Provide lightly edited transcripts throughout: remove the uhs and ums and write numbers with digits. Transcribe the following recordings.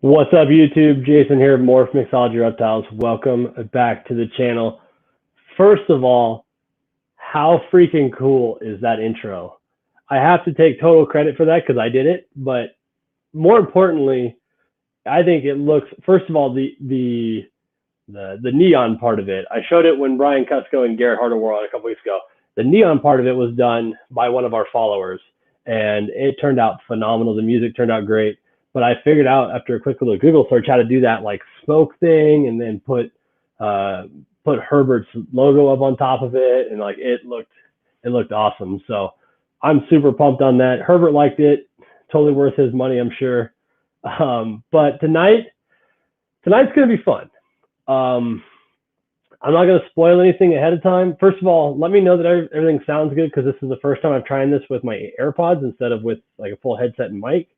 What's up, YouTube? Jason here, Morph, Mixology, Reptiles. Welcome back to the channel. First of all, how freaking cool is that intro? I have to take total credit for that because I did it, but more importantly, I think it looks, first of all, the neon part of it. I showed it when Brian Cusco and Garrett Harder were on a couple weeks ago. The neon part of it was done by one of our followers, and it turned out phenomenal. The music turned out great. But I figured out after a quick little Google search how to do that like smoke thing, and then put Herbert's logo up on top of it, and like it looked awesome. So I'm super pumped on that. Herbert liked it, totally worth his money, I'm sure. But tonight's gonna be fun. I'm not gonna spoil anything ahead of time. First of all, let me know that everything sounds good, because this is the first time I'm trying this with my AirPods instead of with like a full headset and mic.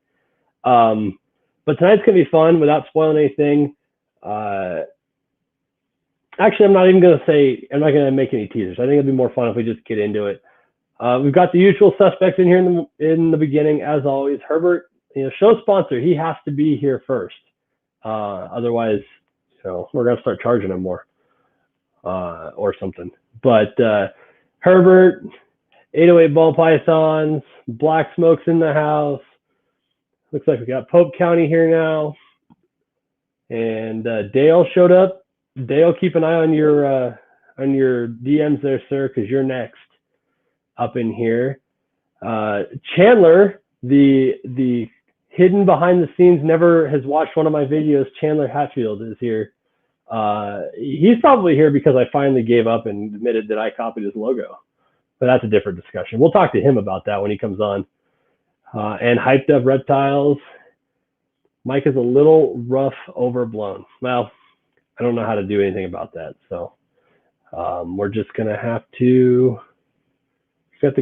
But tonight's gonna be fun without spoiling anything. Actually, I'm not gonna make any teasers. I think it'll be more fun if we just get into it. We've got the usual suspects in here in the beginning, as always. Herbert, show sponsor, he has to be here first. Otherwise, we're gonna start charging him more, or something. But Herbert, 808 ball pythons, black smokes in the house. Looks like we got Pope County here now. And Dale showed up. Dale, keep an eye on your DMs there, sir, because you're next up in here. Chandler, the hidden behind the scenes, never has watched one of my videos. Chandler Hatfield is here. He's probably here because I finally gave up and admitted that I copied his logo. But that's a different discussion. We'll talk to him about that when he comes on. And hyped up reptiles. Mike is a little rough, overblown. Well, I don't know how to do anything about that. So we're just going to have to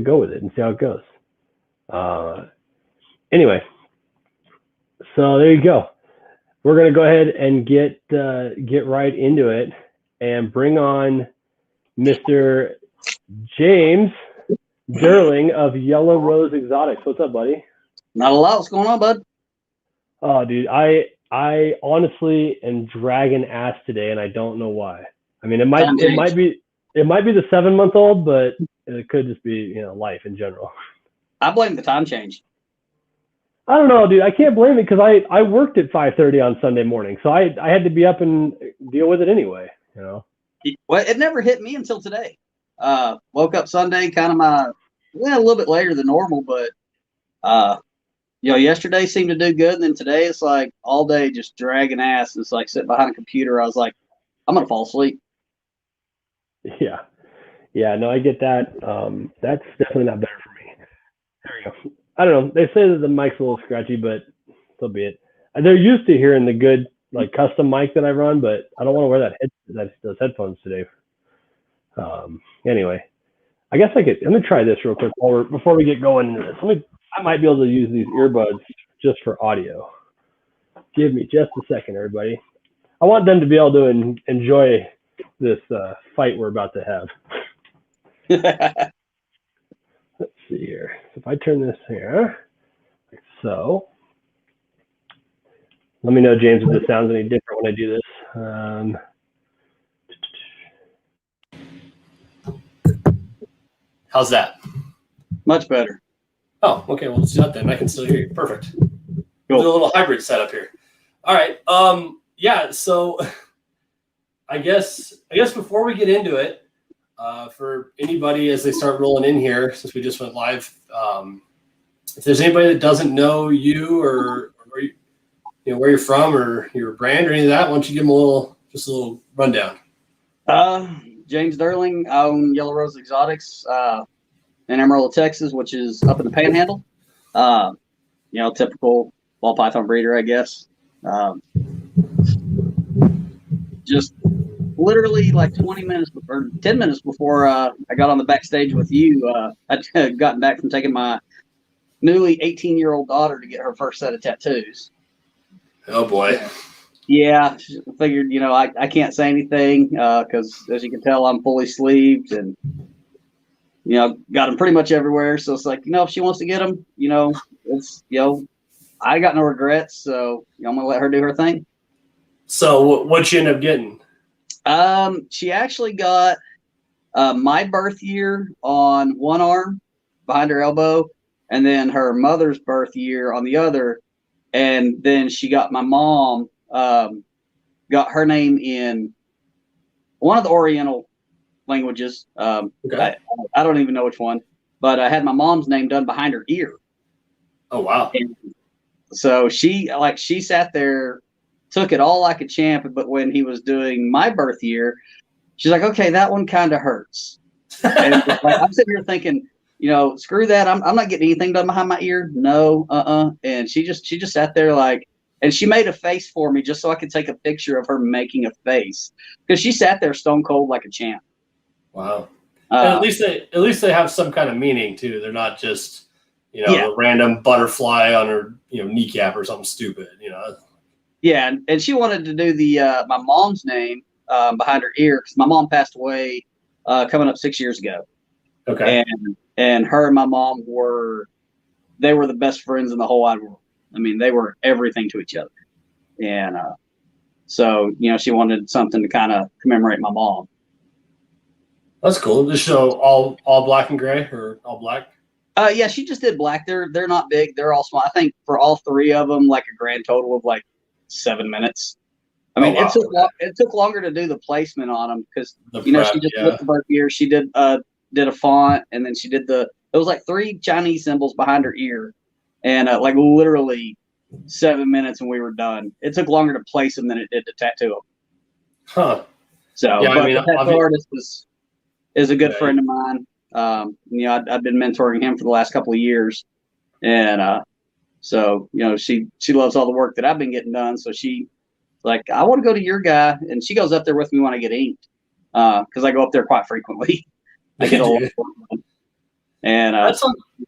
go with it and see how it goes. Anyway, so there you go. We're going to go ahead and get right into it and bring on Mr. James Durling of Yellow Rose Exotics. What's up, buddy? Not a lot. What's going on, bud? Oh, dude, I honestly am dragging ass today, and I don't know why. I mean, it might be the 7-month-old, but it could just be life in general. I blame the time change. I don't know, dude. I can't blame it because I worked at 5:30 on Sunday morning, so I had to be up and deal with it anyway. Well, it never hit me until today. Woke up Sunday kind of a little bit later than normal, but yesterday seemed to do good, and then today it's like all day just dragging ass. It's like sitting behind a computer. I was like, I'm gonna fall asleep. Yeah, no, I get that. That's definitely not better for me. There we go. I don't know. They say that the mic's a little scratchy, but so be it. They're used to hearing the good like custom mic that I run, but I don't want to wear those headphones today. Anyway, I guess let me try this real quick before we get going into this. I might be able to use these earbuds just for audio. Give me just a second, everybody. I want them to be able to enjoy this fight we're about to have. Let's see here. If I turn this here, like so. Let me know, James, if this sounds any different when I do this. How's that? Much better. Oh, okay. Well, let's do that then. I can still hear you. Perfect. Cool. We'll do a little hybrid setup here. All right. Yeah. So, I guess before we get into it, for anybody as they start rolling in here, since we just went live, if there's anybody that doesn't know you or where you're from or your brand or any of that, why don't you give them a little rundown? James Durling. I own Yellow Rose Exotics in Amarillo, Texas, which is up in the Panhandle. Typical ball python breeder, I guess. Just literally like 20 minutes or 10 minutes before I got on the backstage with you, I'd gotten back from taking my newly 18-year-old daughter to get her first set of tattoos. Oh, boy. Yeah, I figured, I can't say anything because, as you can tell, I'm fully sleeved and, got them pretty much everywhere. So it's like, if she wants to get them, it's, I got no regrets, so I'm gonna let her do her thing. So what'd you end up getting? She actually got my birth year on one arm behind her elbow, and then her mother's birth year on the other, and then she got my mom got her name in one of the Oriental languages. Okay. I don't even know which one, but I had my mom's name done behind her ear. Oh wow. And so she sat there, took it all like a champ. But when he was doing my birth year, she's like, okay, that one kind of hurts. And like, I'm sitting here thinking, screw that. I'm not getting anything done behind my ear. No, And she just sat there like, and she made a face for me just so I could take a picture of her making a face, because she sat there stone cold like a champ. Wow. And at least they have some kind of meaning too. They're not just a random butterfly on her kneecap or something stupid. Yeah, and she wanted to do the my mom's name behind her ear, because my mom passed away coming up 6 years ago. Okay. And her and my mom were the best friends in the whole wide world. I mean, they were everything to each other. And so she wanted something to kind of commemorate my mom. That's cool. This show all black and gray or all black? Yeah, she just did black. They're not big. They're all small. I think for all three of them, like a grand total of like 7 minutes. I mean, it took longer to do the placement on them, because she just put the birth year. She did a font, and then she did it was like 3 Chinese symbols behind her ear, and like literally 7 minutes, and we were done. It took longer to place them than it did to tattoo them. Huh. So, yeah, but the tattoo artist is a good friend of mine. I've been mentoring him for the last couple of years, and so she loves all the work that I've been getting done. So she like, I want to go to your guy, and she goes up there with me when I get inked, because I go up there quite frequently. I get a and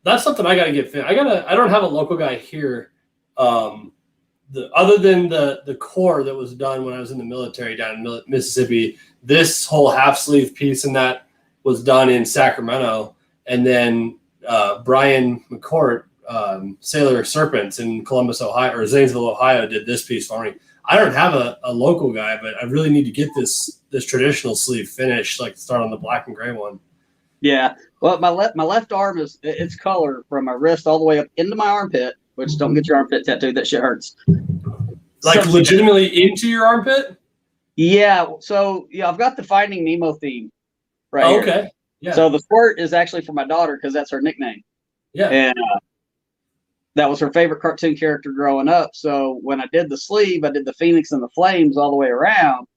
that's something I got to get fit. I don't have a local guy here. Other than the core that was done when I was in the military down in Mississippi, this whole half sleeve piece and that was done in Sacramento, and then Brian McCourt, Sailor Serpents in Columbus, Ohio, or Zanesville, Ohio, did this piece for me. I don't have a local guy, but I really need to get this traditional sleeve finished, like start on the black and gray one. Yeah, well, my left arm it's color from my wrist all the way up into my armpit. Which, don't get your armpit tattooed. That shit hurts. Like legitimately into your armpit? Yeah. So I've got the Finding Nemo theme right here. Okay. Yeah. So the squirt is actually for my daughter, because that's her nickname. Yeah. And that was her favorite cartoon character growing up. So when I did the sleeve, I did the Phoenix and the Flames all the way around,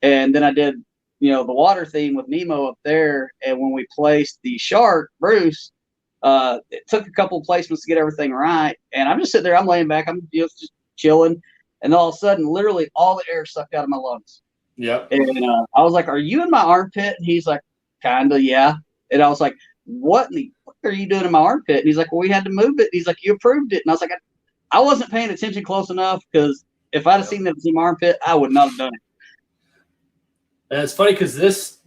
and then I did the water theme with Nemo up there. And when we placed the shark, Bruce, it took a couple of placements to get everything right. And I'm just sitting there, I'm laying back, I'm just chilling. And all of a sudden, literally all the air sucked out of my lungs. Yep. And I was like, are you in my armpit? And he's like, kinda, yeah. And I was like, what are you doing in my armpit? And he's like, well, we had to move it. And he's like, you approved it. And I was like, I wasn't paying attention close enough, because if I'd have seen that in my armpit, I would not have done it. And it's funny because this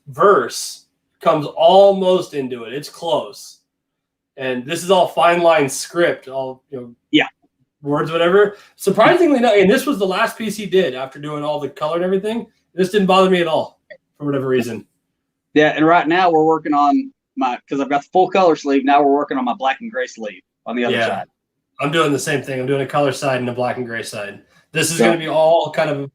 verse comes almost into it. It's close. And this is all fine line script, all words, whatever. Surprisingly not, and this was the last piece he did after doing all the color and everything. This didn't bother me at all for whatever reason. Yeah, and right now we're working on because I've got the full color sleeve. Now we're working on my black and gray sleeve on the other side. I'm doing the same thing. I'm doing a color side and a black and gray side. This is going to be all kind of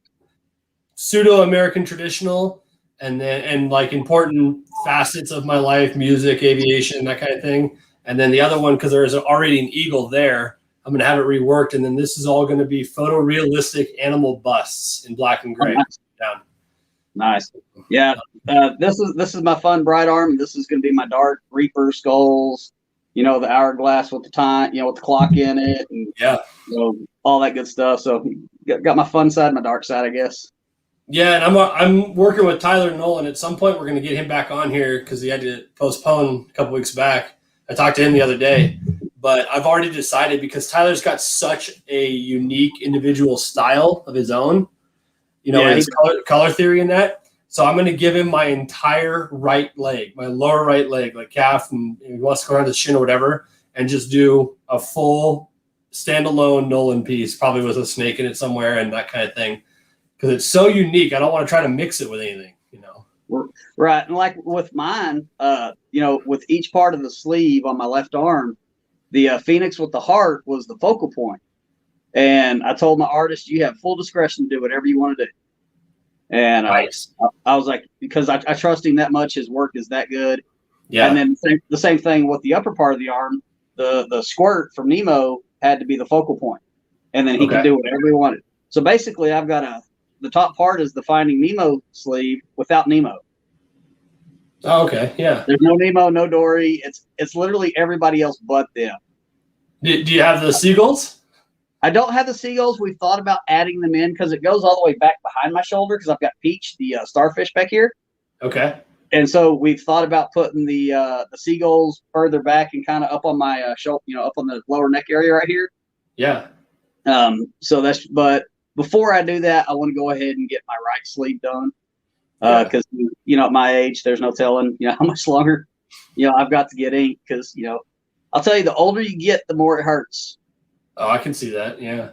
pseudo-American traditional, and like important facets of my life, music, aviation, that kind of thing. And then the other one, because there is already an eagle there, I'm going to have it reworked. And then this is all going to be photorealistic animal busts in black and gray. Nice. Yeah. This is my fun bright arm. This is going to be my dark Reaper skulls, the hourglass with the time, with the clock in it, and all that good stuff. So got my fun side, my dark side, I guess. Yeah, and I'm working with Tyler Nolan. At some point, we're going to get him back on here because he had to postpone a couple weeks back. I talked to him the other day, but I've already decided, because Tyler's got such a unique individual style of his own, his color theory in that. So I'm going to give him my entire right leg, my lower right leg, like calf, and he wants to go around the shin or whatever. and just do a full standalone Nolan piece, probably with a snake in it somewhere and that kind of thing, because it's so unique. I don't want to try to mix it with anything, you know. Right, and like with mine, you know, with each part of the sleeve on my left arm, the Phoenix with the heart was the focal point. And I told my artist, you have full discretion to do whatever you want to do. And Nice. I was like, because I trust him that much, his work is that good. Yeah. And then the same thing with the upper part of the arm, the squirt from Nemo had to be the focal point. And then he could do whatever he wanted. So basically, I've got the top part is the Finding Nemo sleeve without Nemo. Oh, okay. Yeah. There's no Nemo, no Dory. It's literally everybody else but them. Do you have the seagulls? I don't have the seagulls. We've thought about adding them in because it goes all the way back behind my shoulder because I've got Peach, the starfish, back here. Okay. And so we've thought about putting the seagulls further back and kind of up on my shoulder, you know, up on the lower neck area right here. Yeah. But before I do that, I want to go ahead and get my right sleeve done because you know, at my age, there's no telling, you know, how much longer, you know, I've got to get ink because, you know, I'll tell you, the older you get, the more it hurts. Oh, I can see that. Yeah.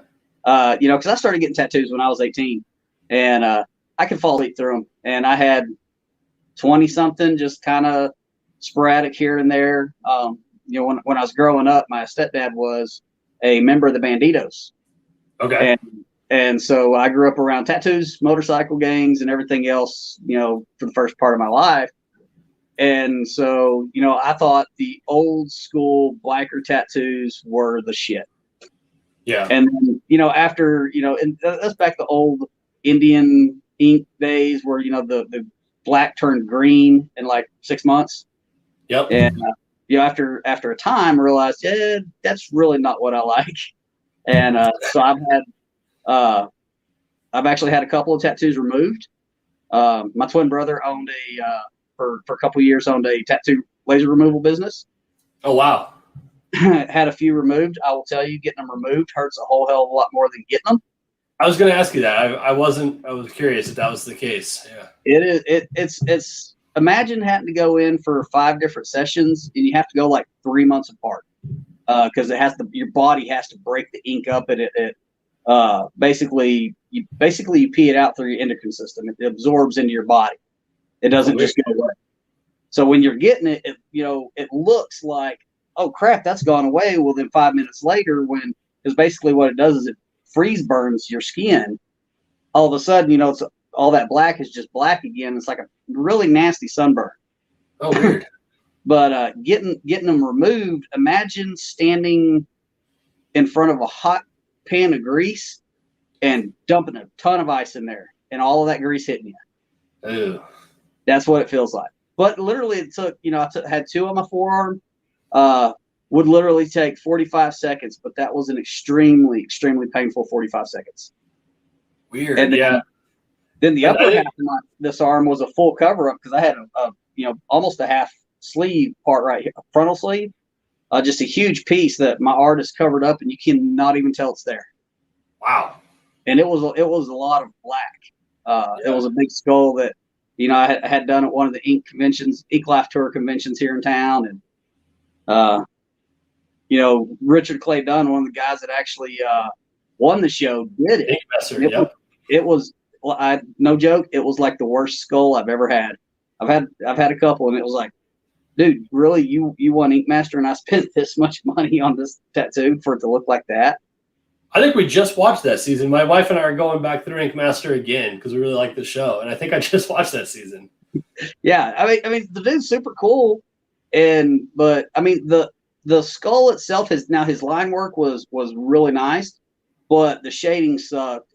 You know, because I started getting tattoos when I was 18, and I could fall asleep through them. And I had 20 something, just kind of sporadic here and there. You know, when I was growing up, my stepdad was a member of the Banditos. Okay. And so I grew up around tattoos, motorcycle gangs, and everything else, you know, for the first part of my life. And so, you know, I thought the old school biker tattoos were the shit. Yeah. And then, you know, after, you know, and that's back the old Indian ink days where, you know, the black turned green in like 6 months. Yep. And, you know, after a time, I realized, yeah, that's really not what I like. And so I've actually had a couple of tattoos removed. My twin brother owned for a couple of years, owned a tattoo laser removal business. Oh, wow. Had a few removed. I will tell you, getting them removed hurts a whole hell of a lot more than getting them. I was going to ask you that. I was curious if that was the case. Yeah. It is. It's. Imagine having to go in for 5 different sessions, and you have to go like 3 months apart because your body has to break the ink up, and it basically you pee it out through your endocrine system. It absorbs into your body. It doesn't just go away. So when you're getting it, you know, it looks like, oh crap, that's gone away. Well, then 5 minutes later, because basically what it does is it freeze burns your skin. All of a sudden, you know, it's all that black is just black again. It's like a really nasty sunburn. Oh, weird. But getting them removed, imagine standing in front of a hot pan of grease and dumping a ton of ice in there and all of that grease hitting you. Ew. That's what it feels like. But literally it took, you know, I had 2 on my forearm. Would literally take 45 seconds, but that was an extremely, extremely painful 45 seconds. Weird. And then the upper half of this arm was a full cover up because I had you know, almost a half sleeve part right here, a frontal sleeve, just a huge piece that my artist covered up, and you cannot even tell it's there. Wow. And it was a lot of black. It was a big skull that, you know, I had done at one of the ink Life Tour conventions here in town, and you know, Richard Clay Dunn, one of the guys that actually won the show, did it. It was no joke. It was like the worst skull I've ever had. I've had a couple, and it was like, dude, really, you won Ink Master, and I spent this much money on this tattoo for it to look like that. I think we just watched that season. My wife and I are going back through Ink Master again because we really like the show, and I think I just watched that season. Yeah, I mean, the dude's super cool, but I mean the skull itself his line work was really nice, but the shading sucked.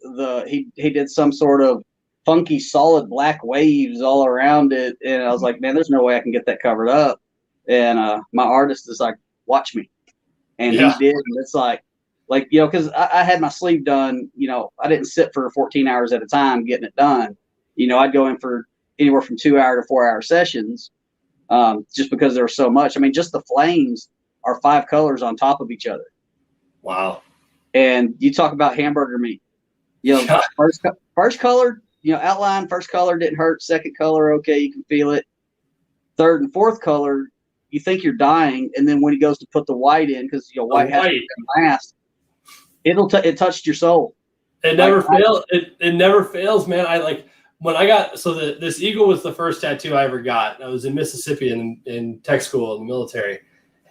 He did some sort of funky solid black waves all around it, and I was like, man, there's no way I can get that covered up. And my artist is like, watch me, and he did. And it's like you know, because I had my sleeve done. You know, I didn't sit for 14 hours at a time getting it done. You know, I'd go in for anywhere from 2-hour to 4-hour sessions, just because there was so much. I mean, just the flames are 5 colors on top of each other. Wow. And you talk about hamburger meat. You know, first color, you know, outline, first color didn't hurt. Second color, okay, you can feel it. Third and fourth color, you think you're dying, and then when he goes to put the white in, because white has to be last, it touched your soul. It never fails. It never fails, man. When I got this eagle was the first tattoo I ever got. I was in Mississippi in tech school in the military,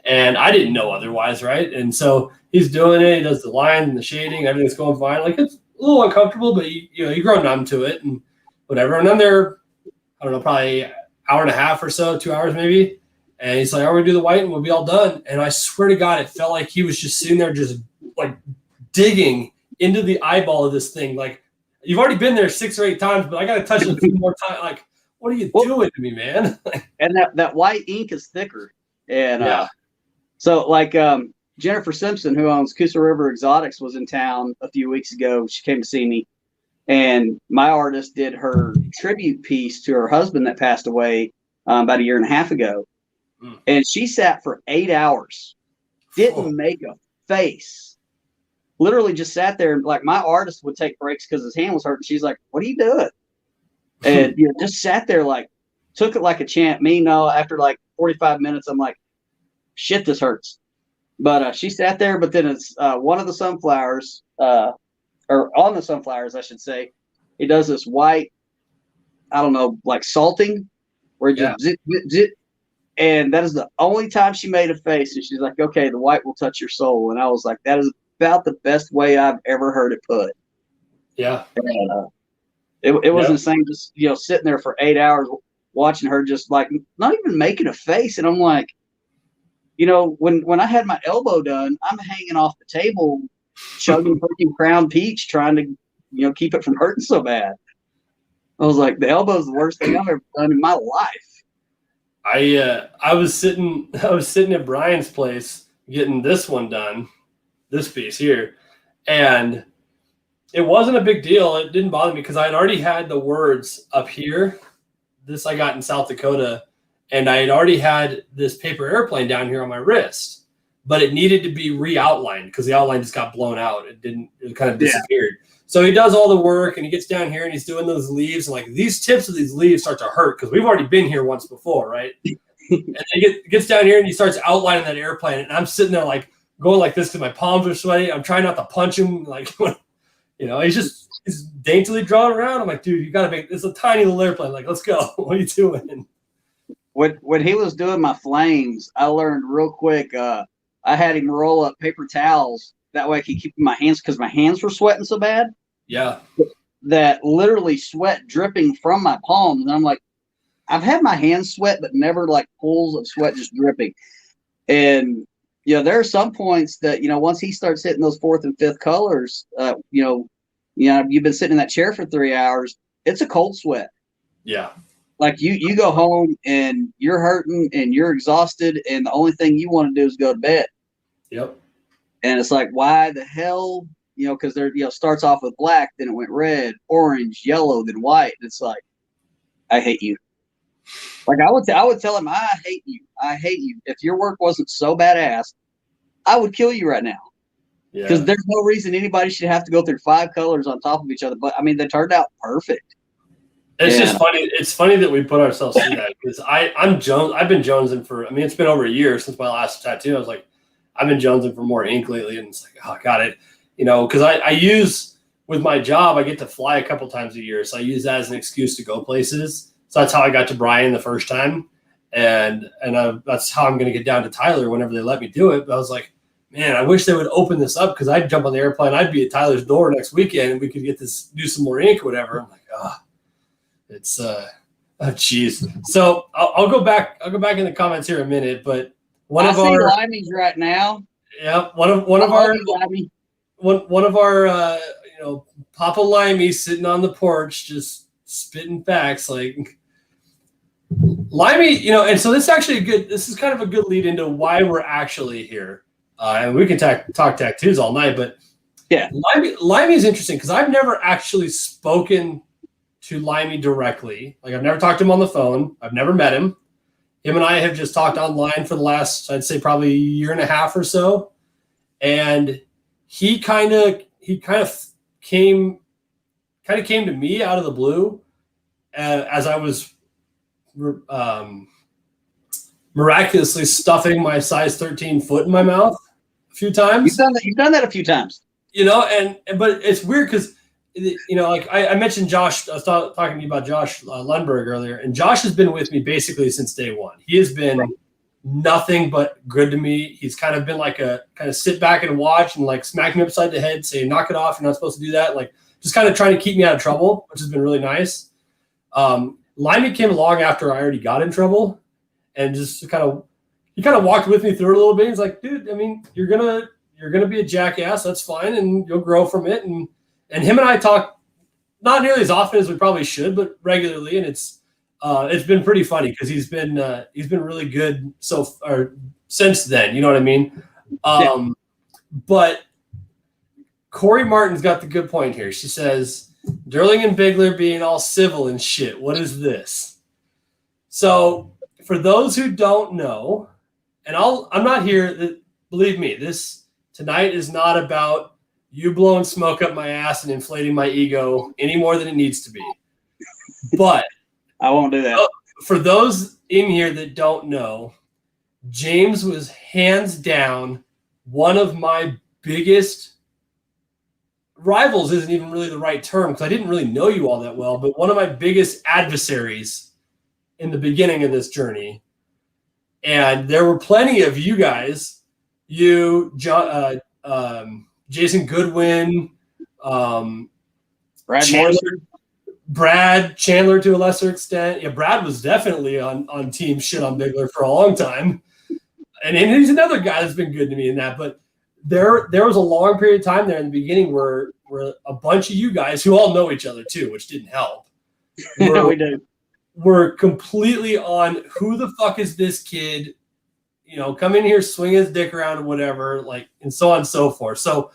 and I didn't know otherwise, right? And so he's doing it. He does the line and the shading. Everything's going fine. Like, it's a little uncomfortable, but you grow numb to it and whatever. And then they're, I don't know, probably an hour and a half or so, 2 hours maybe. And he's like, "I'm gonna do the white and we'll be all done." And I swear to God, it felt like he was just sitting there, just like digging into the eyeball of this thing. Like, you've already been there 6 or 8 times, but I got to touch it a few more times. Like, what are you doing to me, man? And that white ink is thicker. And so like Jennifer Simpson, who owns Coosa River Exotics, was in town a few weeks ago. She came to see me, and my artist did her tribute piece to her husband that passed away about 1.5 years ago. And she sat for 8 hours, didn't make a face. Literally just sat there, and like, my artist would take breaks because his hand was hurting. She's like, "What are you doing?" And just sat there, like, took it like a champ. Me, no, after like 45 minutes, I'm like, "Shit, this hurts." But she sat there. But then it's one of the sunflowers, or on the sunflowers, I should say, he does this white, I don't know, like salting, where it just zit, zit, zit. And that is the only time she made a face. And she's like, "Okay, the white will touch your soul." And I was like, that is about the best way I've ever heard it put. Yeah. And, it was insane, just sitting there for 8 hours watching her, just like not even making a face. And I'm like, when I had my elbow done, I'm hanging off the table, chugging freaking Crown Peach, trying to keep it from hurting so bad. I was like, the elbow is the worst thing I've ever done in my life. I was sitting at Brian's place getting this one done, this piece here, and it wasn't a big deal. It didn't bother me because I had already had the words up here. This I got in South Dakota, and I had already had this paper airplane down here on my wrist, but it needed to be re-outlined because the outline just got blown out. It kind of disappeared. So he does all the work, and he gets down here and he's doing those leaves, and like these tips of these leaves start to hurt because we've already been here once before, right? And he gets down here and he starts outlining that airplane, and I'm sitting there like going like this because my palms are sweaty. I'm trying not to punch him, like he's daintily drawn around. I'm like, "Dude, you gotta it's a tiny little airplane. Like, let's go." What are you doing? When he was doing my flames, I learned real quick. I had him roll up paper towels. That way I could keep my hands, because my hands were sweating so bad. Yeah. That literally sweat dripping from my palms. And I'm like, I've had my hands sweat, but never like pools of sweat just dripping. And, there are some points that, once he starts hitting those 4th and 5th colors, you've been sitting in that chair for 3 hours. It's a cold sweat. Yeah. Like you go home and you're hurting and you're exhausted, and the only thing you want to do is go to bed. Yep. And it's like, why the hell? Because they're starts off with black, then it went red, orange, yellow, then white. And it's like, I hate you. Like I would tell him, I hate you. I hate you. If your work wasn't so badass, I would kill you right now. Because there's no reason anybody should have to go through 5 colors on top of each other. But I mean, they turned out perfect. It's just funny. It's funny that we put ourselves through that, because I've been jonesing for, it's been over a year since my last tattoo. I was like, I've been jonesing for more ink lately, and it's like, oh, got it. Because I use, with my job, I get to fly a couple times a year. So I use that as an excuse to go places. So that's how I got to Brian the first time. And that's how I'm going to get down to Tyler whenever they let me do it. But I was like, man, I wish they would open this up, because I'd jump on the airplane. I'd be at Tyler's door next weekend, and we could do some more ink or whatever. I'm like, it's geez. So I'll go back in the comments here in a minute, but one of our Limeys right now. Yeah, one of our Papa Limey sitting on the porch just spitting facts, like Limey, and so this is kind of a good lead into why we're actually here. And we can talk tattoos all night, but yeah, Limey is interesting because I've never actually spoken to Limey directly. Like, I've never talked to him on the phone. I've never met him. Him and I have just talked online for the last, I'd say, probably 1.5 years or so. And he kind of came to me out of the blue as I was miraculously stuffing my size 13 foot in my mouth a few times. You've done that a few times. But it's weird because, like I mentioned Josh, I was talking to you about Josh Lundberg earlier, and Josh has been with me basically since day one. He has been nothing but good to me. He's kind of been like a kind of sit back and watch and like smack me upside the head, say, knock it off, you're not supposed to do that. Like just kind of trying to keep me out of trouble, which has been really nice. Limey came along after I already got in trouble and just he kind of walked with me through it a little bit. He's like, dude, I mean, you're gonna be a jackass. That's fine, and you'll grow from it. And him and I talk not nearly as often as we probably should, but regularly. And it's been pretty funny because he's been really good since then. You know what I mean? But Corey Martin's got the good point here. She says, Durling and Bigler being all civil and shit. What is this? So for those who don't know, and I'm not here. Believe me, tonight is not about you blowing smoke up my ass and inflating my ego any more than it needs to be. But I won't do that. For those in here that don't know, James was hands down one of my biggest rivals. Isn't even really the right term because I didn't really know you all that well, but one of my biggest adversaries in the beginning of this journey. And there were plenty of you guys, John, Jason Goodwin, Brad Chandler to a lesser extent. Yeah, Brad was definitely on team shit on Bigler for a long time. And he's another guy that's been good to me in that. But there was a long period of time there in the beginning where a bunch of you guys who all know each other too, which didn't help. We do. We're completely on who the fuck is this kid? Come in here, swing his dick around or whatever, like, and so on and so forth. So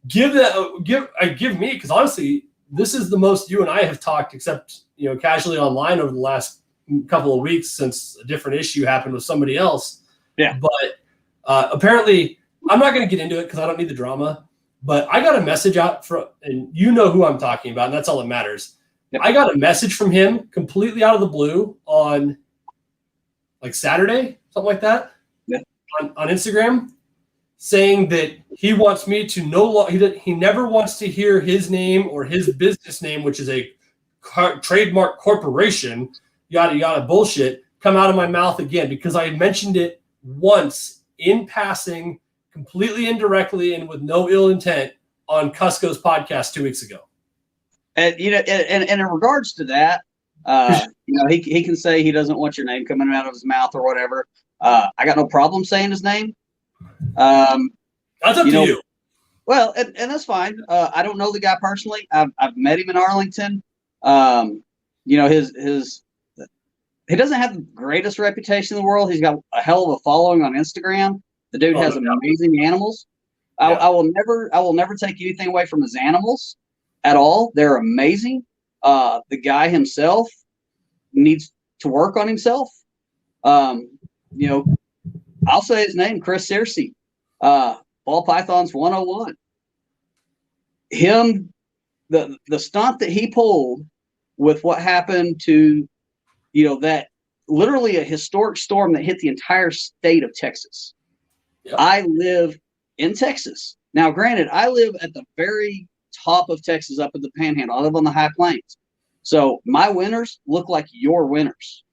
give me, because honestly, this is the most you and I have talked, except casually online over the last couple of weeks since a different issue happened with somebody else. Yeah. But apparently, I'm not going to get into it because I don't need the drama. But I got a message out and you know who I'm talking about, and that's all that matters. Yep. I got a message from him completely out of the blue on like Saturday, something like that, on Instagram, saying that he wants me to he never wants to hear his name or his business name, which is a trademark corporation, yada yada bullshit, come out of my mouth again because I mentioned it once in passing, completely indirectly and with no ill intent on Cusco's podcast 2 weeks ago. And and in regards to that, he can say he doesn't want your name coming out of his mouth or whatever. I got no problem saying his name. That's up to you. Well, and that's fine. I don't know the guy personally. I've met him in Arlington. His he doesn't have the greatest reputation in the world. He's got a hell of a following on Instagram. The dude has amazing animals. Yeah. I will never take anything away from his animals at all. They're amazing. The guy himself needs to work on himself. I'll say his name, Chris Searcy, Ball Pythons 101. Him, the stunt that he pulled with what happened to, that literally a historic storm that hit the entire state of Texas. Yep. I live in Texas. Now, granted, I live at the very top of Texas, up at the Panhandle. I live on the high plains. So my winters look like your winters.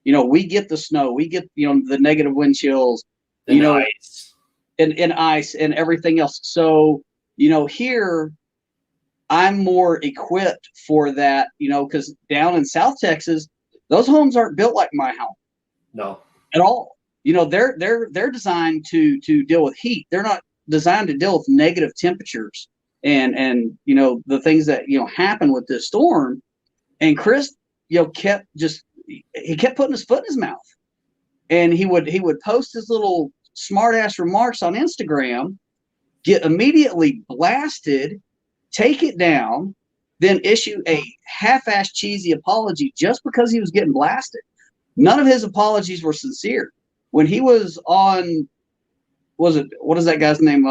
We get the snow, we get, the negative wind chills, ice. And ice and everything else. So, here I'm more equipped for that, because down in South Texas, those homes aren't built like my home. No. At all. They're designed to deal with heat. They're not designed to deal with negative temperatures and the things that happen with this storm. And Chris kept putting his foot in his mouth, and he would post his little smart ass remarks on Instagram, get immediately blasted, take it down, then issue a half-ass cheesy apology just because he was getting blasted. None of his apologies were sincere. When he was on, what is that guy's name?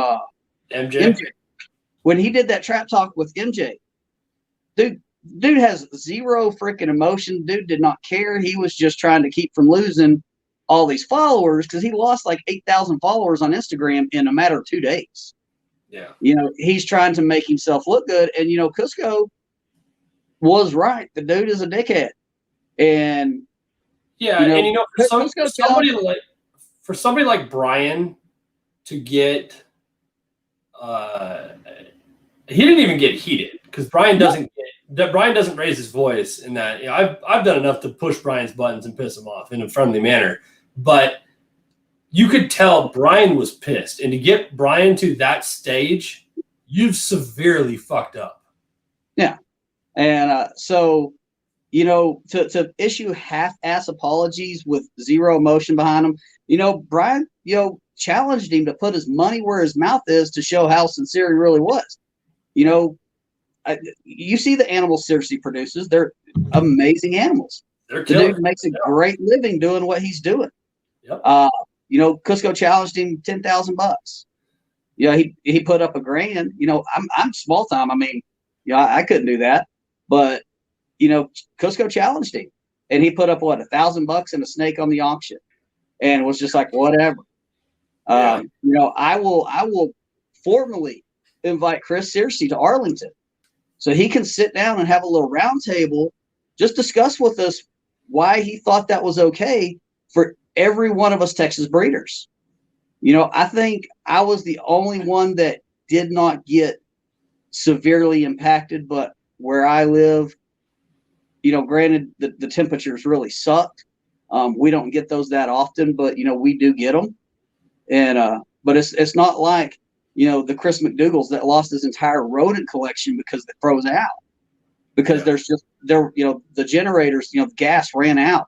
MJ. When he did that trap talk with MJ, dude has zero freaking emotion. Dude did not care. He was just trying to keep from losing. all these followers because he lost like 8,000 followers on Instagram in a matter of 2 days. Yeah. He's trying to make himself look good. And, Cusco was right. The dude is a dickhead. And, yeah. And, for somebody like Brian to get, he didn't even get heated because Brian doesn't raise his voice in that. I've done enough to push Brian's buttons and piss him off in a friendly manner, but you could tell Brian was pissed, and to get Brian to that stage, you've severely fucked up. Yeah. And so, to issue half-ass apologies with zero emotion behind them, Brian, challenged him to put his money where his mouth is to show how sincere he really was. You see the animals Cersei produces; they're amazing animals. They're the dude makes a great living doing what he's doing. Yep. Cusco challenged him $10,000. He put up $1,000. I'm small time. I mean, I couldn't do that, but Cusco challenged him, and he put up $1,000 and a snake on the auction, and was just like, whatever. Yeah. I will formally invite Chris Searcy to Arlington so he can sit down and have a little round table, just discuss with us why he thought that was okay for every one of us Texas breeders. I think I was the only one that did not get severely impacted, but where I live, granted the temperatures really sucked. We don't get those that often, but we do get them. And but it's not like the Chris McDougall's that lost his entire rodent collection because it froze out. Because the generators, gas ran out.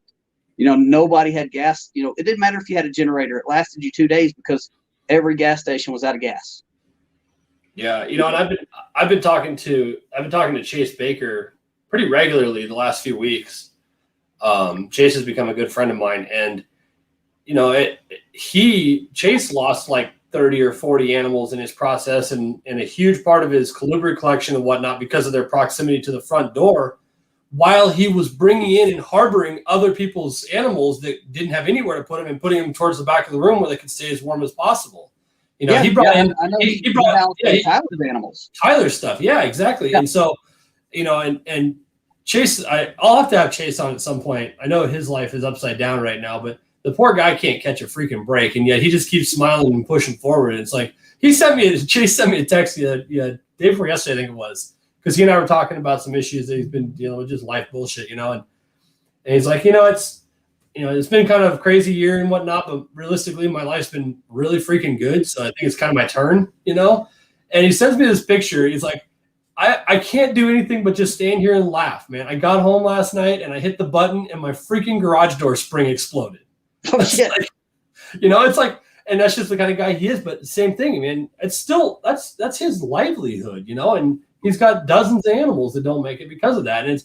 Nobody had gas. It didn't matter if you had a generator; it lasted you 2 days because every gas station was out of gas. Yeah, and I've been talking to Chase Baker pretty regularly the last few weeks. Chase has become a good friend of mine, and Chase lost like 30 or 40 animals in his process, and a huge part of his colubrid collection and whatnot because of their proximity to the front door, while he was bringing in and harboring other people's animals that didn't have anywhere to put them and putting them towards the back of the room where they could stay as warm as possible. He brought Tyler's animals. Tyler's stuff. Yeah, exactly. Yeah. And so, and Chase, I'll have to have Chase on at some point. I know his life is upside down right now, but the poor guy can't catch a freaking break, and yet he just keeps smiling and pushing forward. It's like Chase sent me a text day before yesterday, I think it was, because he and I were talking about some issues that he's been dealing with, just life bullshit, and he's like, it's been kind of a crazy year and whatnot, but realistically, my life's been really freaking good, so I think it's kind of my turn, And he sends me this picture. He's like, I can't do anything but just stand here and laugh, man. I got home last night and I hit the button and my freaking garage door spring exploded. Oh, shit. It's like, and that's just the kind of guy he is. But same thing, man. It's still that's his livelihood, and he's got dozens of animals that don't make it because of that. And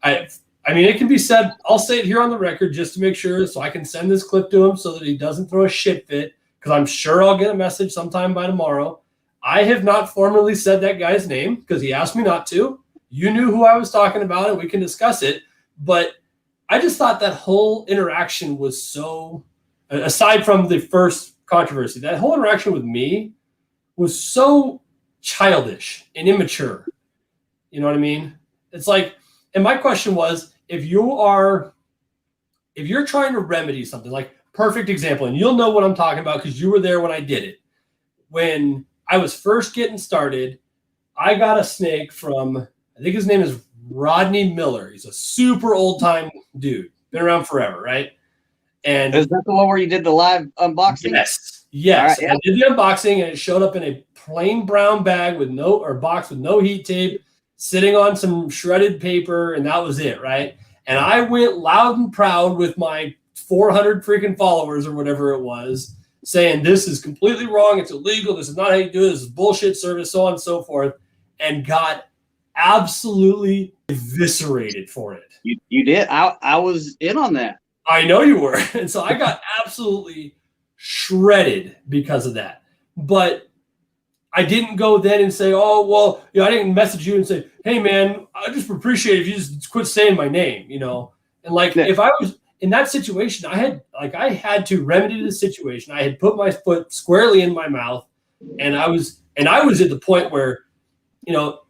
I mean, it can be said. I'll say it here on the record just to make sure, so I can send this clip to him so that he doesn't throw a shit fit. Because I'm sure I'll get a message sometime by tomorrow. I have not formally said that guy's name because he asked me not to. You knew who I was talking about, and we can discuss it. But I just thought that whole interaction was so, aside from the first controversy, that whole interaction with me was so childish and immature. You know what I mean? It's like, and my question was, if you're trying to remedy something, like perfect example, and you'll know what I'm talking about because you were there when I did it. When I was first getting started, I got a snake from, I think his name is Rodney Miller. He's a super old time dude, been around forever, right? And is that the one where you did the live unboxing? Yes. Right, yeah. I did the unboxing, and it showed up in a plain brown bag box with no heat tape, sitting on some shredded paper, and that was it, right? And I went loud and proud with my 400 freaking followers or whatever it was, saying this is completely wrong, it's illegal, this is not how you do it, this is bullshit service, so on and so forth, and got absolutely eviscerated for it. You did. I was in on that. I know you were. And so I got absolutely shredded because of that. But I didn't go then and say, oh, well, I didn't message you and say, hey, man, I just appreciate if you just quit saying my name, And like, yeah. in that situation, I had to remedy the situation. I had put my foot squarely in my mouth, and I was at the point where, you know,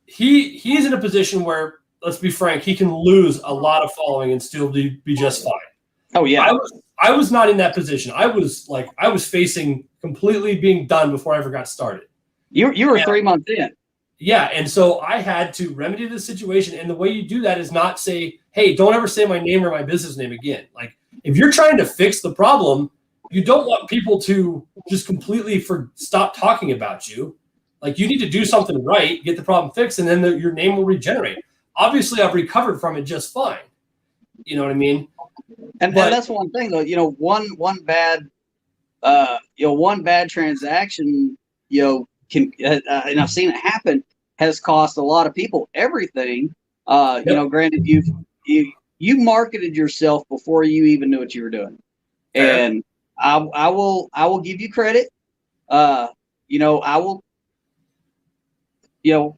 he's in a position where, let's be frank, he can lose a lot of following and still be just fine. Oh yeah. I was not in that position. I was facing completely being done before I ever got started. You were 3 months in. Yeah, and so I had to remedy the situation, and the way you do that is not say, "Hey, don't ever say my name or my business name again." Like, if you're trying to fix the problem, you don't want people to just completely stop talking about you. Like, you need to do something right, get the problem fixed, and then your name will regenerate. Obviously, I've recovered from it just fine. You know what I mean? And that's one thing, though. You know, one bad transaction, you know, can and I've seen it happen, has cost a lot of people everything. Yep. You know, granted, you marketed yourself before you even knew what you were doing, and I will give you credit. You know, I will. You know,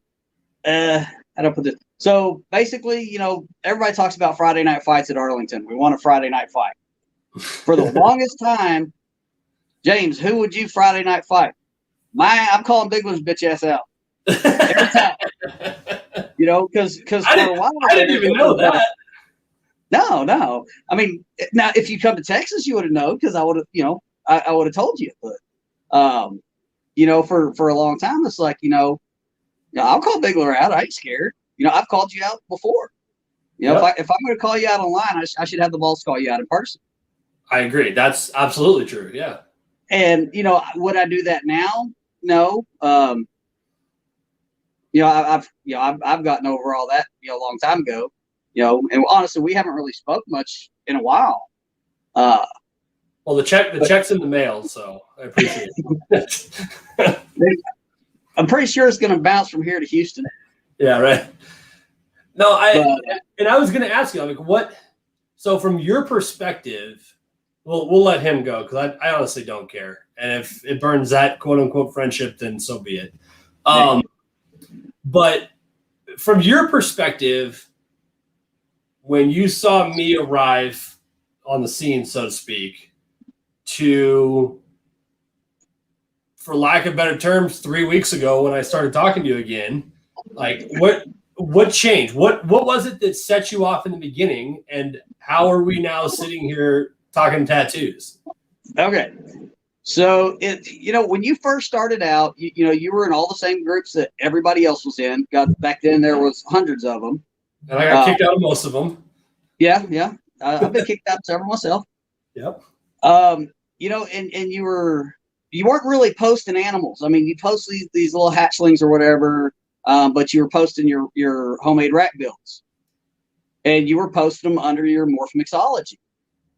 how do I put this? So basically, you know, everybody talks about Friday night fights at Arlington. We want a Friday night fight. For the longest time, James, who would you Friday night fight? I'm calling Big One's bitch ass out every time. You know, because for a while I didn't even know that. No. I mean, now if you come to Texas, you would have known, because I would have, you know, I would have told you. But you know, for a long time, it's like, you know, I'll call Bigler out. I ain't scared. You know, I've called you out before. You know, if I'm going to call you out online, I should have the balls to call you out in person. I agree. That's absolutely true. Yeah. And, you know, would I do that now? No. You know, I've gotten over all that, you know, a long time ago. You know, and honestly, we haven't really spoke much in a while. Well, the check's in the mail, so I appreciate it. I'm pretty sure it's going to bounce from here to Houston. Yeah, right. No, I was going to ask you, like, what? So, from your perspective, we'll let him go, because I honestly don't care, and if it burns that quote unquote friendship, then so be it. But from your perspective, when you saw me arrive on the scene, so to speak, to, for lack of better terms, 3 weeks ago when I started talking to you again, like, what changed? What was it that set you off in the beginning, and how are we now sitting here talking tattoos? Okay. So, you know, when you first started out, you know, you were in all the same groups that everybody else was in. Back then there was hundreds of them. And I got kicked out of most of them. Yeah. I've been kicked out of several myself. Yep. You know, and you weren't really posting animals. I mean, you post these little hatchlings or whatever, but you were posting your homemade rack builds, and you were posting them under your Morph Mixology.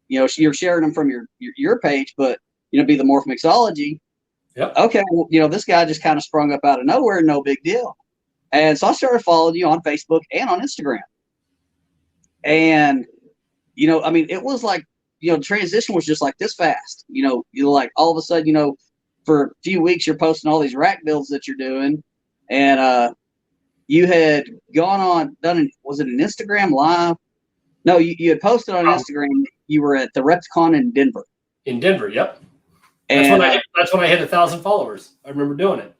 You know, you're sharing them from your page, but, you know, be the Morph Mixology. Yep. Okay, well, you know, this guy just kind of sprung up out of nowhere, no big deal. And so I started following you on Facebook and on Instagram. And, you know, I mean, it was like, you know, the transition was just like this fast. You know, like all of a sudden, you know, for a few weeks you're posting all these rack builds that you're doing, and you had was it an Instagram live? No, you had posted on Instagram. You were at the ReptiCon in Denver. In Denver, yep. And that's when I hit 1,000 followers. I remember doing it.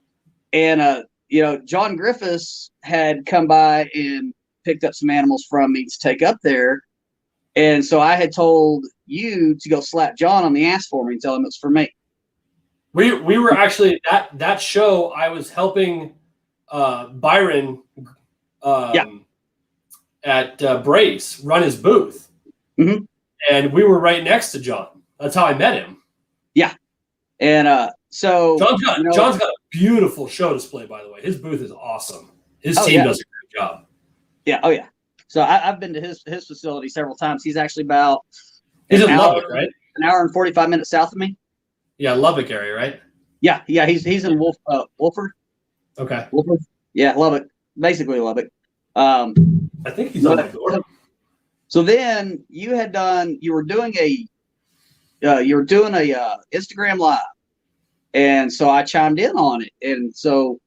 And you know, John Griffiths had come by and picked up some animals from me to take up there. And so I had told you to go slap John on the ass for me and tell him it's for me. We were actually that show. I was helping Byron at Brace run his booth, and we were right next to John. That's how I met him. Yeah, and so John's got a beautiful show display. By the way, his booth is awesome. His team does a great job. Yeah. Oh yeah. So I've been to his facility several times. He's actually about in Lubbock, right? An hour and 45 minutes south of me. Yeah, Lubbock area, right? Yeah. He's in Wolford. Okay. Wolford. Yeah, Lubbock. Basically Lubbock. I think he's on the door. So then you were doing a Instagram live, and so I chimed in on it, and so,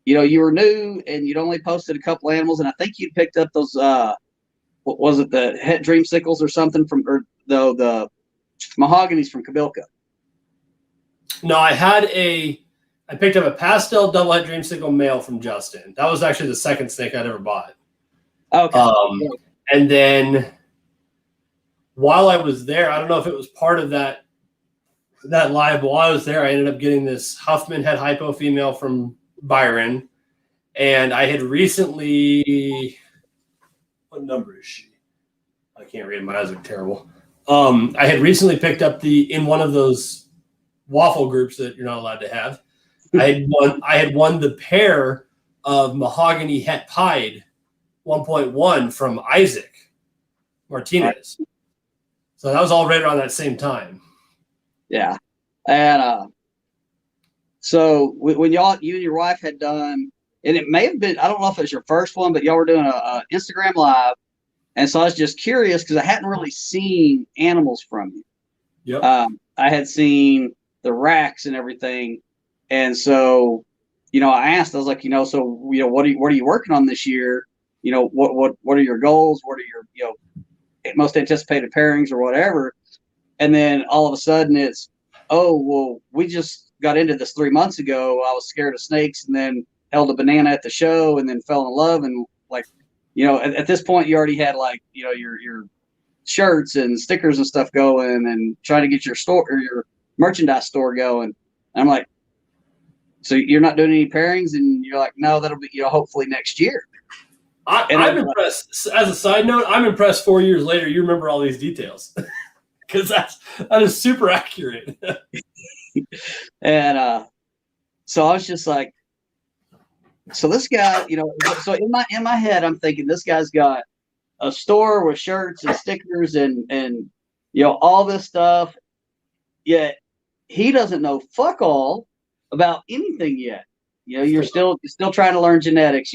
you know, you were new and you'd only posted a couple animals, and I think you'd picked up those what was it, the het dreamsicles or something from, or the mahoganies from Kabilka? No, I picked up a pastel double het dreamsicle male from Justin. That was actually the second snake I'd ever bought. Okay. And then while I was there, I don't know if it was part of that live, but while I was there, I ended up getting this Huffman het hypo female from Byron. And I had recently, what number is she? I can't read. My eyes are terrible. I had recently picked up in one of those waffle groups that you're not allowed to have. I had won the pair of mahogany het pied 1.1 from Isaac Martinez. So that was all right around that same time. Yeah. And so when you and your wife had done, and it may have been, I don't know if it was your first one, but y'all were doing a Instagram live. And so I was just curious because I hadn't really seen animals from you. Yep. I had seen the racks and everything. And so, I asked, I was like, so, what are you working on this year? What are your goals? What are your, most anticipated pairings or whatever? And then all of a sudden it's, oh, well, we just got into this 3 months ago. I was scared of snakes and then held a banana at the show and then fell in love. And at this point you already had your shirts and stickers and stuff going and trying to get your store or your merchandise store going. And I'm like, so you're not doing any pairings? And you're like, no, that'll be, hopefully next year. I'm impressed. As a side note, I'm impressed 4 years later, you remember all these details because that is super accurate. And so I was just like, so this guy, so in my head, I'm thinking this guy's got a store with shirts and stickers and all this stuff. Yet he doesn't know fuck all about anything yet. You're still trying to learn genetics.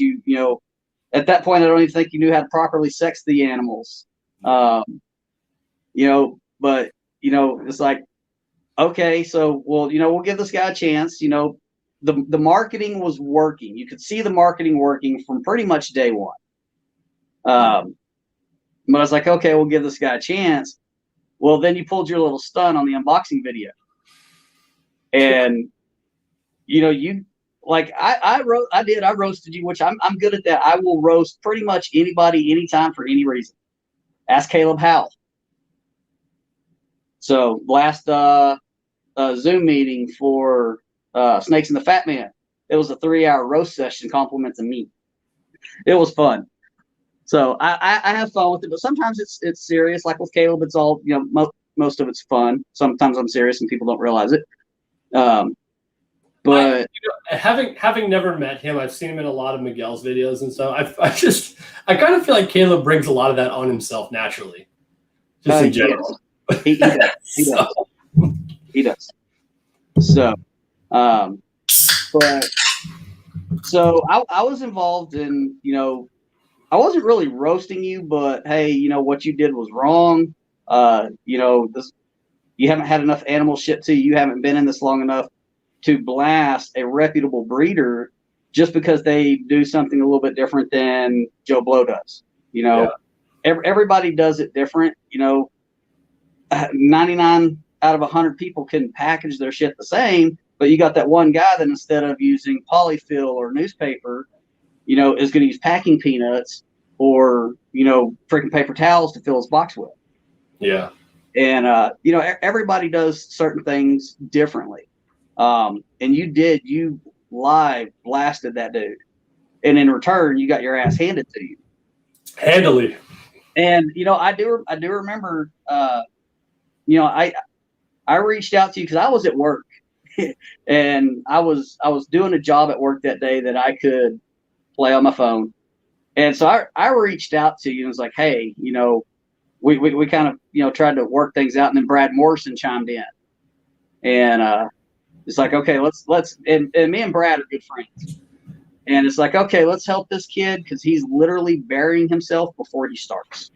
At that point, I don't even think you knew how to properly sex the animals. But it's like, okay, so, well, we'll give this guy a chance. The marketing was working. You could see the marketing working from pretty much day one. But I was like, okay, we'll give this guy a chance. Well, then you pulled your little stunt on the unboxing video. And, you like I roasted you, which I'm good at that. I will roast pretty much anybody, anytime, for any reason. Ask Caleb Howell. So last Zoom meeting for Snakes and the Fat Man, it was a 3-hour roast session complimenting me. It was fun. So I have fun with it, but sometimes it's serious. Like with Caleb, it's all most of it's fun. Sometimes I'm serious and people don't realize it. But having never met him, I've seen him in a lot of Miguel's videos and stuff. I kind of feel like Caleb brings a lot of that on himself naturally, just in general. He does. He does. He does. So, but so I was involved in, I wasn't really roasting you, but hey, what you did was wrong. You haven't had enough animal shipped to you. You haven't been in this long enough to blast a reputable breeder just because they do something a little bit different than Joe Blow does. Everybody does it different. 99 out of 100 people can package their shit the same, but you got that one guy that instead of using polyfill or newspaper, is going to use packing peanuts or, freaking paper towels to fill his box with. Yeah. And, everybody does certain things differently. And you live blasted that dude. And in return, you got your ass handed to you. Handily. And, I do remember, I reached out to you because I was at work and I was doing a job at work that day that I could play on my phone. And so I reached out to you and was like, hey, we kind of, tried to work things out. And then Brad Morrison chimed in and, it's like, okay, let's, and me and Brad are good friends. And it's like, okay, let's help this kid because he's literally burying himself before he starts.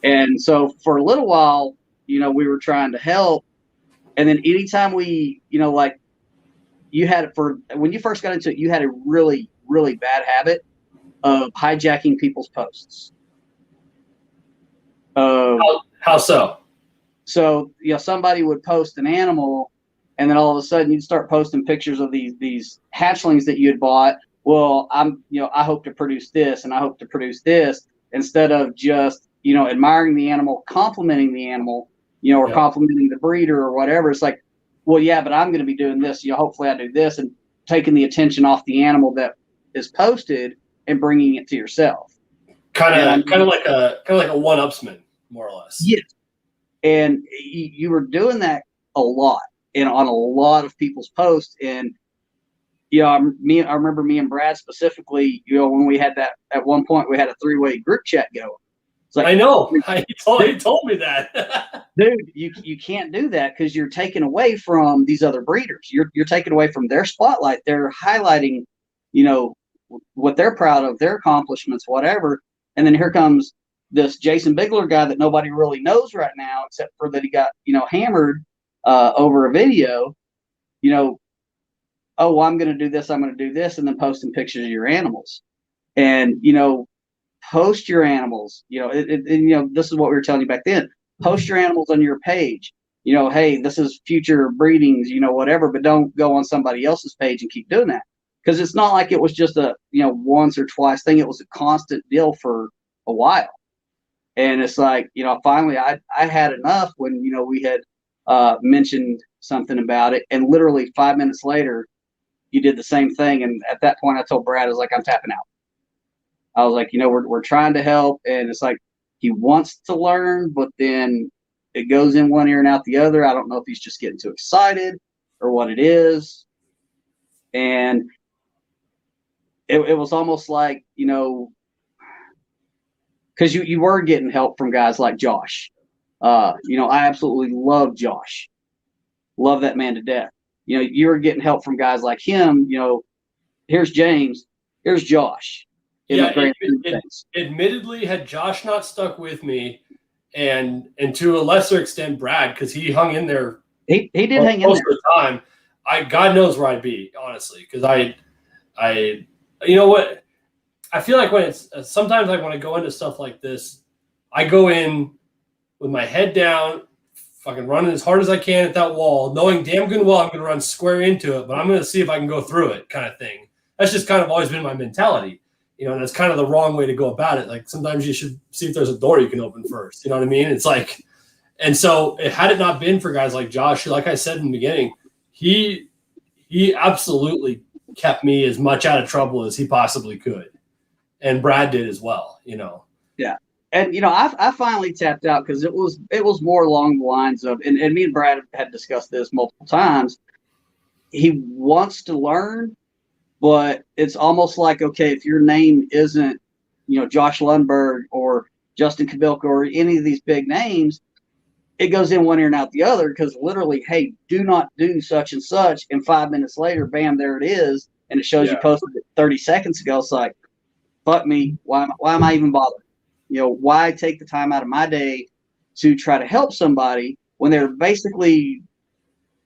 And so for a little while, we were trying to help. And then anytime we, you had when you first got into it, you had a really, really bad habit of hijacking people's posts. How so? So, somebody would post an animal, and then all of a sudden you'd start posting pictures of these hatchlings that you had bought. Well, I hope to produce this, and I hope to produce this, instead of just, admiring the animal, complimenting the animal, or complimenting the breeder or whatever. It's like, well, yeah, but I'm going to be doing this. Hopefully I do this, and taking the attention off the animal that is posted and bringing it to yourself. Kind of like a one-upsman, more or less. Yes. And you were doing that a lot, and on a lot of people's posts. And I remember me and Brad specifically, when we had that, at one point we had a 3-way group chat going. It's like, I know. He told me that. Dude, you can't do that, because you're taking away from these other breeders. You're taking away from their spotlight. They're highlighting, what they're proud of, their accomplishments, whatever. And then here comes this Jason Bigler guy that nobody really knows right now, except for that he got, hammered over a video, oh, well, I'm going to do this, I'm going to do this, and then posting pictures of your animals. And, post your animals, this is what we were telling you back then. Post your animals on your page. Hey, this is future breedings, whatever, but don't go on somebody else's page and keep doing that. Because it's not like it was just a, once or twice thing. It was a constant deal for a while. And it's like, finally I had enough when, we had mentioned something about it. And literally 5 minutes later, you did the same thing. And at that point, I told Brad, I was like, I'm tapping out. I was like, we're trying to help. And it's like, he wants to learn, but then it goes in one ear and out the other. I don't know if he's just getting too excited or what it is. And it was almost like, because you were getting help from guys like Josh. I absolutely love Josh. Love that man to death. You were getting help from guys like him. Here's James. Here's Josh. Admittedly, had Josh not stuck with me, and to a lesser extent Brad, because he hung in there. He did hang in there most of the time. God knows where I'd be, honestly, because I you know what, I feel like when it's sometimes, like when I go into stuff like this, I go in with my head down, fucking running as hard as I can at that wall, knowing damn good and well I'm going to run square into it, but I'm going to see if I can go through it, kind of thing. That's just kind of always been my mentality, and that's kind of the wrong way to go about it. Like, sometimes you should see if there's a door you can open first. You know what I mean? It's like, and so had it not been for guys like Josh, who, like I said in the beginning, he absolutely kept me as much out of trouble as he possibly could. And Brad did as well, Yeah. And, I finally tapped out, because it was more along the lines of, and me and Brad had discussed this multiple times. He wants to learn, but it's almost like, okay, if your name isn't, Josh Lundberg or Justin Kabilka or any of these big names, it goes in one ear and out the other, because literally, hey, do not do such and such. And 5 minutes later, bam, there it is. And it shows you posted it 30 seconds ago. It's like, fuck me. Why am I even bothered? Why take the time out of my day to try to help somebody when they're basically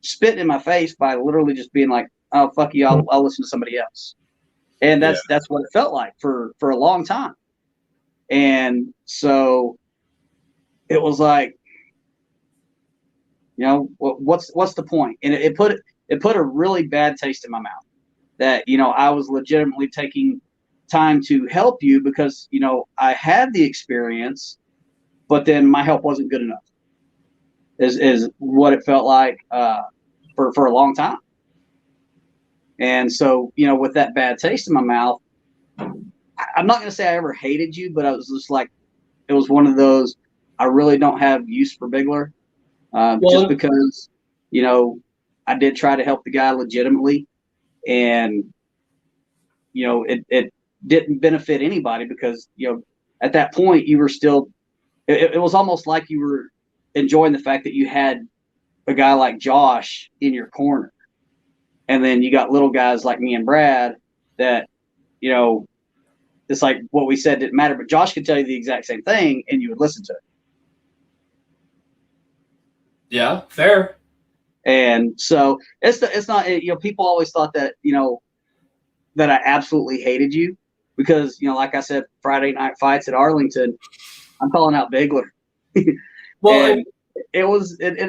spitting in my face by literally just being like, oh, fuck you, I'll listen to somebody else. And that's what it felt like for a long time. And so it was like, what's the point? And it put a really bad taste in my mouth that, I was legitimately taking time to help you because, I had the experience, but then my help wasn't good enough is what it felt like for a long time. And so, with that bad taste in my mouth, I'm not going to say I ever hated you, but I was just like, it was one of those, I really don't have use for Bigler, just because, I did try to help the guy legitimately, and, it didn't benefit anybody because, at that point you were still, it was almost like you were enjoying the fact that you had a guy like Josh in your corner. And then you got little guys like me and Brad that, it's like what we said didn't matter, but Josh could tell you the exact same thing and you would listen to it. Yeah, fair. And so it's not, people always thought that, that I absolutely hated you because, like I said, Friday night fights at Arlington, I'm calling out Bigler. Well, and it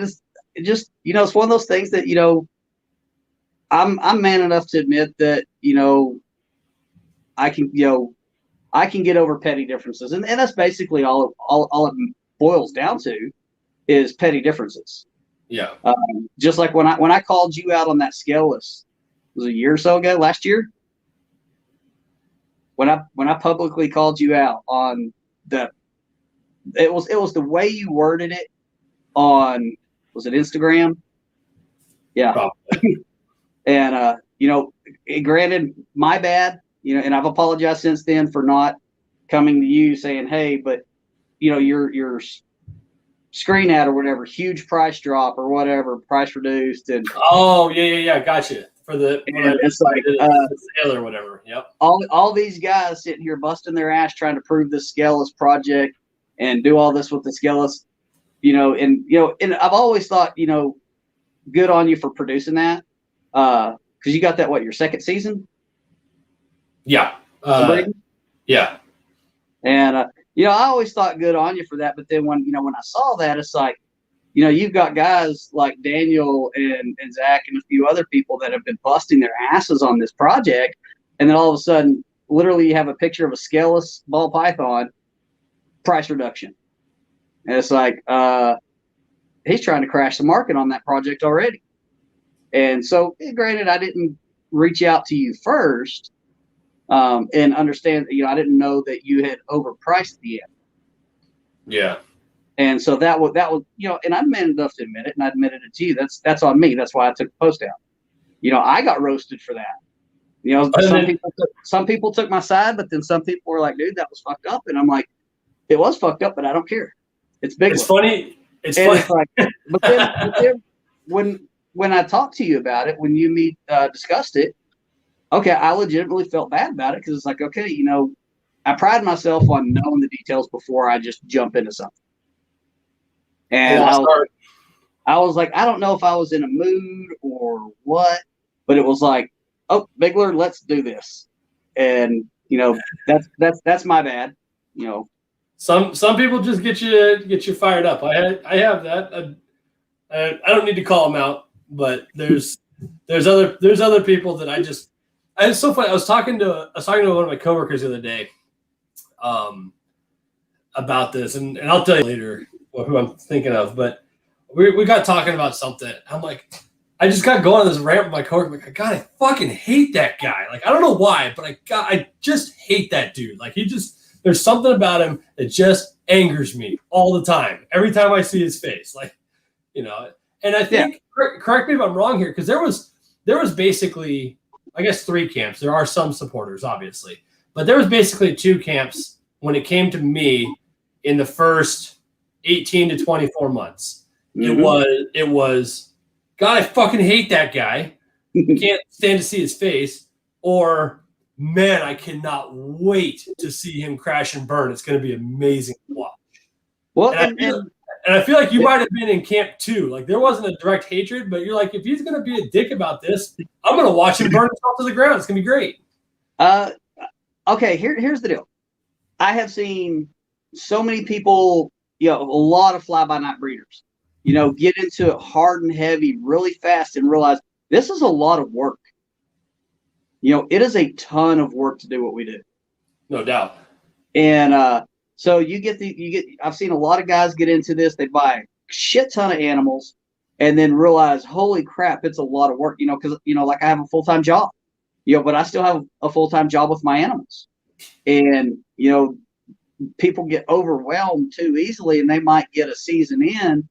is just, it's one of those things that, I'm man enough to admit that, I can, I can get over petty differences. And that's basically all it boils down to is petty differences. yeah. Just like when I called you out on that scale list, was it a year or so ago, last year? When I publicly called you out on it was the way you worded it on, was it Instagram? Yeah. Probably. And granted, my bad, and I've apologized since then for not coming to you saying, hey, but your screen ad or whatever, huge price drop or whatever, price reduced, and Gotcha. For the it's like sale or whatever. Yep. All these guys sitting here busting their ass trying to prove this scaleless project and do all this with the scaleless, and I've always thought, good on you for producing that, because you got that, your second season? Yeah. Yeah. And I always thought good on you for that, but then when I saw that, it's like, you've got guys like Daniel and Zach and a few other people that have been busting their asses on this project, and then all of a sudden, literally, you have a picture of a scaleless ball python, price reduction, and it's like, he's trying to crash the market on that project already. And so, granted, I didn't reach out to you first, and understand, I didn't know that you had overpriced the end. Yeah. And so that was, and I'm man enough to admit it, and I admitted it to you. That's on me. That's why I took the post out. I got roasted for that. Some people took my side, but then some people were like, dude, that was fucked up. And I'm like, it was fucked up, but I don't care. It's big. It's funny. It's like, but then when I talked to you about it, when you discussed it, okay, I legitimately felt bad about it, because it's like, okay, I pride myself on knowing the details before I just jump into something. And I was like, I don't know if I was in a mood or what, but it was like, oh, Bigler, let's do this. And that's my bad. Some people just get you fired up. I have that. I don't need to call them out, but there's other people that it's so funny. I was talking to one of my coworkers the other day about this, and I'll tell you later who I'm thinking of, but we got talking about something. I'm like, I just got going on this rant with my coworker. I'm like, God, I fucking hate that guy. Like, I don't know why, but I just hate that dude. Like, there's something about him that just angers me all the time. Every time I see his face, like, and I think, correct me if I'm wrong here, because there was basically, I guess, 3 camps. There are some supporters, obviously, but there was basically 2 camps when it came to me in the first 18 to 24 months. Mm-hmm. It was, God, I fucking hate that guy. I can't stand to see his face. Or, man, I cannot wait to see him crash and burn. It's going to be amazing to watch. Well, and I feel like you might have been in camp 2. Like, there wasn't a direct hatred, but you're like, if he's going to be a dick about this, I'm going to watch him burn himself to the ground. It's going to be great. Okay, here's the deal. I have seen so many people, a lot of fly-by-night breeders, get into it hard and heavy really fast and realize this is a lot of work. It is a ton of work to do what we do. No doubt. And so I've seen a lot of guys get into this. They buy a shit ton of animals and then realize, holy crap, it's a lot of work, because, like I have a full-time job, but I still have a full-time job with my animals. And, people get overwhelmed too easily, and they might get a season in,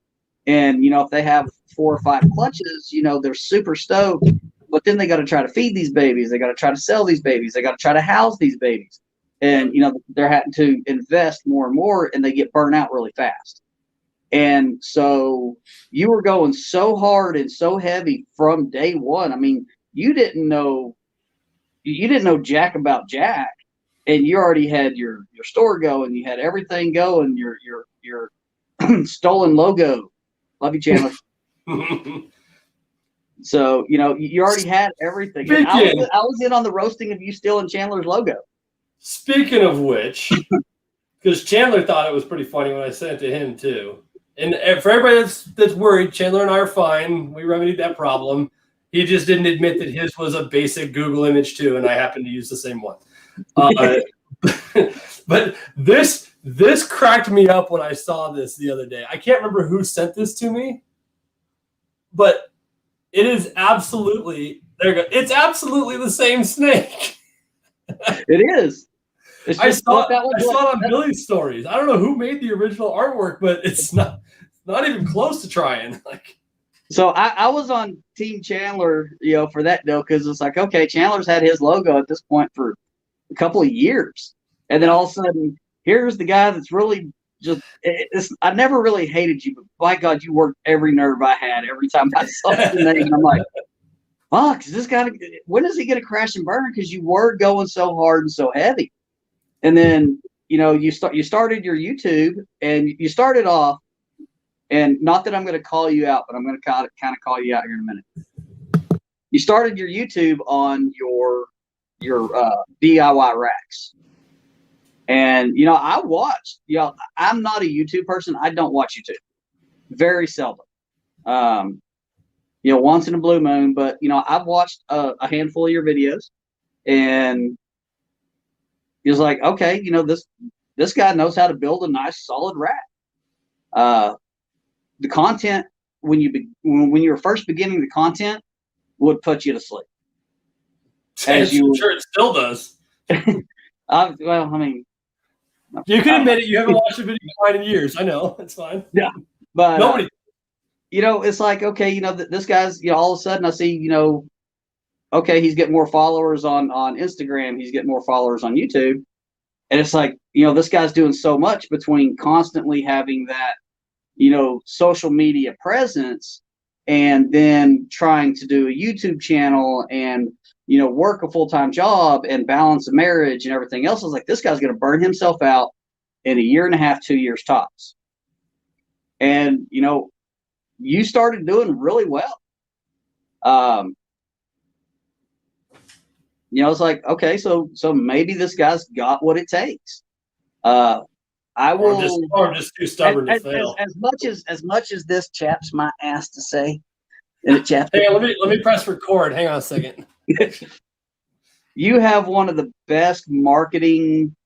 and, if they have 4 or 5 clutches, they're super stoked, but then they got to try to feed these babies. They got to try to sell these babies. They got to try to house these babies. And, they're having to invest more and more, and they get burnt out really fast. And so you were going so hard and so heavy from day one. I mean, you didn't know jack about Jack, and you already had your store going. You had everything going, your stolen logo. Love you, Chandler. So, you already had everything. I was in on the roasting of you stealing Chandler's logo. Speaking of which, because Chandler thought it was pretty funny when I sent it to him too. And for everybody that's worried, Chandler and I are fine. We remedied that problem. He just didn't admit that his was a basic Google image too, and I happen to use the same one. But this cracked me up when I saw this the other day. I can't remember who sent this to me, but it is absolutely there. You go. It's absolutely the same snake. It is. I saw it on Billings stories. I don't know who made the original artwork, but it's not even close to trying. Like, so I was on Team Chandler, for that deal, because it's like, okay, Chandler's had his logo at this point for a couple of years, and then all of a sudden, here's the guy that's really just. I never really hated you, but by God, you worked every nerve I had every time I saw the name. And I'm like, fuck, is this guy? When is he going to crash and burn? Because you were going so hard and so heavy. And then, you started your YouTube, and you started off, and not that I'm going to call you out, but I'm going to kind of call you out here in a minute. You started your YouTube on your DIY racks. And, I watched, I'm not a YouTube person. I don't watch YouTube. Very seldom. Once in a blue moon, but, I've watched a handful of your videos, and he was like, okay, this guy knows how to build a nice solid rack. The content when you were first beginning, the content would put you to sleep. I'm sure it still does. Well, I mean, you can admit it. You haven't watched a video in years. I know, it's fine. Yeah, but nobody. It's like, okay, this guy's, all of a sudden I see, okay, he's getting more followers on Instagram. He's getting more followers on YouTube. And it's like, this guy's doing so much between constantly having that, social media presence, and then trying to do a YouTube channel and, work a full-time job and balance a marriage and everything else. I was like, this guy's going to burn himself out in a year and a half, 2 years tops. And, you started doing really well. It's like, okay, so maybe this guy's got what it takes. I will. Or just too stubborn to fail. As much as this chaps my ass to say, and it chaps. Hey, let me press record. Hang on a second. You have one of the best marketing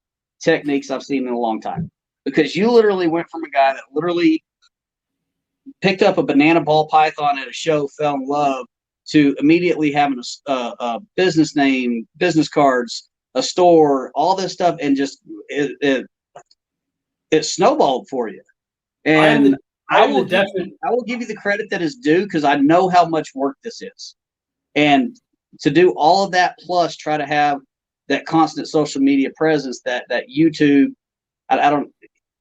techniques I've seen in a long time, because you literally went from a guy that literally picked up a banana ball python at a show, fell in love, to immediately having a business name, business cards, a store, all this stuff, and just it snowballed for you. And I will give you the credit that is due, because I know how much work this is. And to do all of that, plus try to have that constant social media presence, that YouTube, I don't,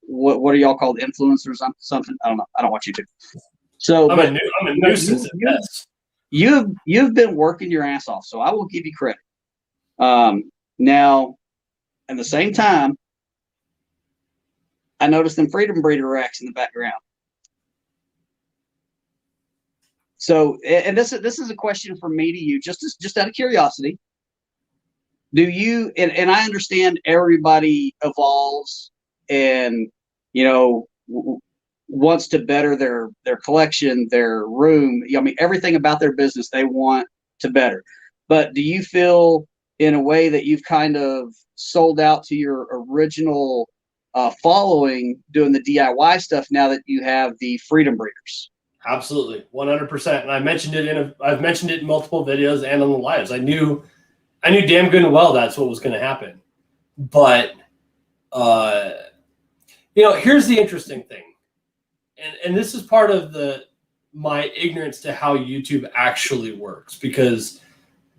what are y'all called, influencers, something? I don't know. I don't watch YouTube. So I'm a nuisance at best. You've been working your ass off, so I will give you credit. Now, at the same time, I noticed them Freedom Breeder racks in the background. So, and this is a question from me to you, just out of curiosity. Do you, and I understand everybody evolves and, wants to better their collection, their room. I mean, everything about their business they want to better. But do you feel in a way that you've kind of sold out to your original following doing the DIY stuff now that you have the Freedom Breeders? Absolutely, 100%. And I've mentioned it in multiple videos and on the lives. I knew damn good and well that's what was going to happen. But here's the interesting thing, and this is part of my ignorance to how YouTube actually works, because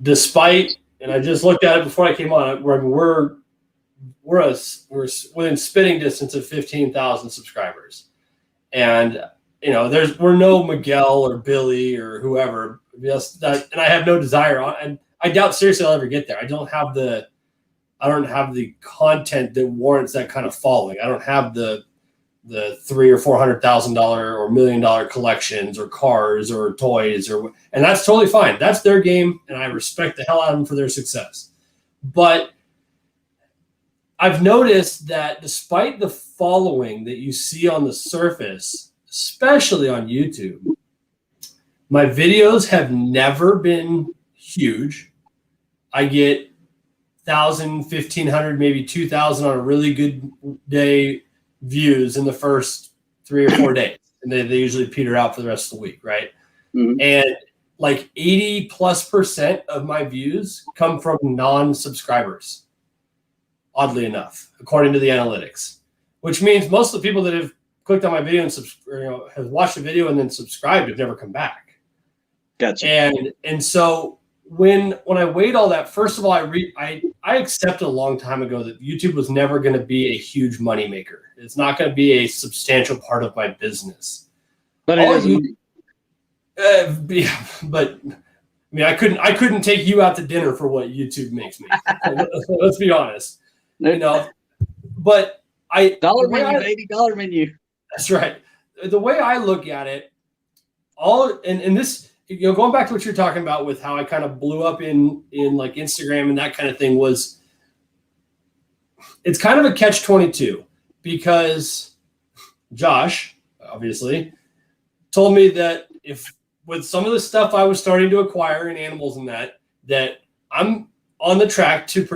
despite, and I just looked at it before I came on, we're within spitting distance of 15,000 subscribers, and we're no Miguel or Billy or whoever. And I have no desire on, and I doubt seriously I'll ever get there. I don't have the content that warrants that kind of following. I don't have the $300,000 or $400,000 or $1 million collections or cars or toys, and that's totally fine. That's their game, and I respect the hell out of them for their success. But I've noticed that despite the following that you see on the surface, especially on YouTube, my videos have never been huge. I get 1,000, 1,500, maybe 2,000 on a really good day views in the first 3 or 4 days. And they usually peter out for the rest of the week, right? Mhm. And like 80+% of my views come from non-subscribers, oddly enough, according to the analytics, which means most of the people that have clicked on my video and have watched the video and then subscribed have never come back. Gotcha. And so when I weighed all that, first of all, I accepted a long time ago that YouTube was never going to be a huge money maker. It's not going to be a substantial part of my business. But it is. But I mean, I couldn't take you out to dinner for what YouTube makes me. Let's be honest, But dollar menu, baby, dollar menu. That's right. The way I look at it, and this, going back to what you're talking about with how I kind of blew up in like Instagram and that kind of thing, was it's kind of a catch-22 because Josh obviously told me that if with some of the stuff I was starting to acquire in animals and that I'm on the track to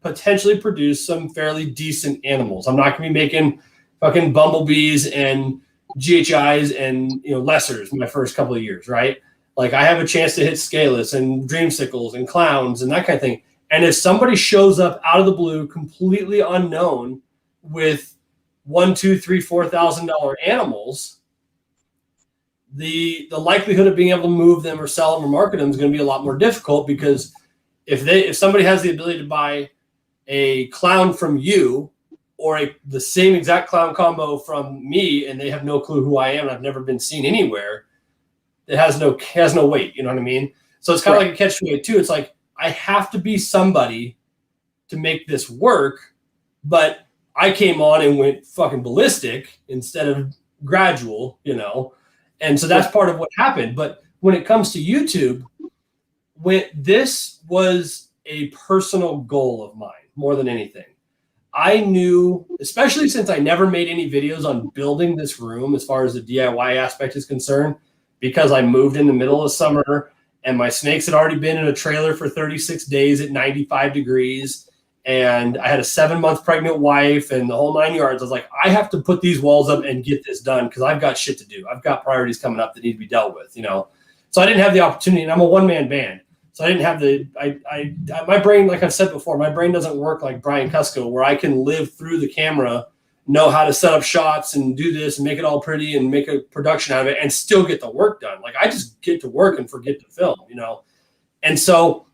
potentially produce some fairly decent animals. I'm not going to be making fucking bumblebees and GHIs and lessers in my first couple of years, right? Like I have a chance to hit scaleless and dreamsicles and clowns and that kind of thing. And if somebody shows up out of the blue, completely unknown, with $1,000, $3,000, $4,000 animals, the likelihood of being able to move them or sell them or market them is going to be a lot more difficult, because if somebody has the ability to buy a clown from you or the same exact clown combo from me and they have no clue who I am and I've never been seen anywhere, it has no weight. You know what I mean? So it's kind of like a catch-22. It's like I have to be somebody to make this work, but I came on and went fucking ballistic instead of gradual, And so that's part of what happened. But when it comes to YouTube, this was a personal goal of mine more than anything. I knew, especially since I never made any videos on building this room as far as the DIY aspect is concerned, because I moved in the middle of summer and my snakes had already been in a trailer for 36 days at 95 degrees. And I had a 7-month pregnant wife and the whole 9 yards. I was like, I have to put these walls up and get this done because I've got shit to do. I've got priorities coming up that need to be dealt with, So I didn't have the opportunity, and I'm a one-man band. So I didn't have my brain, like I've said before, my brain doesn't work like Brian Cusco, where I can live through the camera, know how to set up shots and do this and make it all pretty and make a production out of it and still get the work done. Like I just get to work and forget to film, And so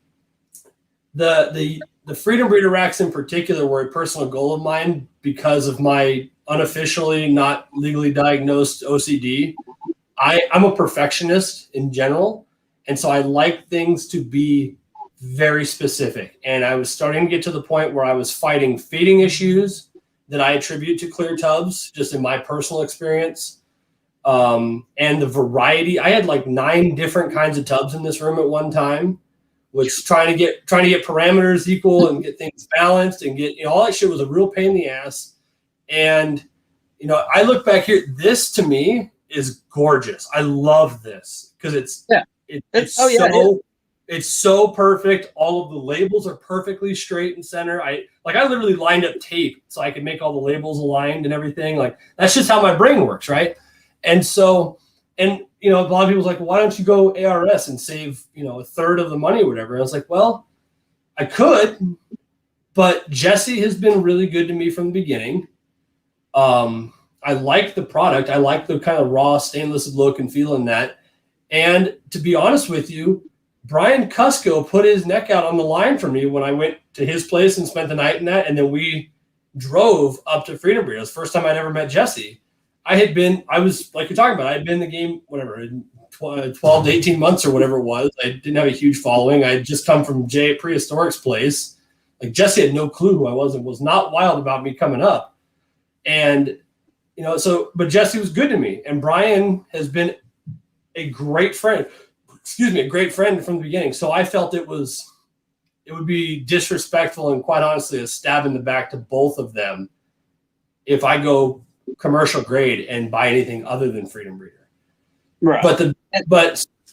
the Freedom Breeder racks in particular were a personal goal of mine because of my unofficially not legally diagnosed OCD. I'm a perfectionist in general. And so I like things to be very specific. And I was starting to get to the point where I was fighting feeding issues that I attribute to clear tubs, just in my personal experience. And the variety, I had like 9 different kinds of tubs in this room at one time, which trying to get parameters equal and get things balanced and get, all that shit was a real pain in the ass. And, I look back here, this to me is gorgeous. I love this because it's so perfect. All of the labels are perfectly straight and center. I literally lined up tape so I could make all the labels aligned and everything. Like that's just how my brain works, right? And so, a lot of people's like, why don't you go ARS and save, a third of the money or whatever? And I was like, well, I could, but Jesse has been really good to me from the beginning. I like the product. I like the kind of raw stainless look and feel in that. And to be honest with you, Brian Cusco put his neck out on the line for me when I went to his place and spent the night in that. And then we drove up to Freedom Breeder. It was the first time I'd ever met Jesse. I was like you're talking about, I had been in the game, whatever, 12 to 18 months or whatever it was. I didn't have a huge following. I had just come from Jay at Prehistoric's place. Like Jesse had no clue who I was and was not wild about me coming up. And, but Jesse was good to me. And Brian has been a great friend from the beginning. So I felt it would be disrespectful and quite honestly a stab in the back to both of them if I go commercial grade and buy anything other than Freedom Breeder. Right.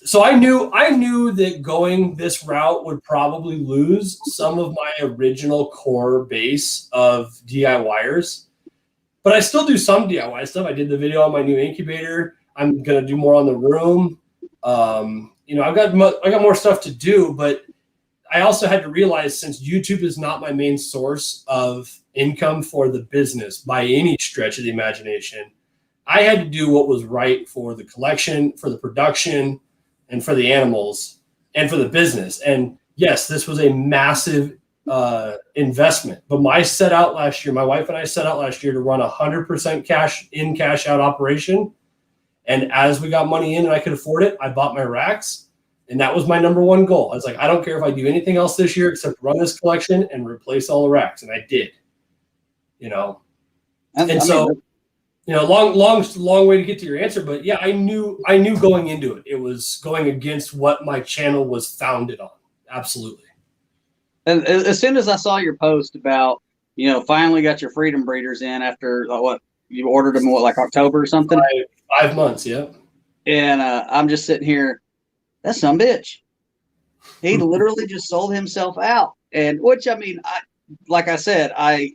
So I knew that going this route would probably lose some of my original core base of DIYers, but I still do some DIY stuff. I did the video on my new incubator. I'm gonna do more on the room. I've got more stuff to do, but I also had to realize, since YouTube is not my main source of income for the business by any stretch of the imagination, I had to do what was right for the collection, for the production, and for the animals, and for the business. And yes, this was a massive investment. But my wife and I set out last year to run 100% cash in, cash out operation. And as we got money in and I could afford it, I bought my racks. And that was my number one goal. I was like, I don't care if I do anything else this year except run this collection and replace all the racks. And I did, long way to get to your answer. But yeah, I knew going into it, it was going against what my channel was founded on. Absolutely. And as soon as I saw your post about, finally got your Freedom Breeders in after what you ordered them, like October or something? 5 months. Yeah. And I'm just sitting here, that son of a bitch. He literally just sold himself out. And which, like I said, I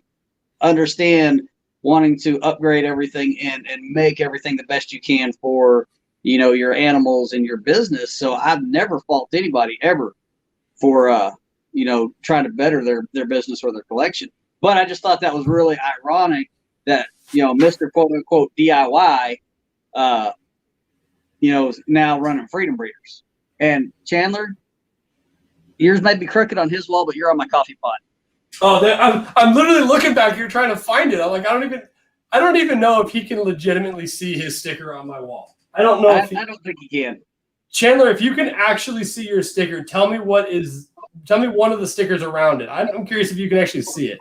understand wanting to upgrade everything and make everything the best you can for, your animals and your business. So I've never faulted anybody ever for, trying to better their business or their collection. But I just thought that was really ironic that, Mr. quote unquote DIY, is now running Freedom Breeders. And Chandler, yours may be crooked on his wall, but you're on my coffee pot. Oh, I'm literally looking back here trying to find it. I'm like, I don't even know if he can legitimately see his sticker on my wall. I don't know. I don't think he can. Chandler, if you can actually see your sticker, tell me one of the stickers around it. I'm curious if you can actually see it.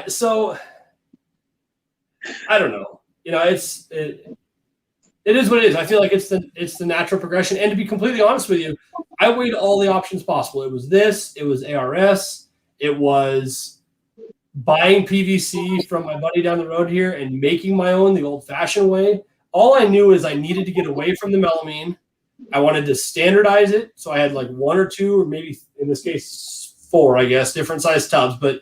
So I don't know. It is what it is. I feel like it's the natural progression. And to be completely honest with you, I weighed all the options possible. It was this, it was ARS, it was buying PVC from my buddy down the road here and making my own the old-fashioned way. All I knew is I needed to get away from the melamine. I wanted to standardize it. So I had like 1 or 2, or maybe in this case 4, I guess, different size tubs. But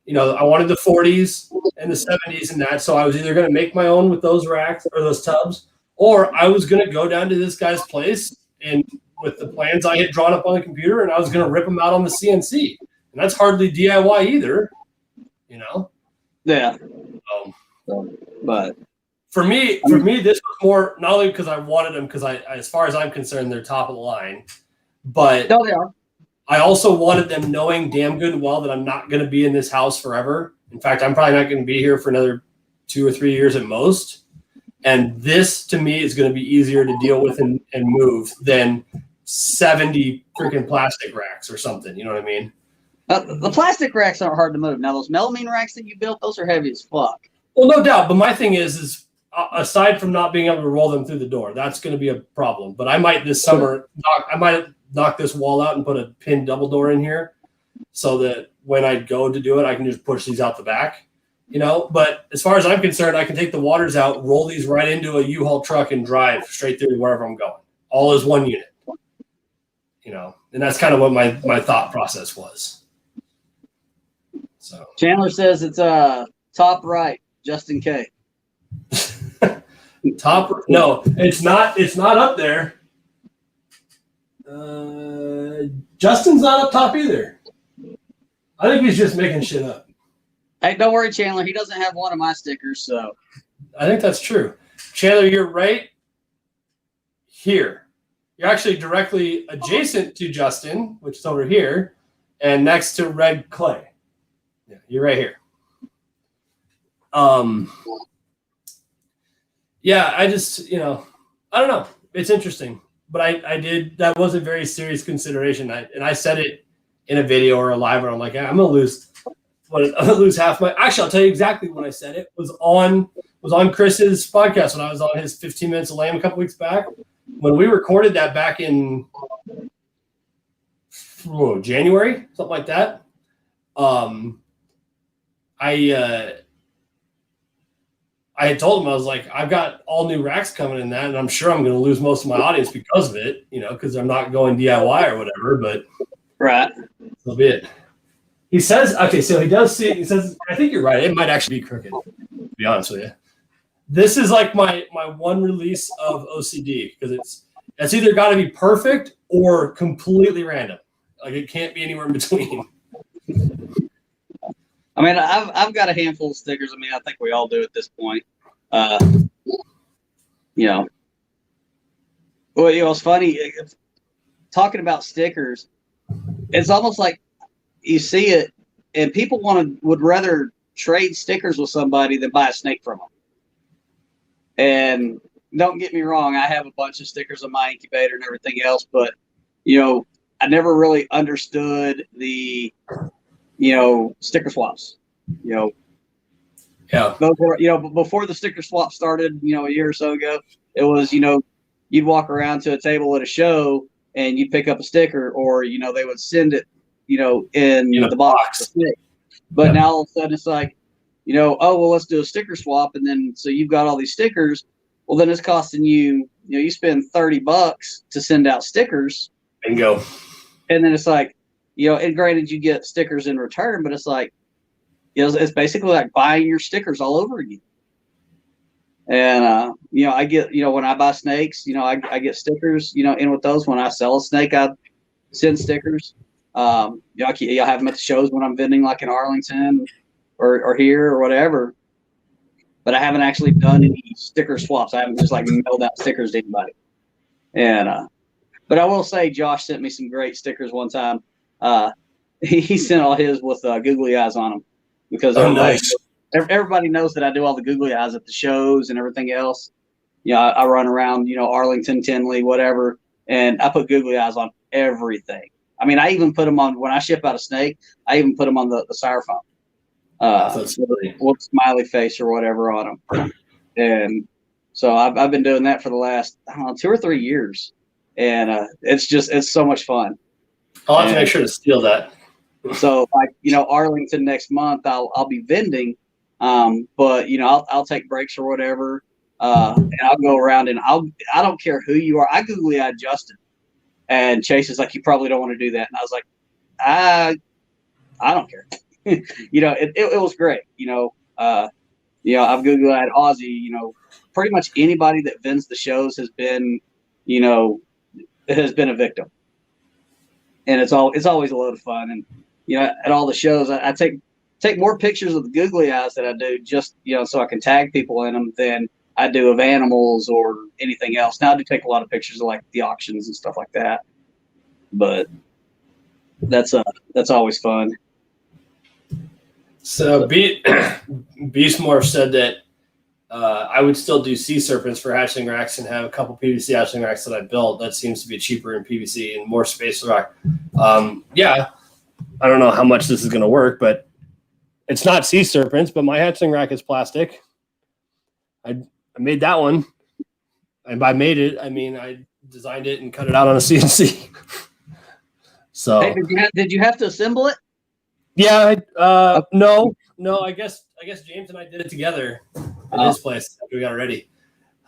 I wanted the 40s and the 70s and that. So I was either going to make my own with those racks or those tubs, or I was going to go down to this guy's place and with the plans I had drawn up on the computer, and I was going to rip them out on the CNC. And that's hardly DIY either, Yeah. But for me, this was more not only because I wanted them, because as far as I'm concerned, they're top of the line, but no, they are. I also wanted them knowing damn good and well that I'm not going to be in this house forever. In fact, I'm probably not going to be here for another 2 or 3 years at most. And this, to me, is going to be easier to deal with and move than 70 freaking plastic racks or something. You know what I mean? The plastic racks aren't hard to move. Now, those melamine racks that you built, those are heavy as fuck. Well, no doubt. But my thing is aside from not being able to roll them through the door, that's going to be a problem. But I might this summer, knock this wall out and put a pin double door in here so that when I go to do it, I can just push these out the back. But as far as I'm concerned, I can take the waters out, roll these right into a U-Haul truck and drive straight through to wherever I'm going, all as one unit, and that's kind of what my thought process was. So Chandler says it's top right, Justin K. No, it's not up there. Justin's not up top either. I think he's just making shit up. Hey, don't worry, Chandler. He doesn't have one of my stickers, so. I think that's true. Chandler, you're right here. You're actually directly adjacent to Justin, which is over here, and next to Red Clay. Yeah, you're right here. Yeah, I just, I don't know. It's interesting. But that was a very serious consideration. I said it in a video or a live where I'm like, I'm going to lose half my. Actually, I'll tell you exactly when I said it. Was on Chris's podcast when I was on his 15 Minutes of Lamb a couple weeks back. When we recorded that back in January, something like that. I had told him, I was like, I've got all new racks coming in that, and I'm sure I'm going to lose most of my audience because of it, because I'm not going DIY or whatever, but Right. so be it. He says, okay, so he does see, he says, I think you're right. It might actually be crooked, to be honest with you. This is like my one release of OCD because it's either got to be perfect or completely random. Like it can't be anywhere in between. I mean, I've got a handful of stickers. I mean, I think we all do at this point. Well, it's funny talking about stickers. It's almost like you see it, and people would rather trade stickers with somebody than buy a snake from them. And don't get me wrong, I have a bunch of stickers on my incubator and everything else, but I never really understood the sticker swaps. Yeah. Those were, before the sticker swap started, a year or so ago, it was, you'd walk around to a table at a show and you'd pick up a sticker, or, they would send it, in the box. But now all of a sudden it's like, oh, well, let's do a sticker swap. And then, so you've got all these stickers. Well, then it's costing you, you spend $30 to send out stickers. Bingo. And then it's like, and granted you get stickers in return, but it's like, it's basically like buying your stickers all over again. And, I get, when I buy snakes, I get stickers, in with those. When I sell a snake, I send stickers. I have them at the shows when I'm vending, like in Arlington or here or whatever. But I haven't actually done any sticker swaps. I haven't just like mailed out stickers to anybody. And, but I will say Josh sent me some great stickers one time. He sent all his with googly eyes on them because everybody knows that I do all the googly eyes at the shows and everything else. I run around, Arlington, Tinley, whatever, and I put googly eyes on everything. I mean, I even put them on when I ship out a snake. I even put them on the styrofoam. With smiley face or whatever on them. And so I've been doing that for the last 2 or 3 years, and it's so much fun. I'll have to make sure to steal that. So like Arlington next month I'll be vending, but I'll take breaks or whatever, and I'll go around and I don't care who you are. I googly eyed Justin, and Chase is like, you probably don't want to do that, and I was like, I don't care. It was great. I've googly eyed Aussie. Pretty much anybody that vends the shows has been a victim, and it's always a load of fun. And at all the shows, I take more pictures of the googly eyes that I do just so I can tag people in them than I do of animals or anything else. Now I do take a lot of pictures of like the auctions and stuff like that, but that's always fun. So Beast Morph said that I would still do sea serpents for hatchling racks and have a couple PVC hatchling racks that I built. That seems to be cheaper in PVC and more space to rack. Yeah, I don't know how much this is going to work, but it's not sea serpents, but my hatchling rack is plastic. I made that one. And by made it, I mean I designed it and cut it out on a CNC. So hey, did you have to assemble it? Yeah, no. I guess James and I did it together at his place. We got it ready.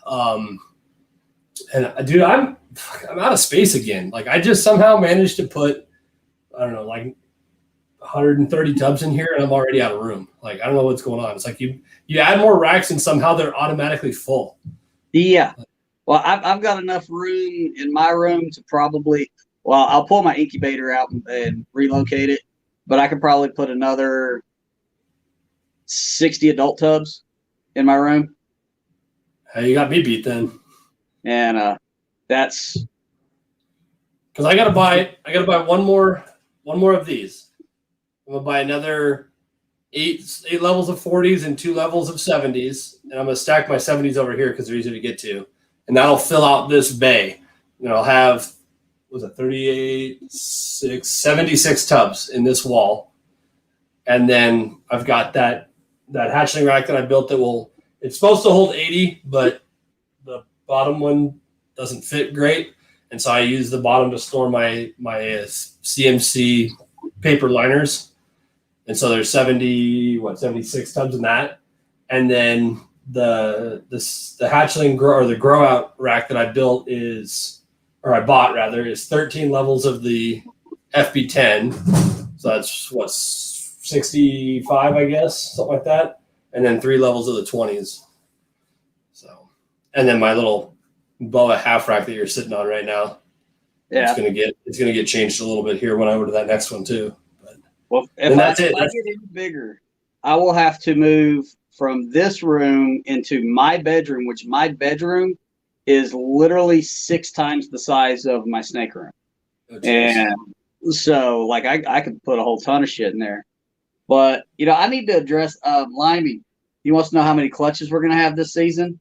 And dude, I'm out of space again. Like I just somehow managed to put, I don't know, like 130 tubs in here, and I'm already out of room. Like I don't know what's going on. It's like you add more racks, and somehow they're automatically full. Yeah. Well, I've got enough room in my room to probably. Well, I'll pull my incubator out and relocate it. But I could probably put another 60 adult tubs in my room. Hey, you got me beat then. And that's because I gotta buy one more of these. I'm gonna buy another eight levels of 40s and 2 levels of 70s, and I'm gonna stack my 70s over here because they're easy to get to, and that'll fill out this bay. And I'll have 76 tubs in this wall. And then I've got that hatchling rack that I built it's supposed to hold 80, but the bottom one doesn't fit great. And so I use the bottom to store my CMC paper liners. And so there's 76 tubs in that. And then the hatchling or the grow out rack that I bought is 13 levels of the FB10. So that's 65, I guess, something like that. And then 3 levels of the 20s. So, and then my little boa half rack that you're sitting on right now. Yeah. It's gonna get changed a little bit here when I go to that next one too. But well, if I get any bigger, I will have to move from this room into my bedroom, which my bedroom is literally 6 times the size of my snake room. Oh, and so like I could put a whole ton of shit in there. But I need to address Limey. He wants to know how many clutches we're gonna have this season.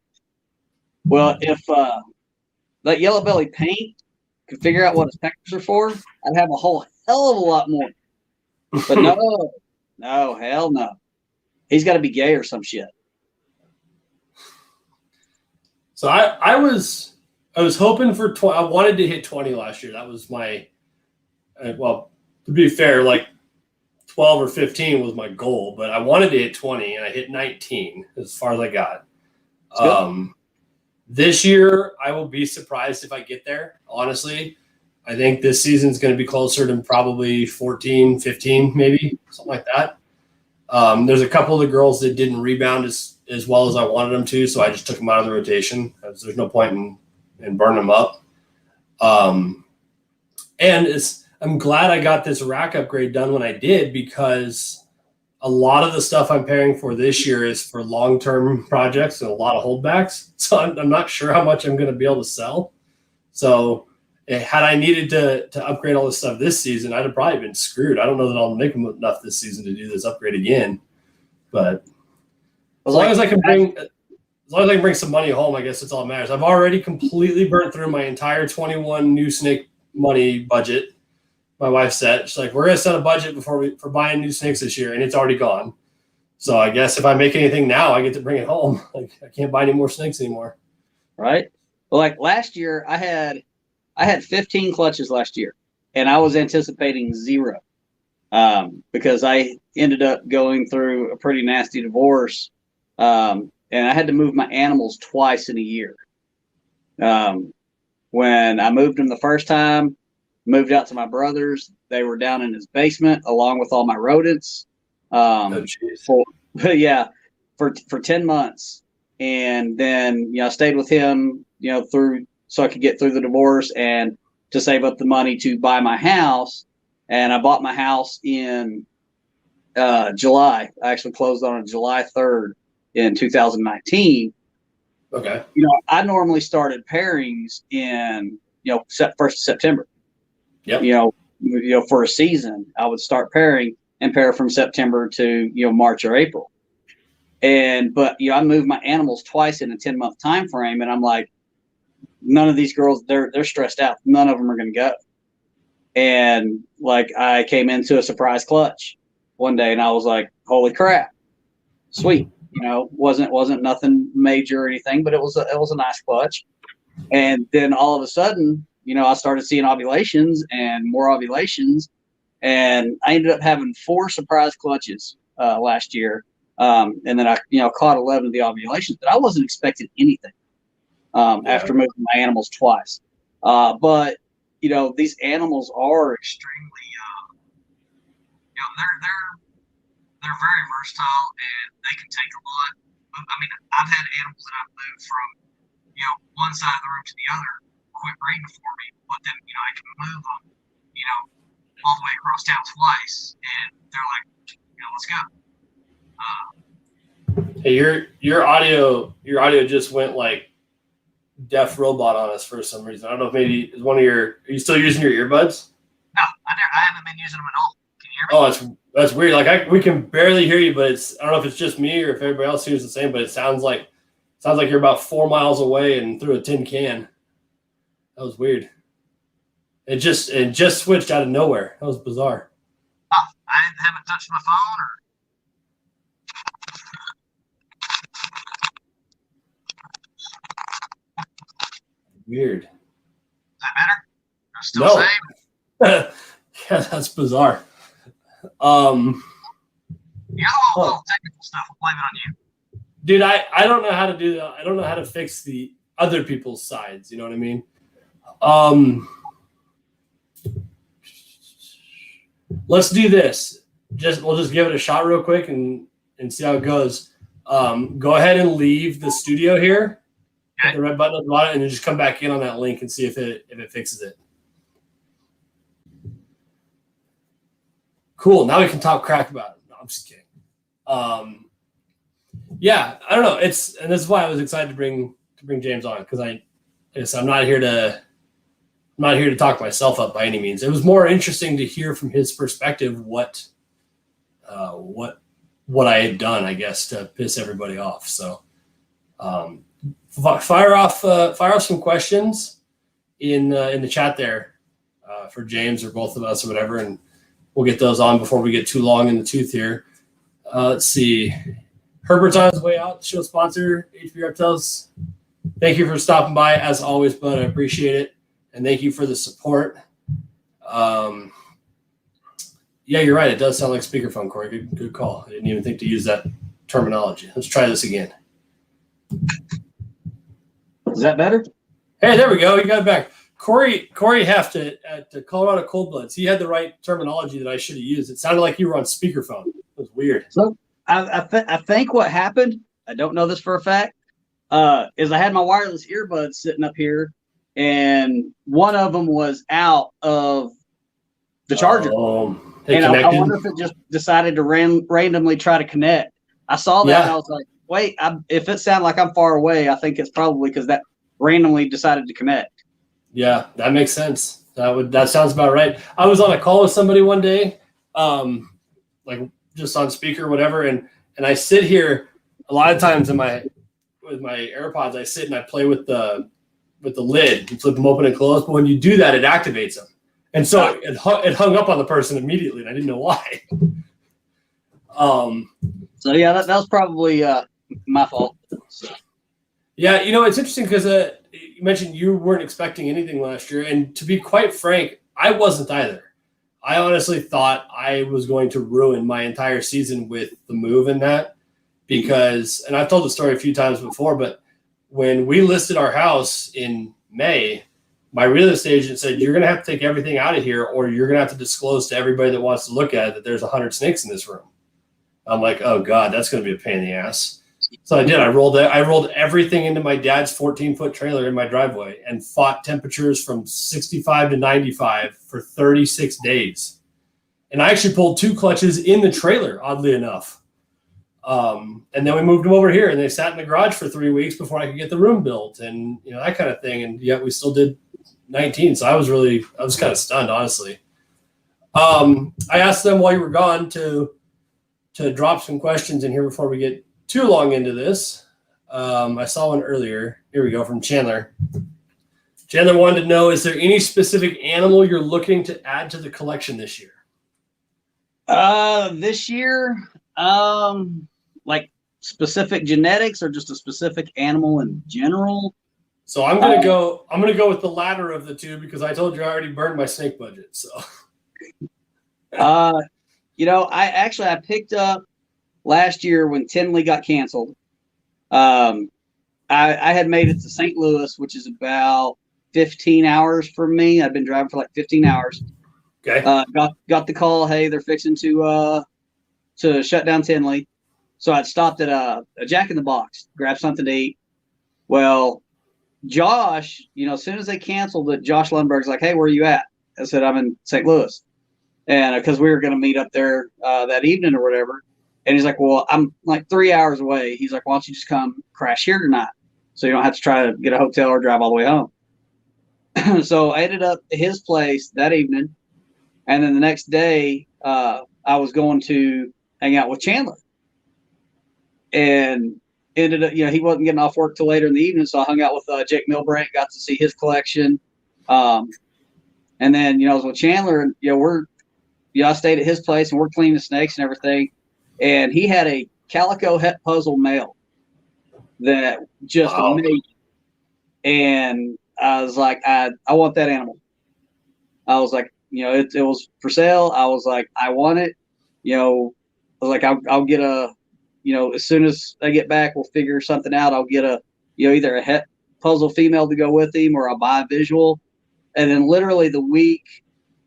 Well, if that yellow belly paint could figure out what his peckers are for, I'd have a whole hell of a lot more. But no, hell no. He's got to be gay or some shit. So I was hoping for 20. I wanted to hit 20 last year. That was my well, to be fair, like 12 or 15 was my goal, but I wanted to hit 20 and I hit 19 as far as I got. This year, I will be surprised if I get there. Honestly, I think this season's going to be closer to probably 14, 15, maybe something like that. There's a couple of the girls that didn't rebound as well as I wanted them to, so I just took them out of the rotation. There's no point in burning them up. And I'm glad I got this rack upgrade done when I did, because a lot of the stuff I'm pairing for this year is for long-term projects and a lot of holdbacks. So I'm not sure how much I'm going to be able to sell. So had I needed to upgrade all this stuff this season, I'd have probably been screwed. I don't know that I'll make enough this season to do this upgrade again. But as long as I can bring some money home, I guess that's all that matters. I've already completely burnt through my entire 21 new snake money budget. My wife said, she's like, we're going to set a budget for buying new snakes this year, and it's already gone. So I guess if I make anything now, I get to bring it home. Like, I can't buy any more snakes anymore. Right. Well, like last year, I had 15 clutches last year, and I was anticipating 0 because I ended up going through a pretty nasty divorce, and I had to move my animals twice in a year. When I moved them the first time, moved out to my brother's, they were down in his basement along with all my rodents. For 10 months, and then I stayed with him through so I could get through the divorce and to save up the money to buy my house. And I bought my house in July. I actually closed on July 3rd in 2019. Okay. I normally started pairings in 1st of September. Yep. For a season, I would start pairing and pair from September to March or April. But I moved my animals twice in a 10-month time frame, and I'm like, none of these girls, they're stressed out. None of them are going to go. And like, I came into a surprise clutch one day, and I was like, holy crap, sweet. Wasn't nothing major or anything, but it was a nice clutch. And then all of a sudden, I started seeing ovulations and more ovulations, and I ended up having 4 surprise clutches last year. And then I, caught 11 of the ovulations, but I wasn't expecting anything after moving my animals twice. But these animals are extremely, they're very versatile, and they can take a lot. I mean, I've had animals that I've moved from, one side of the room to the other, quit breeding for me, but then, I can move them, all the way across town twice, and they're like, let's go. Hey, your audio just went like deaf robot on us for some reason. I don't know if maybe is one of your. Are you still using your earbuds? No, I haven't been using them at all. Can you hear me? Oh, that's weird. Like we can barely hear you, but I don't know if it's just me or if everybody else hears the same. But it sounds like you're about 4 miles away and through a tin can. That was weird. It just switched out of nowhere. That was bizarre. Oh, I haven't touched my phone or. Weird. Is that better? Still no. Same? Yeah, that's bizarre. technical stuff. I'll blame it on you. Dude, I don't know how to do that. I don't know how to fix the other people's sides. You know what I mean? Let's do this. We'll just give it a shot real quick and see how it goes. Go ahead and leave the studio here. Hit the red button at the bottom, and then just come back in on that link and see if it fixes it. Cool. Now we can talk crap about it. No, I'm just kidding. Yeah, I don't know. And this is why I was excited to bring James on, because I'm not here to talk myself up by any means. It was more interesting to hear from his perspective what I had done, I guess, to piss everybody off. So fire off some questions in the chat there for James or both of us or whatever, and we'll get those on before we get too long in the tooth here. Let's see. Herbert's on his way out. Show sponsor, HP Reptiles. Thank you for stopping by, as always, bud. I appreciate it. And thank you for the support. Yeah, you're right. It does sound like speakerphone, Corey. Good call. I didn't even think to use that terminology. Let's try this again. Is that better? Hey, there we go. You got it back. Corey Heft at Colorado Cold Bloods. He had the right terminology that I should have used. It sounded like you were on speakerphone. It was weird. So I think what happened, I don't know this for a fact, is I had my wireless earbuds sitting up here, and one of them was out of the charger. And I wonder if it just decided to randomly try to connect. I saw that and I was like, wait, if it sounded like I'm far away, I think it's probably because that randomly decided to connect. Yeah, that makes sense. That sounds about right. I was on a call with somebody one day, like just on speaker or whatever, and I sit here a lot of times with my AirPods. I sit and I play with the lid and flip them open and close. But when you do that, it activates them, and so it hung up on the person immediately, and I didn't know why. So yeah, that was probably my fault. So. Yeah, it's interesting because you mentioned you weren't expecting anything last year, and to be quite frank, I wasn't either. I honestly thought I was going to ruin my entire season with the move and that, because, and I've told the story a few times before, but when we listed our house in May, my real estate agent said, you're going to have to take everything out of here, or you're going to have to disclose to everybody that wants to look at it that there's 100 snakes in this room. I'm like, oh God, that's going to be a pain in the ass. So I did. I rolled everything into my dad's 14-foot trailer in my driveway and fought temperatures from 65 to 95 for 36 days. And I actually pulled 2 clutches in the trailer, oddly enough. And then we moved them over here, and they sat in the garage for 3 weeks before I could get the room built, and that kind of thing. And yet we still did 19. So I was kind of stunned, honestly. I asked them while you were gone to drop some questions in here before we get too long into this. I saw one earlier. Here we go, from Chandler. Chandler wanted to know, is there any specific animal you're looking to add to the collection this year? This year, like specific genetics or just a specific animal in general? So I'm gonna go with the latter of the two, because I told you I already burned my snake budget. So I picked up last year when Tinley got canceled. I had made it to St. Louis, which is about 15 hours from me. I've been driving for like 15 hours. Okay. Got the call. Hey, they're fixing to shut down Tinley. So I'd stopped at a Jack in the Box, grabbed something to eat. Well, Josh, as soon as they canceled it, Josh Lundberg's like, hey, where are you at? I said, I'm in St. Louis. And because we were going to meet up there that evening or whatever. And he's like, well, I'm like 3 hours away. He's like, why don't you just come crash here tonight, so you don't have to try to get a hotel or drive all the way home. So I ended up at his place that evening. And then the next day, I was going to hang out with Chandler. And ended up, he wasn't getting off work till later in the evening. So I hung out with Jake Milbrandt, got to see his collection. And then, I was with Chandler, and, I stayed at his place, and we're cleaning the snakes and everything. And he had a calico het puzzle male that just amazing. And I was like, I want that animal. I was like, it was for sale. I was like, I want it. was like, I'll get a, as soon as I get back, we'll figure something out. I'll get a, either a het puzzle female to go with him, or I'll buy a visual. And then literally the week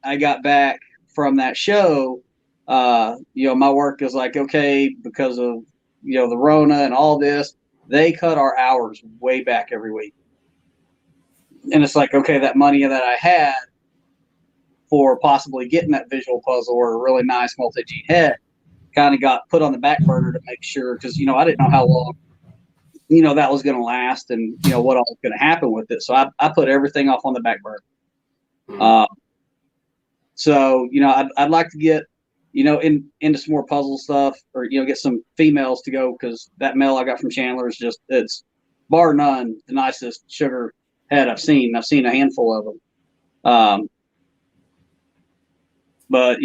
I got back from that show, my work is like, okay, because of, the Rona and all this, they cut our hours way back every week. And it's like, okay, that money that I had for possibly getting that visual puzzle or a really nice multi-gene head kind of got put on the back burner to make sure, because, I didn't know how long, that was going to last, and, what all was going to happen with it. So I put everything off on the back burner. So, I'd like to get, into some more puzzle stuff, or, get some females to go, because that male I got from Chandler is just, it's bar none the nicest sugar head I've seen. I've seen a handful of them. But,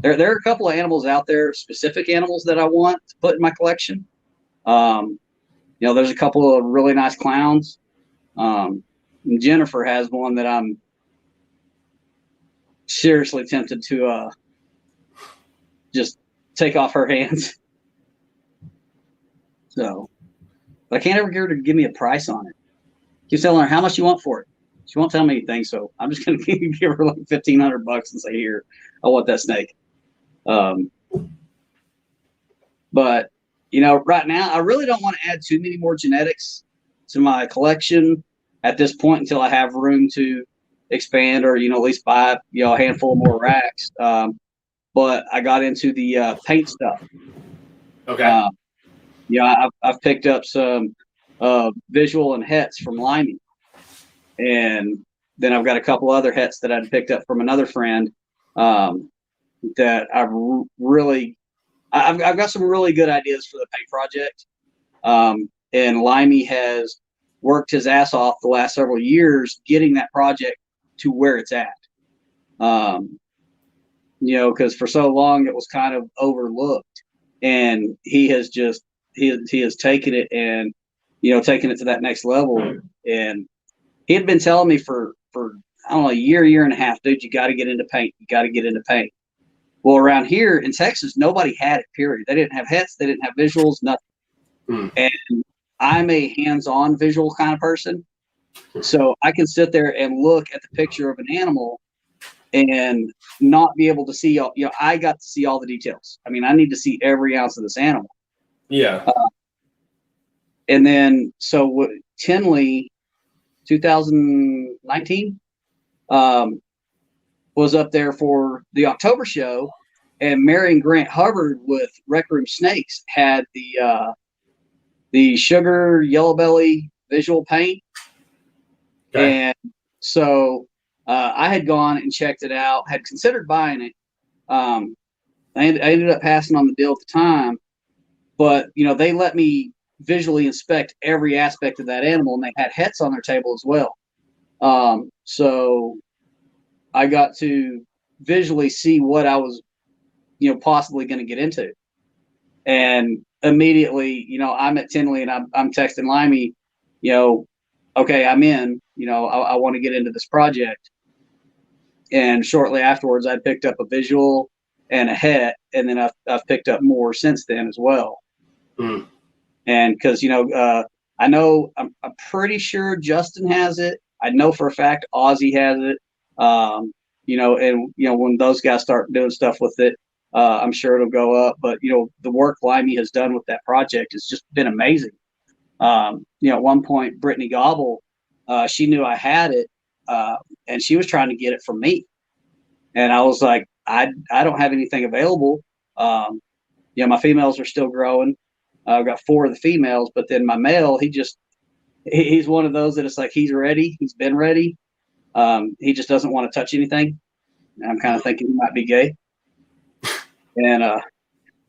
there are a couple of animals out there, specific animals that I want to put in my collection. There's a couple of really nice clowns. Jennifer has one that I'm seriously tempted to just take off her hands. So, but I can't ever get her to give me a price on it. Keep telling her how much you want for it. She won't tell me anything, so I'm just gonna give her like $1,500 and say, "Here, I want that snake." But right now I really don't want to add too many more genetics to my collection at this point until I have room to expand, or at least buy a handful more racks. But I got into the paint stuff. Okay. I've picked up some visual and hets from Limey, and then I've got a couple other hets that I'd picked up from another friend that I've got some really good ideas for the paint project. And Limey has worked his ass off the last several years getting that project to where it's at. Because for so long it was kind of overlooked, and he has taken it and taken it to that next level. And he had been telling me for I don't know, a year and a half, dude, you got to get into paint. You got to get into paint. Well, around here in Texas, nobody had it, period. They didn't have hets. They didn't have visuals, nothing. And I'm a hands-on visual kind of person. So I can sit there and look at the picture of an animal and not be able to see, I got to see all the details. I mean, I need to see every ounce of this animal. Yeah. And then, so Tinley, 2019, was up there for the October show, and Mary and Grant Hubbard with Rec Room Snakes had the sugar yellow belly visual paint. Okay. And so I had gone and checked it out, had considered buying it. I ended up passing on the deal at the time, but they let me visually inspect every aspect of that animal, and they had hets on their table as well. So I got to visually see what I was, possibly going to get into. And immediately, I'm at Tinley and I'm texting Limey, okay, I'm in, I want to get into this project. And shortly afterwards, I picked up a visual and a het, and then I've picked up more since then as well. And because, I know I'm pretty sure Justin has it. I know for a fact Ozzy has it. When those guys start doing stuff with it, I'm sure it'll go up. But, the work Limey has done with that project has just been amazing. At one point, Brittany Gobble, she knew I had it, and she was trying to get it from me. And I was like, I don't have anything available. My females are still growing. I've got 4 of the females, but then my male, he's one of those that it's like, he's ready. He's been ready. He just doesn't want to touch anything. And I'm kind of thinking he might be gay. And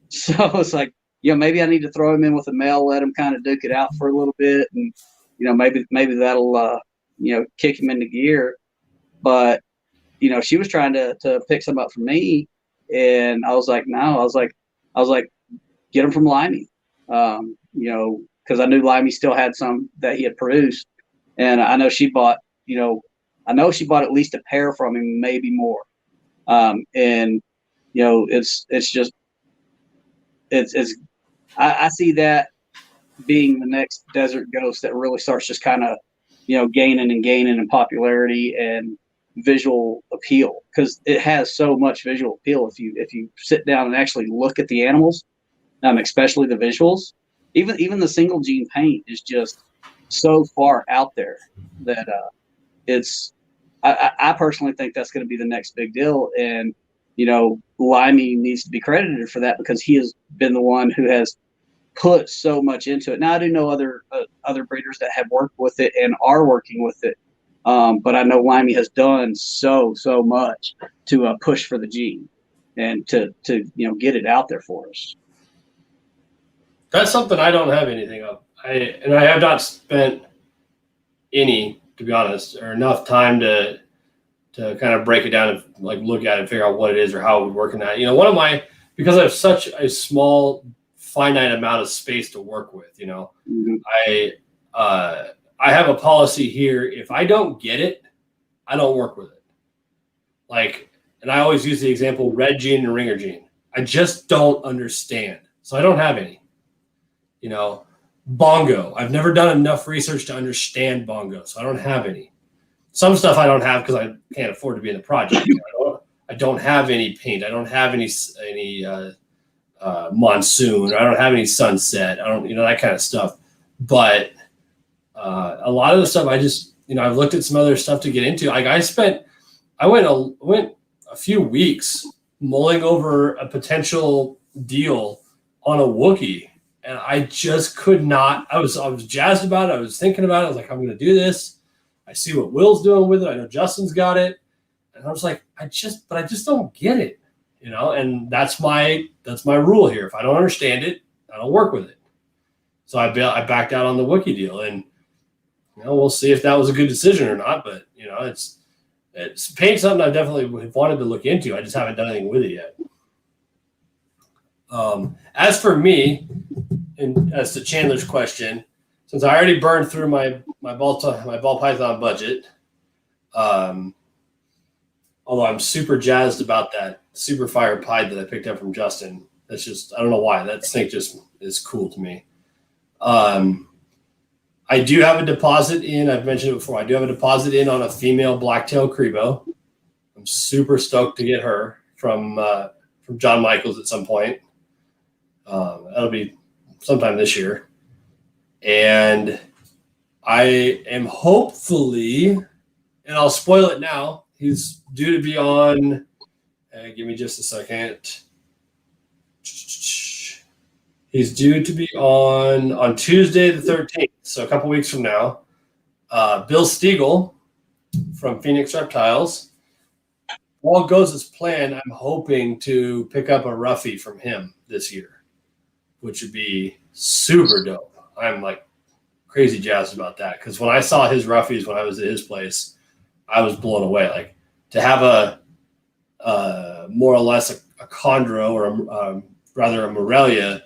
so it's like, maybe I need to throw him in with a male, let him kind of duke it out for a little bit. And, maybe that'll, kick him into gear. But, she was trying to pick some up for me. And I was like, no, I was like, get him from Limey. Because I knew Limey still had some that he had produced. And I know she bought, at least a pair from him, maybe more. It's just, I see that being the next desert ghost that really starts just kind of, gaining and gaining in popularity and visual appeal, because it has so much visual appeal if you sit down and actually look at the animals, especially the visuals. Even the single gene paint is just so far out there that it's. I personally think that's going to be the next big deal, and Limey needs to be credited for that because he has been the one who has put so much into it. Now I do know other breeders that have worked with it and are working with it, but I know Limey has done so much to push for the gene and to get it out there for us. That's something I don't have anything of. I have not spent any, to be honest, or enough time to kind of break it down and like look at it and figure out what it is or how it would work in that. Because I have such a small, finite amount of space to work with, Mm-hmm. I have a policy here. If I don't get it, I don't work with it. And I always use the example red gene and ringer gene. I just don't understand. So I don't have any. Bongo. I've never done enough research to understand bongo, so I don't have any. Some stuff I don't have because I can't afford to be in the project. I don't have any paint. I don't have any monsoon. I don't have any sunset. I don't, that kind of stuff. But a lot of the stuff I just, I've looked at some other stuff to get into. I went a few weeks mulling over a potential deal on a Wookiee. And I just could not. I was jazzed about it. I was thinking about it. I was like, I'm going to do this. I see what Will's doing with it. I know Justin's got it. And I was like, I just don't get it, And that's my rule here. If I don't understand it, I don't work with it. So I backed out on the Wookiee deal, and we'll see if that was a good decision or not. But it's paint something I definitely wanted to look into. I just haven't done anything with it yet. As for me, and as to Chandler's question, since I already burned through my ball python budget, although I'm super jazzed about that super fire pied that I picked up from Justin. That's just, I don't know why, that snake just is cool to me. I do have a deposit in, I've mentioned it before, I do have a deposit in on a female blacktail Crebo. I'm super stoked to get her from John Michaels at some point. That'll be sometime this year. And I am hopefully, and I'll spoil it now, he's due to be on, give me just a second. He's due to be on Tuesday the 13th, so a couple weeks from now. Bill Stiegel from Phoenix Reptiles. All goes as planned. I'm hoping to pick up a roughie from him this year, which would be super dope. I'm like crazy jazzed about that because when I saw his roughies when I was at his place, I was blown away. Like to have a more or less a chondro or rather a Morelia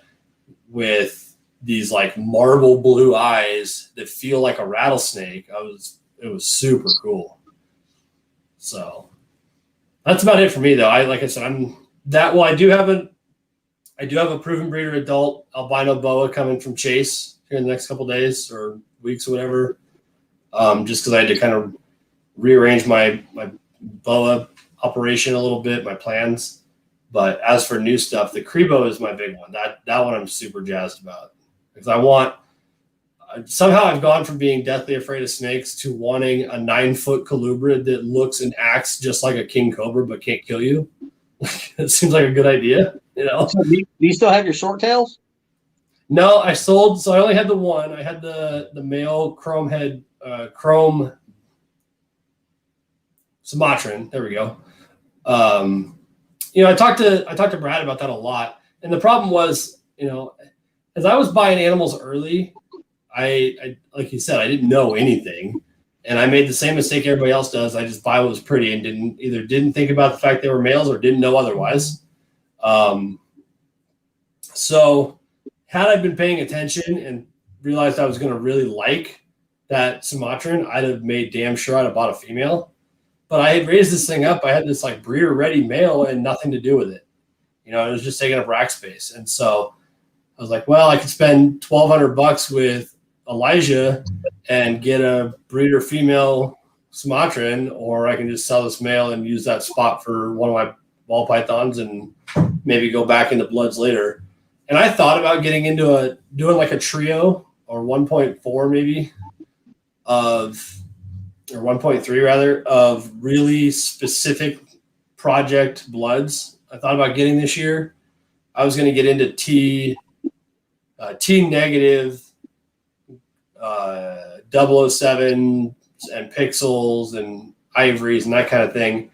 with these like marble blue eyes that feel like a rattlesnake. It was super cool. So that's about it for me though. Like I said, I do have a proven breeder adult albino boa coming from Chase here in the next couple days or weeks or whatever. Just because I had to kind of rearrange my boa operation a little bit, my plans. But as for new stuff, the Crebo is my big one. That one I'm super jazzed about because somehow I've gone from being deathly afraid of snakes to wanting a 9-foot colubrid that looks and acts just like a king cobra but can't kill you. It seems like a good idea, So do you still have your short tails? No, I sold. So I only had the one. I had the male chrome head, chrome Sumatran. There we go. I talked to Brad about that a lot, and the problem was, as I was buying animals early, I like you said, I didn't know anything, and I made the same mistake everybody else does. I just buy what was pretty and didn't think about the fact they were males or didn't know otherwise. So had I been paying attention and realized I was going to really like that Sumatran, I'd have made damn sure I'd have bought a female. But I had raised this thing up. I had this like breeder ready male and nothing to do with it. You know, it was just taking up rack space. And so I was like, well, I could spend $1,200 with Elijah and get a breeder female Sumatran, or I can just sell this male and use that spot for one of my ball pythons and maybe go back into bloods later. And I thought about getting into doing like a trio or 1.4 maybe or 1.3 rather, of really specific project bloods. I thought about getting this year. I was going to get into T negative, 007 and pixels and ivories and that kind of thing.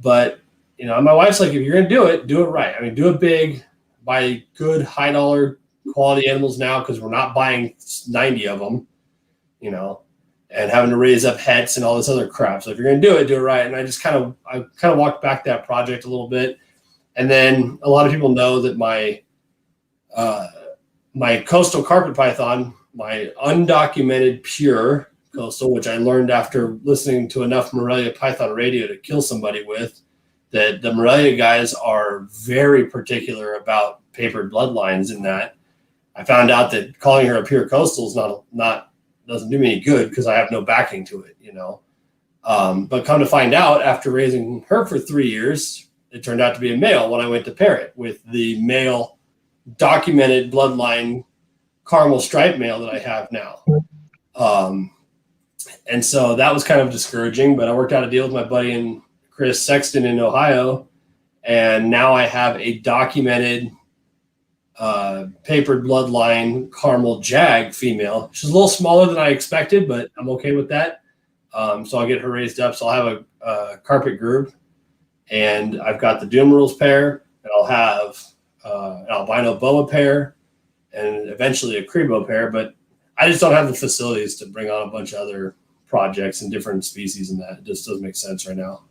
But, you know, my wife's like, if you're going to do it right. I mean, do it big, buy good high dollar quality animals now, because we're not buying 90 of them, you know, and having to raise up hets and all this other crap. So if you're going to do it right. And I kind of walked back that project a little bit. And then a lot of people know that my coastal carpet python, my undocumented pure coastal, which I learned after listening to enough Morelia Python radio to kill somebody with, that the Morelia guys are very particular about papered bloodlines in that. I found out that calling her a pure coastal is not doesn't do me any good because I have no backing to it, you know. But come to find out, after raising her for 3 years, it turned out to be a male when I went to pair it with the male documented bloodline caramel stripe male that I have now. And so that was kind of discouraging, but I worked out a deal with my buddy and Chris Sexton in Ohio, and now I have a documented papered bloodline caramel jag female. She's a little smaller than I expected, but I'm okay with that. So I'll get her raised up. So I'll have a carpet group, and I've got the Doom Rules pair, and I'll have an albino boa pair, and eventually a Crebo pair. But I just don't have the facilities to bring on a bunch of other projects and different species, and that it just doesn't make sense right now.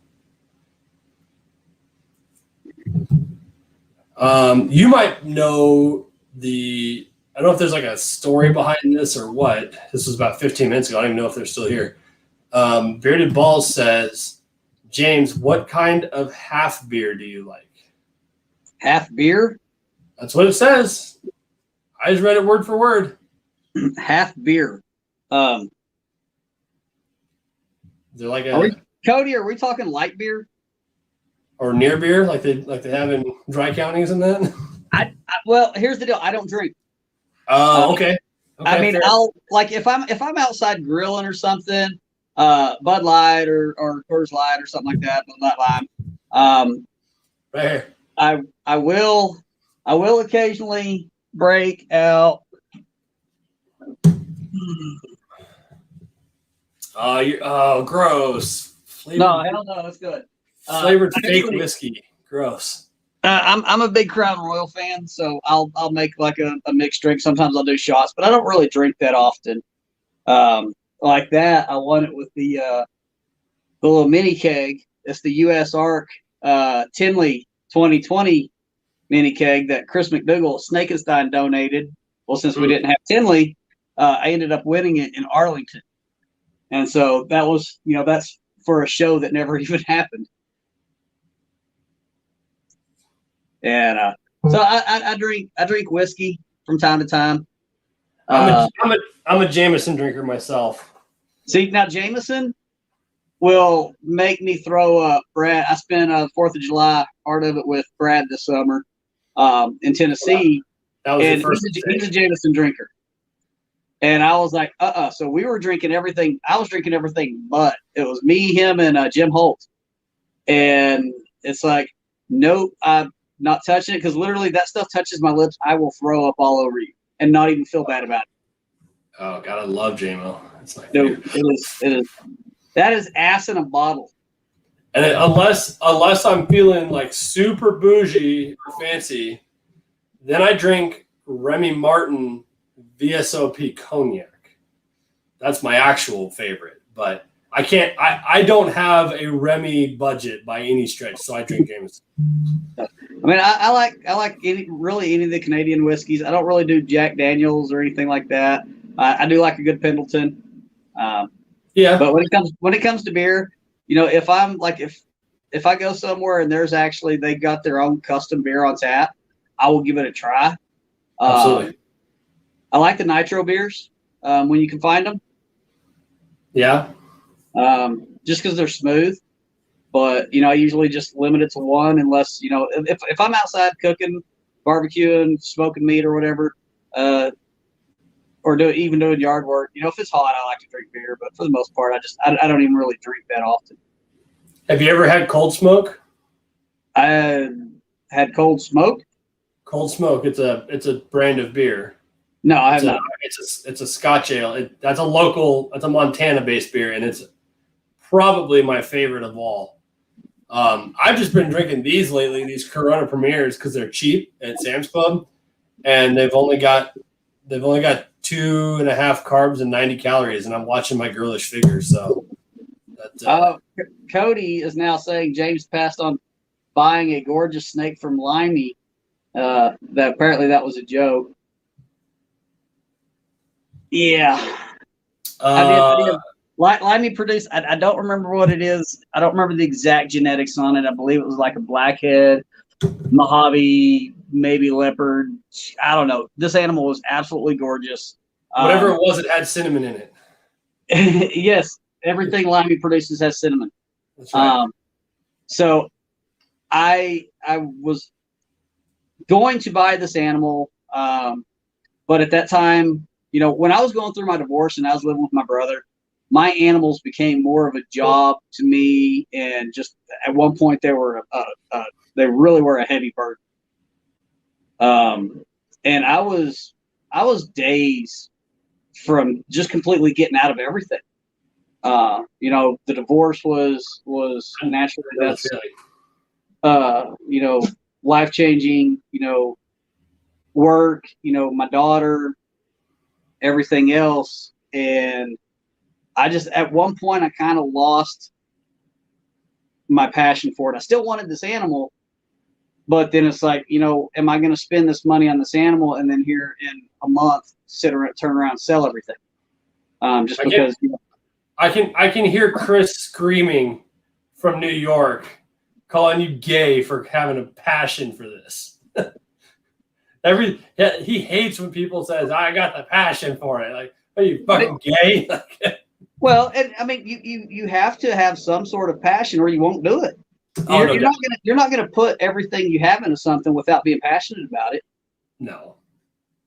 You might know I don't know if there's like a story behind this or what. This was about 15 minutes ago. I don't even know if they're still here. Bearded Balls says, James, what kind of half beer do you like? Half beer? That's what it says. I just read it word for word. Half beer. They're like Cody, are we talking light beer? Or near beer, like they have in dry counties and that? Well, here's the deal. I don't drink. Oh, okay. I mean, fair. I'll like if I'm outside grilling or something, Bud Light or Coors Light or something like that, Bud Light Lime. Right here. I will occasionally break out. Gross. No, hell no, that's good. Flavored fake whiskey. Gross. I'm a big Crown Royal fan, so I'll make like a mixed drink. Sometimes I'll do shots, but I don't really drink that often. Like that, I want it with the little mini keg. It's the U.S. Ark Tinley 2020 mini keg that Chris McDougall Snakenstein donated. Well, since we didn't have Tinley, I ended up winning it in Arlington, and so that was, that's for a show that never even happened. And so I drink whiskey from time to time. I'm a Jameson drinker myself. See, now Jameson will make me throw up. Brad, I spent 4th of July, part of it with Brad this summer in Tennessee. That was and your first he's a Jameson drinker. And I was like, So we were drinking everything. I was drinking everything, but it was me, him, and Jim Holt. And it's like, nope, I'm not touching it, because literally that stuff touches my lips, I will throw up all over you and not even feel bad about it. Oh God, I love JMO. It's like, Dude, it is. That is ass in a bottle. And unless I'm feeling like super bougie or fancy, then I drink Remy Martin VSOP cognac. That's my actual favorite, but I don't have a Remy budget by any stretch, so I drink Jameson. I mean, I like any of the Canadian whiskeys. I don't really do Jack Daniels or anything like that. I do like a good Pendleton. Yeah. But when it comes to beer, if I'm like, if if I go somewhere and they got their own custom beer on tap, I will give it a try. Absolutely. I like the nitro beers when you can find them. Yeah. Just because they're smooth. But, I usually just limit it to one unless, if I'm outside cooking, barbecuing, smoking meat or whatever, or even doing yard work, if it's hot, I like to drink beer. But for the most part, I don't even really drink that often. Have you ever had Cold Smoke? I had Cold Smoke. Cold Smoke. It's a brand of beer. No, I have not. It's a Scotch ale. That's a Montana-based beer, and it's probably my favorite of all. I've just been drinking these lately, these Corona Premiers, because they're cheap at Sam's Club, and they've only got 2.5 carbs and 90 calories, and I'm watching my girlish figure. So, Cody is now saying James passed on buying a gorgeous snake from Limey. That apparently that was a joke. Yeah, I did. Limey produced, I don't remember what it is. I don't remember the exact genetics on it. I believe it was like a blackhead, Mojave, maybe leopard. I don't know. This animal was absolutely gorgeous. Whatever it was, it had cinnamon in it. Yes, everything Limey produces has cinnamon. That's right. So I was going to buy this animal, but at that time, when I was going through my divorce and I was living with my brother, my animals became more of a job to me, and just at one point they really were a heavy burden. And I was days from just completely getting out of everything. The divorce was naturally that's life changing. Work. My daughter, everything else, and I just, at one point, I kind of lost my passion for it. I still wanted this animal, but then it's like, am I going to spend this money on this animal and then here in a month turn around and sell everything? Just because. I can hear Chris screaming from New York, calling you gay for having a passion for this. He hates when people says, "I got the passion for it." Like, are you fucking gay? Well, and I mean, you have to have some sort of passion, or you won't do it. You're not gonna put everything you have into something without being passionate about it. No.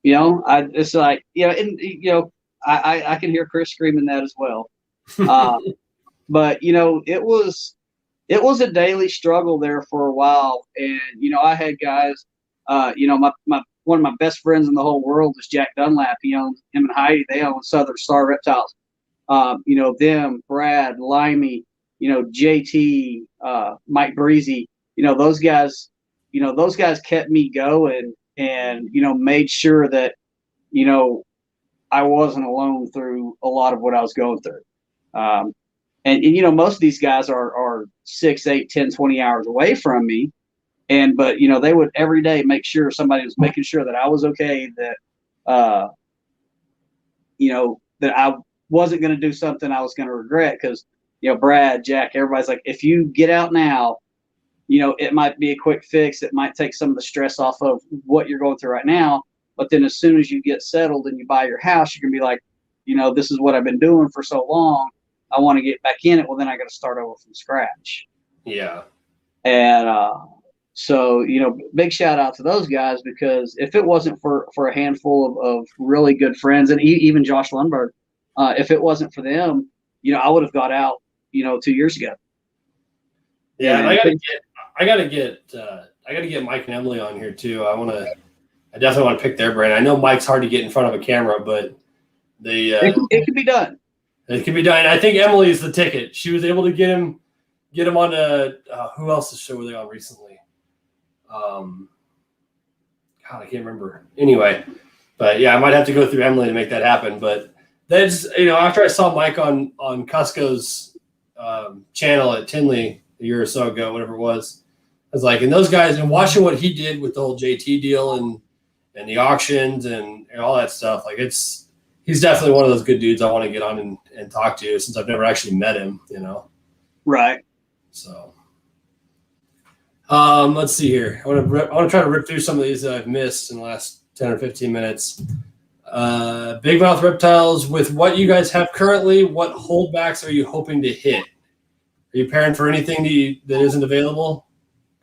It's like, I can hear Chris screaming that as well. But it was a daily struggle there for a while, and I had guys. My one of my best friends in the whole world is Jack Dunlap. Him and Heidi, they own Southern Star Reptiles. Them, Brad, Limey, JT, Mike Breezy, those guys kept me going and, made sure that, I wasn't alone through a lot of what I was going through. And most of these guys are 6, 8, 10, 20 hours away from me. But they would every day make sure somebody was making sure that I was okay, that, that I wasn't going to do something I was going to regret. Cause Brad, Jack, everybody's like, if you get out now, it might be a quick fix. It might take some of the stress off of what you're going through right now. But then as soon as you get settled and you buy your house, you can be like, this is what I've been doing for so long. I want to get back in it. Well, then I got to start over from scratch. Yeah. And, so, big shout out to those guys, because if it wasn't for a handful of really good friends, and even Josh Lundberg, if it wasn't for them, I would have got out, 2 years ago. Yeah, and I gotta get Mike and Emily on here too. I definitely want to pick their brain. I know Mike's hard to get in front of a camera, but it can be done. It can be done. I think Emily is the ticket. She was able to get him on who else's show were they on recently? God, I can't remember. Anyway, but yeah, I might have to go through Emily to make that happen. But that's, after I saw Mike on Cusco's channel at Tinley a year or so ago, whatever it was, I was like, and those guys, and watching what he did with the whole JT deal and the auctions and all that stuff, like he's definitely one of those good dudes I want to get on and talk to, since I've never actually met him, Right. So, Let's see here. I want to try to rip through some of these that I've missed in the last 10 or 15 minutes. Big mouth reptiles, with what you guys have currently, what holdbacks are you hoping to hit? Are you pairing for anything that isn't available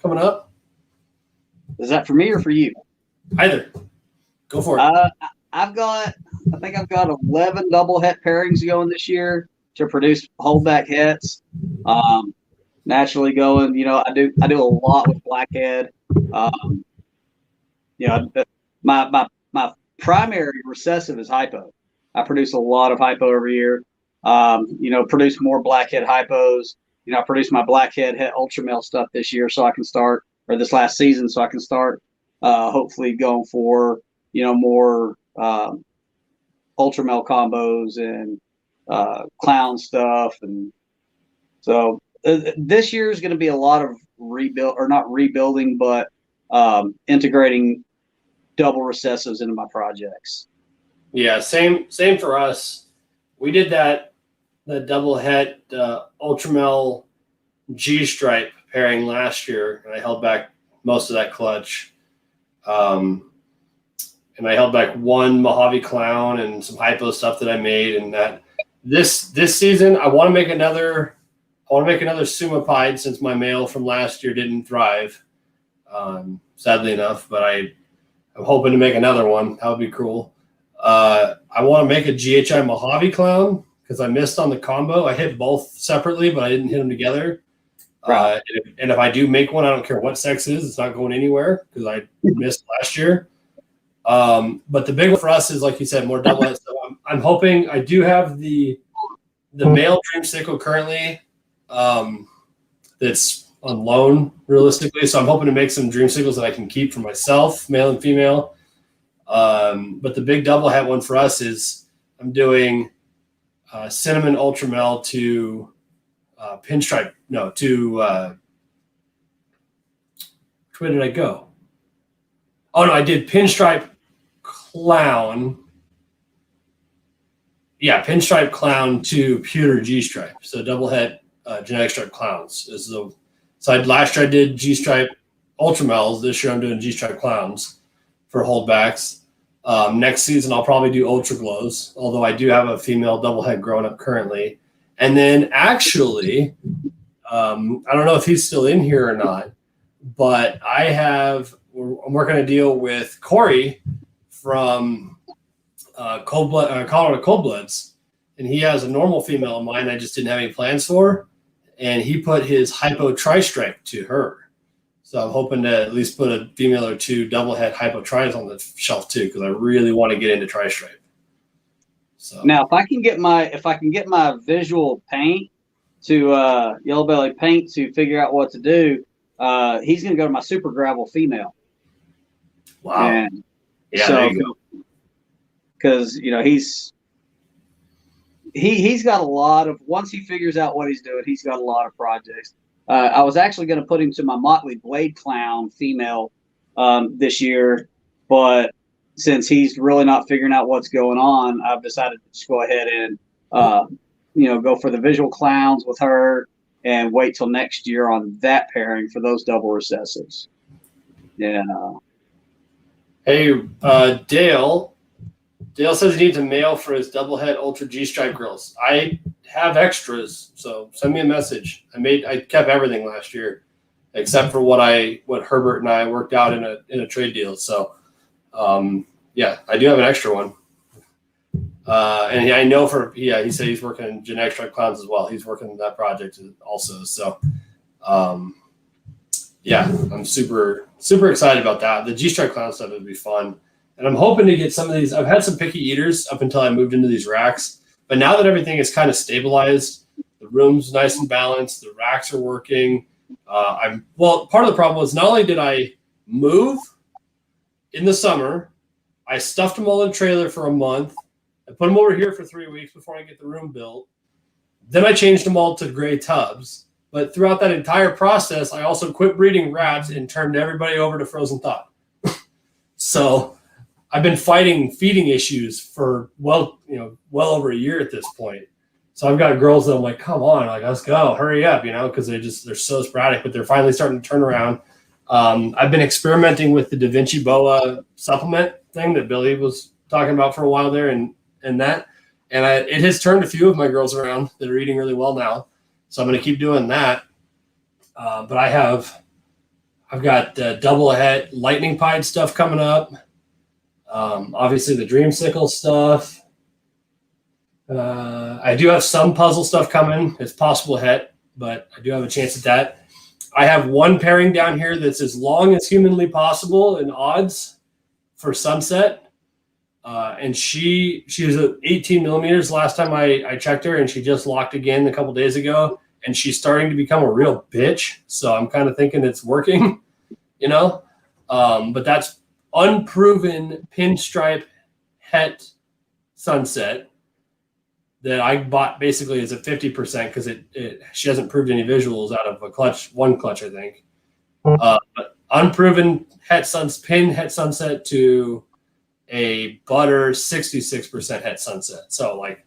coming up? Is that for me or for you? Either. Go for it. I think I've got 11 double het pairings going this year to produce holdback hets. Naturally going, I do a lot with blackhead. My primary recessive is hypo. I produce a lot of hypo every year. Produce more blackhead hypos. I produced my blackhead het ultra male stuff this year, so I can start, or this last season, so I can start hopefully going for more ultra male combos and clown stuff. And so this year is going to be a lot of not rebuilding, but integrating double recessives into my projects. Yeah, same for us. We did the double het Ultramel G stripe pairing last year, and I held back most of that clutch. And I held back one Mojave Clown and some hypo stuff that I made. And that this season, I want to make another Sumapide, since my male from last year didn't thrive, sadly enough. But I'm hoping to make another one. That would be cool. I want to make a GHI Mojave Clown because I missed on the combo. I hit both separately, but I didn't hit them together. Right. And if I do make one, I don't care what sex is. It's not going anywhere because I missed last year. But the big one for us is, like you said, more double heads. So I'm hoping. I do have the male dreamsicle currently that's on loan realistically. So I'm hoping to make some dreamsicles that I can keep for myself, male and female. But the big double hat one for us is I'm doing cinnamon ultramel to pinstripe. No, to where did I go? Oh no, I did pinstripe clown. Yeah, pinstripe clown to pewter G stripe. So double het genetic stripe clowns is the. So last year I did G stripe ultramels. This year I'm doing G stripe clowns for holdbacks. Next season I'll probably do ultra glows, although I do have a female double het growing up currently. And then actually, I don't know if he's still in here or not, but I'm working a deal with Corey from Colorado Cold Bloods, and he has a normal female of mine I just didn't have any plans for, and he put his hypo tri-stripe to her. So I'm hoping to at least put a female or two double het hypo tris on the shelf too, because I really want to get into tri-stripe. So now, if I can get my visual paint to Yellow Belly paint to figure out what to do, he's going to go to my super gravel female. Wow. And yeah. So, there you go. Because he's got a lot of, once he figures out what he's doing, he's got a lot of projects. I was actually going to put him to my Motley Blade Clown female this year, but since he's really not figuring out what's going on, I've decided to just go ahead and go for the visual clowns with her and wait till next year on that pairing for those double recessives. Yeah. Hey, Dale says he needs a male for his double het ultra G stripe grills. I have extras, so send me a message. I kept everything last year except for what Herbert and I worked out in a trade deal. So yeah, I do have an extra one. And I know he said he's working in genetic stripe clowns as well. He's working on that project also. So yeah, I'm super, super excited about that. The G stripe clown stuff would be fun. And I'm hoping to get some of these. I've had some picky eaters up until I moved into these racks. But now that everything is kind of stabilized, the room's nice and balanced, the racks are working. Part of the problem was not only did I move in the summer, I stuffed them all in a trailer for a month. I put them over here for 3 weeks before I get the room built. Then I changed them all to gray tubs. But throughout that entire process, I also quit breeding rats and turned everybody over to frozen thaw. So I've been fighting feeding issues for well over a year at this point. So I've got girls that I'm like, come on, like, let's go, hurry up, because they're so sporadic, but they're finally starting to turn around. I've been experimenting with the Da Vinci Boa supplement thing that Billy was talking about for a while there, and it has turned a few of my girls around that are eating really well now. So I'm going to keep doing that. But I've got double het lightning pied stuff coming up. Obviously the dreamsicle stuff. I do have some puzzle stuff coming. It's possible het, but I do have a chance at that. I have one pairing down here that's as long as humanly possible in odds for Sunset. And she was at 18 millimeters last time I checked her, and she just locked again a couple days ago, and she's starting to become a real bitch. So I'm kind of thinking it's working, but that's unproven pinstripe het Sunset that I bought basically as a 50% because she hasn't proved any visuals out of one clutch, I think. Unproven pin het Sunset to a butter 66% het Sunset. So like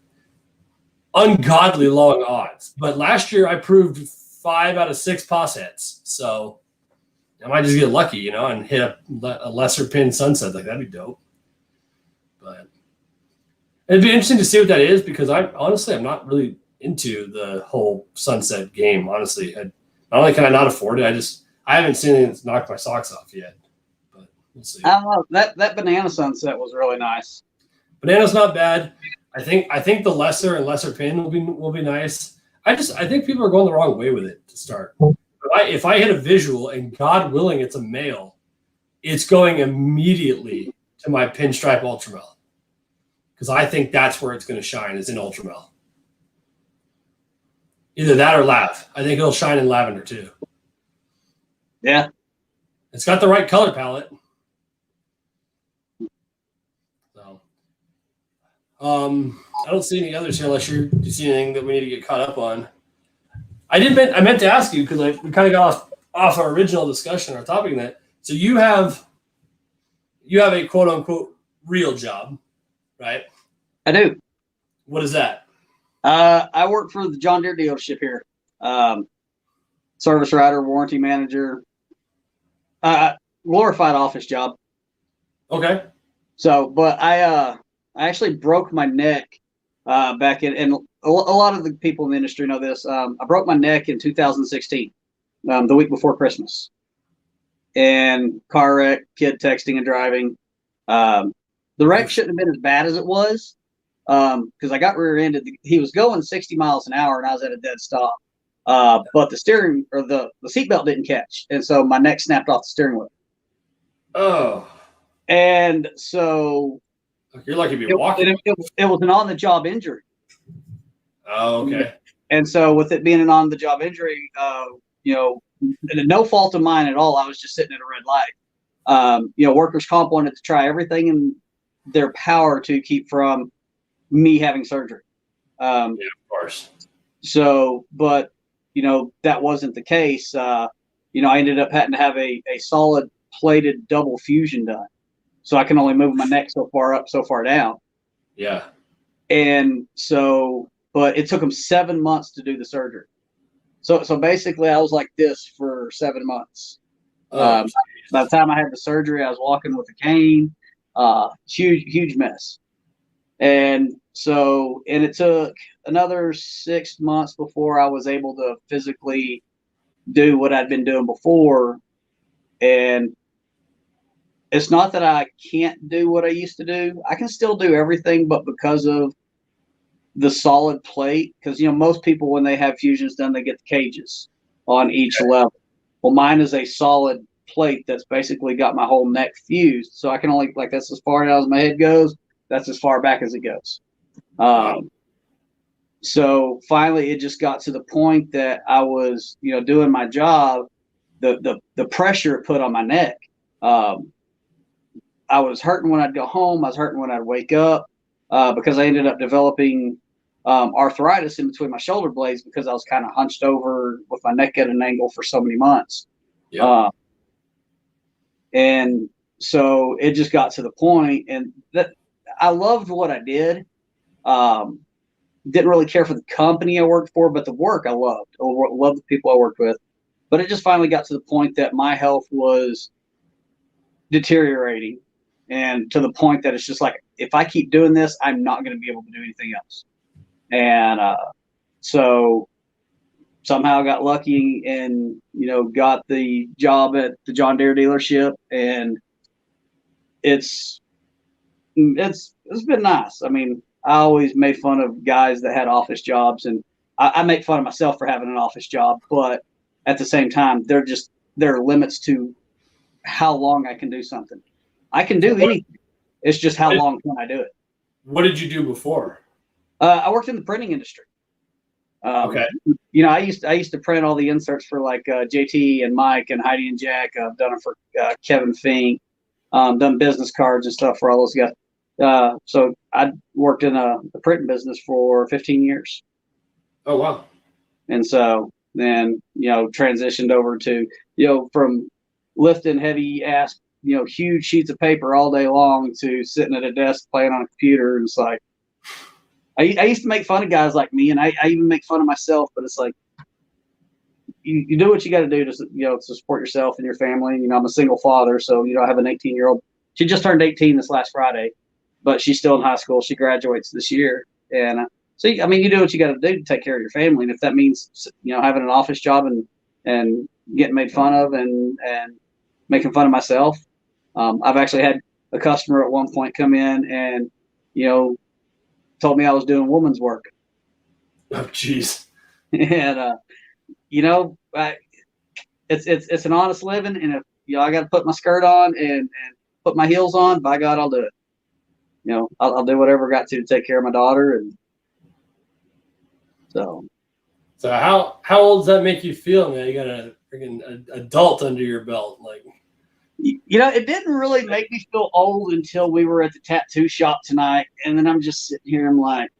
ungodly long odds. But last year I proved 5 out of 6 pos hets. So I might just get lucky, and hit a lesser pin Sunset. Like that'd be dope. But it'd be interesting to see what that is because I'm not really into the whole Sunset game. Honestly, not only can I not afford it, I haven't seen anything that's knocked my socks off yet. But we'll see. I don't know. That banana Sunset was really nice. Banana's not bad. I think the lesser and lesser pin will be nice. I think people are going the wrong way with it to start. If I hit a visual and God willing it's a male, it's going immediately to my pinstripe Ultramel. Because I think that's where it's going to shine is in Ultramel. Either that or Lav. I think it'll shine in lavender too. Yeah. It's got the right color palette. So, I don't see any others here unless you see anything that we need to get caught up on. I meant to ask you because we kind of got off our original discussion, our topic in that. So you have a quote unquote real job, right? I do. What is that? I work for the John Deere dealership here. Service writer, warranty manager, glorified office job. Okay. So, but I actually broke my neck back in, and a lot of the people in the industry know this. I broke my neck in 2016, the week before Christmas, and car wreck, kid texting and driving. The wreck shouldn't have been as bad as it was because I got rear-ended. He was going 60 miles an hour, and I was at a dead stop. But the steering or the seatbelt didn't catch, and so my neck snapped off the steering wheel. Oh. And so you're lucky to be walking. It was an on-the-job injury. Oh, okay. And so with it being an on-the-job injury, no fault of mine at all. I was just sitting at a red light. Workers' comp wanted to try everything in their power to keep from me having surgery. Yeah, of course. So, but that wasn't the case. I ended up having to have a solid plated double fusion done. So I can only move my neck so far up, so far down. Yeah. And so, but it took them 7 months to do the surgery. So basically I was like this for 7 months. By the time I had the surgery, I was walking with a cane, huge mess. And it took another 6 months before I was able to physically do what I'd been doing before. And it's not that I can't do what I used to do. I can still do everything, but because of the solid plate, because most people when they have fusions done, they get the cages on each level. Well, mine is a solid plate that's basically got my whole neck fused, so I can only that's as far out as my head goes. That's as far back as it goes. So finally, it just got to the point that I was doing my job. The pressure it put on my neck. I was hurting when I'd go home. I was hurting when I'd wake up because I ended up developing arthritis in between my shoulder blades because I was kind of hunched over with my neck at an angle for so many months. Yeah. And so it just got to the point, and that I loved what I did. Didn't really care for the company I worked for, but the work I loved. I loved the people I worked with. But it just finally got to the point that my health was deteriorating, and to the point that it's just like, if I keep doing this, I'm not going to be able to do anything else. And so somehow I got lucky and, got the job at the John Deere dealership, and it's been nice. I mean, I always made fun of guys that had office jobs, and I make fun of myself for having an office job, but at the same time, there are limits to how long I can do something. I can do anything. It's just how long can I do it? What did you do before? I worked in the printing industry. Okay. I used to print all the inserts for like JT and Mike and Heidi and Jack. I've done it for Kevin Fink. Done business cards and stuff for all those guys. So I worked in the printing business for 15 years. Oh, wow. And so then, transitioned over to, from lifting heavy ass, huge sheets of paper all day long to sitting at a desk playing on a computer. And it's like, I used to make fun of guys like me, and I even make fun of myself, but it's like, you do what you got to do to, to support yourself and your family. I'm a single father, so, I have an 18-year-old. She just turned 18 this last Friday, but she's still in high school. She graduates this year. And so, I mean, you do what you got to do to take care of your family. And if that means, having an office job and getting made fun of and making fun of myself. I've actually had a customer at one point come in and, told me I was doing woman's work. Oh, geez. And, it's an honest living. And if, I got to put my skirt on and put my heels on, by God, I'll do it. I'll do whatever I got to take care of my daughter. And so how old does that make you feel, man? You got a freaking adult under your belt. Like, it didn't really make me feel old until we were at the tattoo shop tonight. And then I'm just sitting here, I'm like,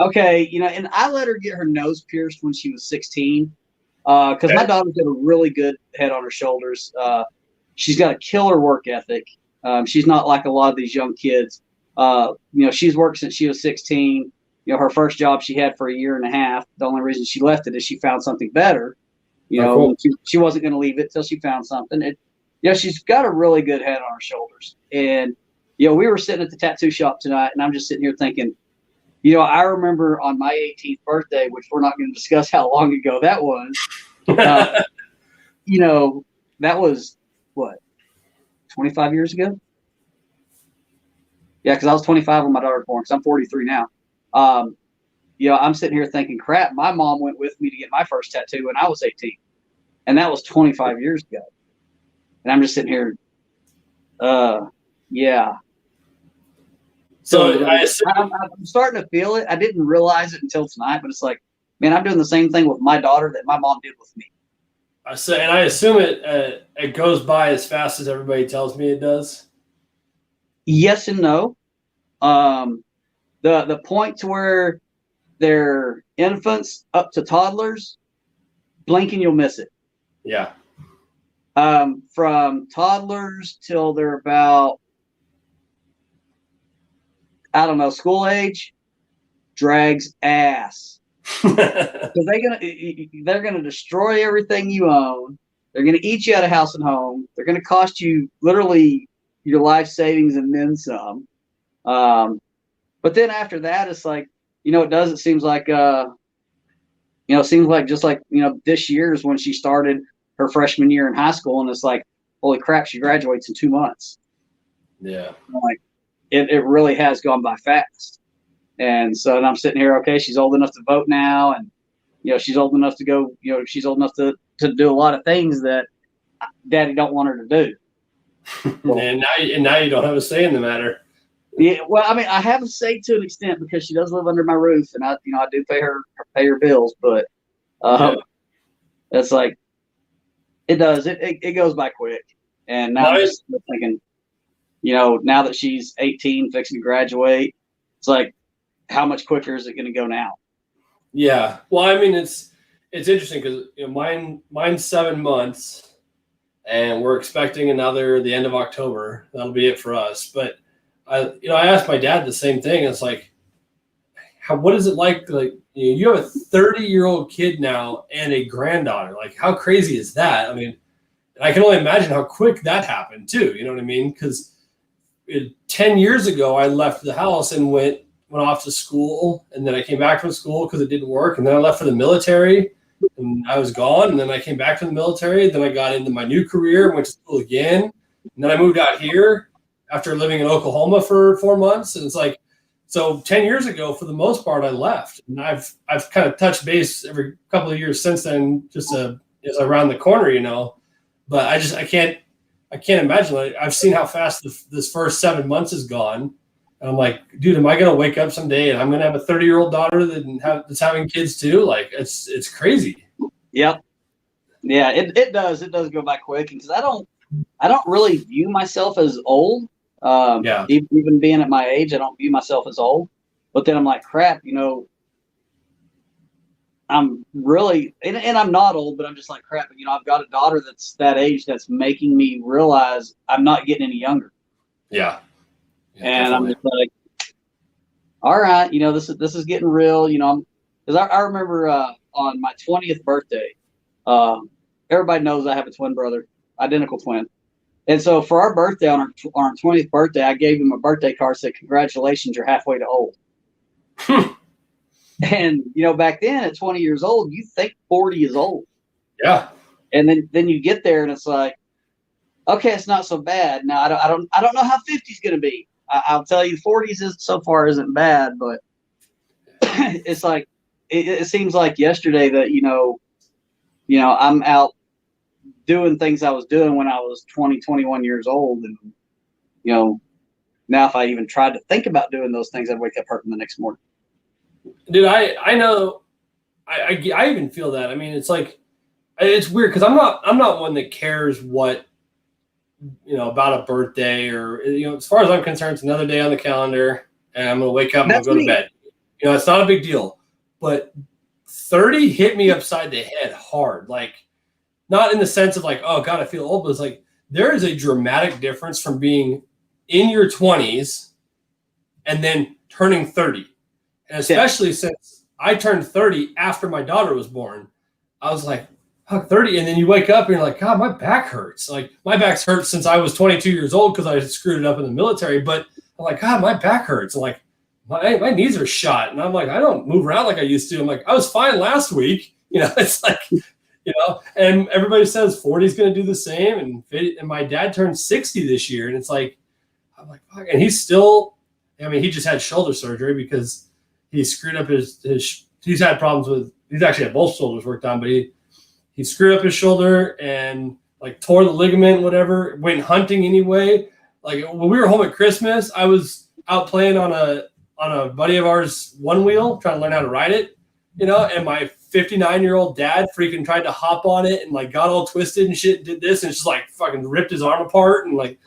okay, and I let her get her nose pierced when she was 16. Because my daughter's got a really good head on her shoulders. She's got a killer work ethic. She's not like a lot of these young kids. She's worked since she was 16. Her first job she had for a year and a half. The only reason she left it is she found something better. Cool. She wasn't going to leave it till she found something. She's got a really good head on her shoulders. And, we were sitting at the tattoo shop tonight, and I'm just sitting here thinking, I remember on my 18th birthday, which we're not going to discuss how long ago that was. That was what, 25 years ago? Yeah, because I was 25 when my daughter was born, because I'm 43 now. I'm sitting here thinking, crap, my mom went with me to get my first tattoo when I was 18. And that was 25 years ago. And I'm just sitting here, yeah. So I'm starting to feel it. I didn't realize it until tonight, but it's like, man, I'm doing the same thing with my daughter that my mom did with me. And I assume it goes by as fast as everybody tells me it does. Yes and no. The point to where they're infants up to toddlers, blink and you'll miss it. Yeah. From toddlers till they're about, I don't know, school age, drags ass. Because they're gonna destroy everything you own. They're gonna eat you out of house and home. They're gonna cost you literally your life savings and then some. But then after that, it's like, it seems like just like, this year is when she started her freshman year in high school, and it's like, holy crap, she graduates in 2 months. Yeah. Like, it really has gone by fast. And so I'm sitting here, okay, she's old enough to vote now, and she's old enough to go, she's old enough to do a lot of things that Daddy don't want her to do. And now you don't have a say in the matter. Yeah, well, I mean, I have a say to an extent because she does live under my roof, and I do pay her bills, but it's like, it does. It goes by quick. And now I'm just thinking, now that she's 18, fixing to graduate, it's like, how much quicker is it going to go now? Yeah. Well, I mean, it's interesting because mine's 7 months, and we're expecting another the end of October. That'll be it for us. But I asked my dad the same thing. It's like, what is it like you have a 30-year-old kid now and a granddaughter? Like, how crazy is that? I mean, I can only imagine how quick that happened too. You know what I mean? Because 10 years ago, I left the house and went off to school, and then I came back from school because it didn't work, and then I left for the military, and I was gone, and then I came back to the military. Then I got into my new career, went to school again, and then I moved out here after living in Oklahoma for 4 months. And it's like, so 10 years ago, for the most part, I left, and I've kind of touched base every couple of years since then, just as around the corner, you know. But I can't imagine. Like, I've seen how fast this first 7 months is gone. And I'm like, dude, am I gonna wake up someday and I'm gonna have a 30-year-old daughter that's having kids too? Like, it's crazy. Yep. Yeah, it does go by quick, because I don't really view myself as old. Even being at my age, I don't view myself as old. But then I'm like, crap, you know, I'm really, and I'm not old, but I'm just like, crap, you know, I've got a daughter that's that age that's making me realize I'm not getting any younger. Yeah. And definitely. I'm just like, all right, you know, this is getting real, you know, because I remember on my 20th birthday, everybody knows I have a twin brother, identical twin. And so for our birthday, on our 20th birthday, I gave him a birthday card, said, congratulations, you're halfway to old. And, you know, back then at 20 years old, you think 40 is old. Yeah. And then you get there and it's like, okay, it's not so bad. Now, I don't know how 50 is going to be. I'll tell you, 40s so far isn't bad, but it's like, it seems like yesterday that, you know, I'm out doing things I was doing when I was 20, 21 years old. And, you know, now if I even tried to think about doing those things, I'd wake up hurting the next morning. Dude, I know, I even feel that. I mean, it's like, it's weird because I'm not one that cares what, you know, about a birthday or, you know, as far as I'm concerned, it's another day on the calendar and I'm going to wake up and I'll go to bed. You know, it's not a big deal. But 30 hit me upside the head hard. Like, not in the sense of like, oh God, I feel old, but it's like, there is a dramatic difference from being in your 20s and then turning 30. And especially since I turned 30 after my daughter was born, I was like, fuck, 30. And then you wake up and you're like, God, my back hurts. Like, my back's hurt since I was 22 years old because I screwed it up in the military. But I'm like, God, my back hurts. I'm like, my knees are shot. And I'm like, I don't move around like I used to. I'm like, I was fine last week. You know, it's like, you know, and everybody says 40 is going to do the same. And my dad turned 60 this year. And it's like, I'm like, fuck. And he's still, I mean, he just had shoulder surgery because he screwed up he's had problems with, he's actually had both shoulders worked on, but he screwed up his shoulder and like tore the ligament, whatever, went hunting anyway. Like, when we were home at Christmas, I was out playing on a buddy of ours one wheel, trying to learn how to ride it, you know, and my 59-year-old dad freaking tried to hop on it and like got all twisted and shit, did this, and it's just like fucking ripped his arm apart. And like,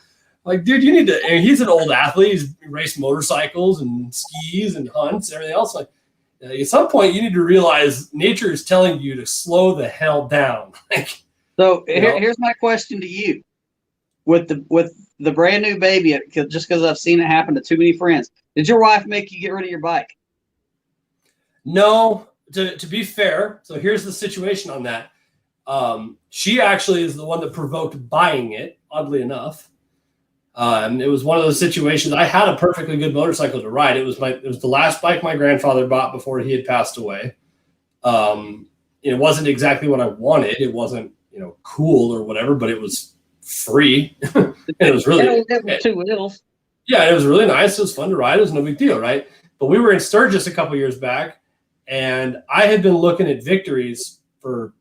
dude, you need to, and he's an old athlete. He's raced motorcycles and skis and hunts and everything else. Like, at some point you need to realize nature is telling you to slow the hell down. Like, so here's my question to you. With the brand new baby, just because I've seen it happen to too many friends, did your wife make you get rid of your bike? No, to be fair. So here's the situation on that. She actually is the one that provoked buying it, oddly enough. It was one of those situations. I had a perfectly good motorcycle to ride. It was the last bike my grandfather bought before he had passed away. It wasn't exactly what I wanted. It wasn't, you know, cool or whatever, but it was free. And it was really it was 2 wheels. Yeah, it was really nice. It was fun to ride. It was no big deal, right? But we were in Sturgis a couple years back, and I had been looking at Victories for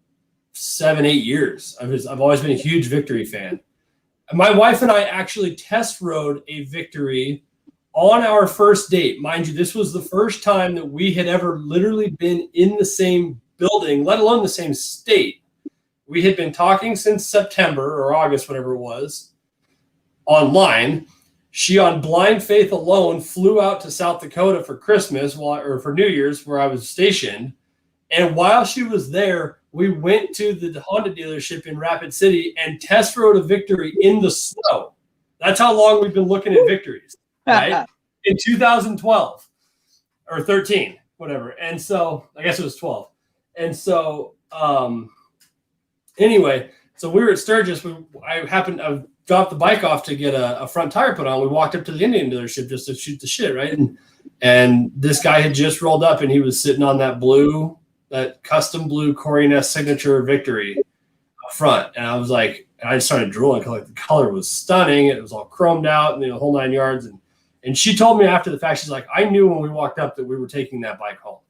7-8 years. I've always been a huge Victory fan. My wife and I actually test rode a Victory on our first date. Mind you, this was the first time that we had ever literally been in the same building, let alone the same state. We had been talking since September or August, whatever it was, online. She, on blind faith alone, flew out to South Dakota for Christmas or for New Year's, where I was stationed. And while she was there, we went to the Honda dealership in Rapid City and test rode a Victory in the snow. That's how long we've been looking at Victories, right? In 2012 or 13. whatever. And so I guess it was 12. And so anyway, so we were at Sturgis. I dropped the bike off to get a front tire put on. We walked up to the Indian dealership just to shoot the shit, right? And this guy had just rolled up, and he was sitting on that custom blue Corey Ness signature Victory up front. And I was like, I just started drooling because like the color was stunning. It was all chromed out and the whole 9 yards. And she told me after the fact, she's like, I knew when we walked up that we were taking that bike home.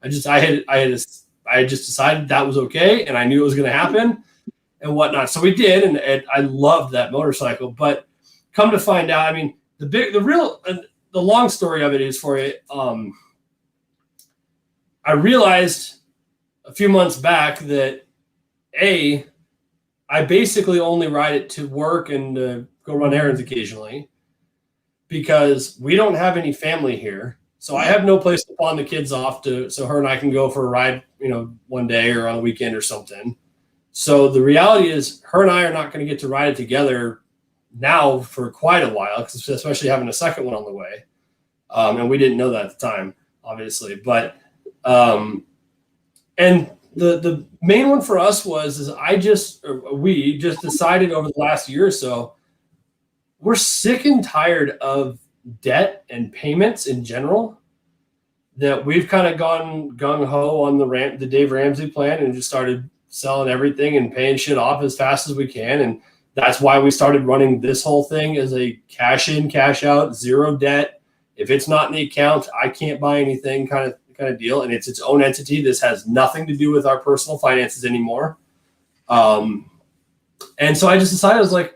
I had just decided that was okay, and I knew it was going to happen and whatnot. So we did, and I loved that motorcycle. But come to find out, I mean, the long story of it is for it. I realized a few months back that I basically only ride it to work and go run errands occasionally because we don't have any family here. So I have no place to pawn the kids off so her and I can go for a ride, one day or on a weekend or something. So the reality is her and I are not going to get to ride it together now for quite a while, especially having a second one on the way. And we didn't know that at the time, obviously. But and the main one for us we just decided over the last year or so, we're sick and tired of debt and payments in general, that we've kind of gone gung-ho on the Dave Ramsey plan and just started selling everything and paying shit off as fast as we can. And that's why we started running this whole thing as a cash in, cash out, zero debt. If it's not in the account, I can't buy anything kind of deal. And it's its own entity. This has nothing to do with our personal finances anymore. And so I just decided, I was like,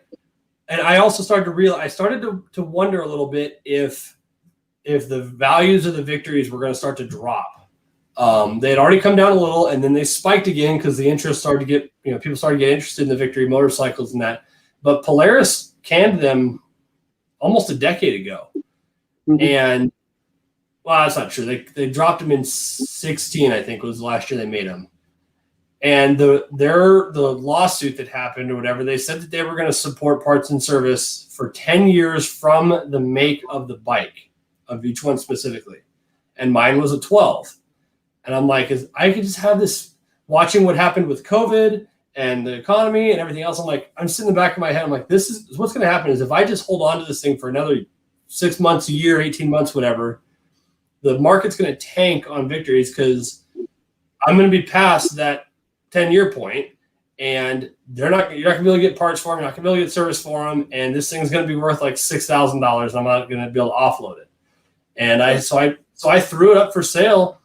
and I also started to realize, I started to wonder a little bit if the values of the Victories were going to start to drop. They had already come down a little, and then they spiked again because the interest started to get, people started to get interested in the Victory motorcycles and that. But Polaris canned them almost a decade ago. Mm-hmm. And, well, that's not true. They dropped them in 16, I think was the last year they made them. And the lawsuit that happened or whatever, they said that they were going to support parts and service for 10 years from the make of the bike, of each one specifically. And mine was a 12. And I'm like, I could just have this, watching what happened with COVID and the economy and everything else. I'm sitting in the back of my head. I'm like, this is what's going to happen is if I just hold on to this thing for another 6 months, a year, 18 months, whatever, the market's going to tank on Victories because I'm going to be past that 10-year point, and you're not going to be able to get parts for them. You're not going to be able to get service for them, and this thing's going to be worth like $6,000. I'm not going to be able to offload it. And I threw it up for sale.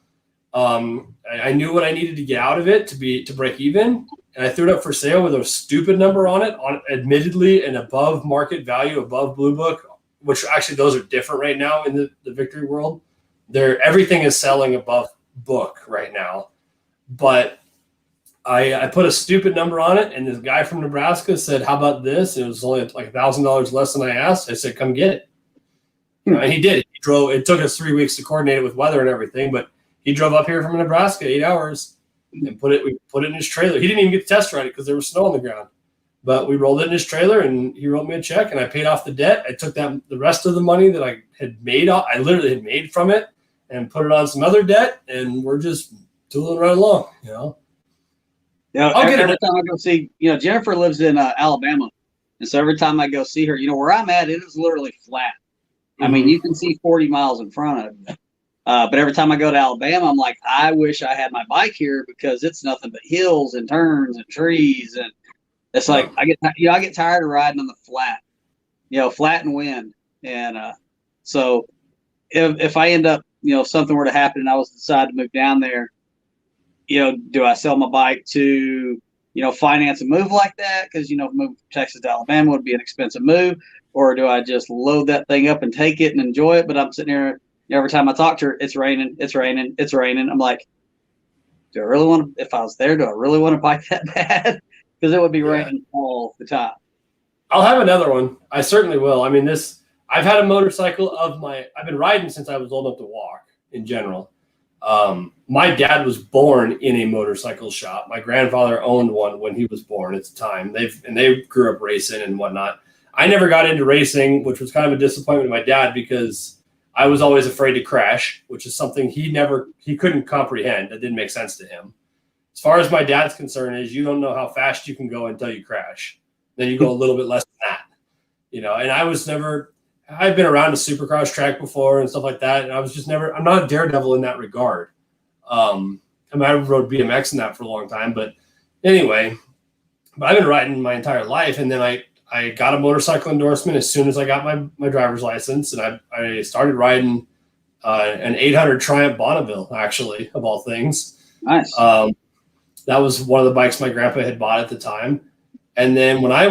I knew what I needed to get out of it to break even, and I threw it up for sale with a stupid number on it, admittedly an above market value, above Blue Book, which actually those are different right now in the Victory world. Everything is selling above book right now, but I put a stupid number on it, and this guy from Nebraska said, "How about this?" It was only like $1,000 less than I asked. I said, "Come get it." And he did. He drove. It took us 3 weeks to coordinate it with weather and everything, but he drove up here from Nebraska 8 hours and we put it in his trailer. He didn't even get to test ride it because there was snow on the ground. But we rolled it in his trailer, and he wrote me a check, and I paid off the debt. I took the rest of the money that I had made. I literally had made from it, and put it on some other debt, and we're just tooling right along. Yeah, every time I go see, Jennifer lives in Alabama, and so every time I go see her, where I'm at, it is literally flat. Mm-hmm. I mean, you can see 40 miles in front of you. But every time I go to Alabama, I'm like, I wish I had my bike here because it's nothing but hills and turns and trees, and it's like I get tired of riding on the flat, flat and wind, and so if I end up, something were to happen and I was to decide to move down there. Do I sell my bike to, finance a move like that? Because, moving from Texas to Alabama would be an expensive move. Or do I just load that thing up and take it and enjoy it? But I'm sitting here, every time I talk to her, it's raining, it's raining, it's raining. I'm like, do I really want to, if I was there, do I really want to bike that bad? Because it would be raining all the time. I'll have another one. I certainly will. I mean, I've had a motorcycle I've been riding since I was old enough to walk in general. My dad was born in a motorcycle shop. My grandfather owned one when he was born at the time. They grew up racing and whatnot. I never got into racing, which was kind of a disappointment to my dad because I was always afraid to crash, which is something he couldn't comprehend. That didn't make sense to him. As far as my dad's concern is, you don't know how fast you can go until you crash. Then you go a little bit less than that, you know. And I've been around a supercross track before and stuff like that, and I was just never. I'm not a daredevil in that regard. I rode BMX in that for a long time, but anyway, I've been riding my entire life, and then I got a motorcycle endorsement as soon as I got my driver's license, and I started riding an 800 Triumph Bonneville, actually, of all things. Nice. That was one of the bikes my grandpa had bought at the time. And then when I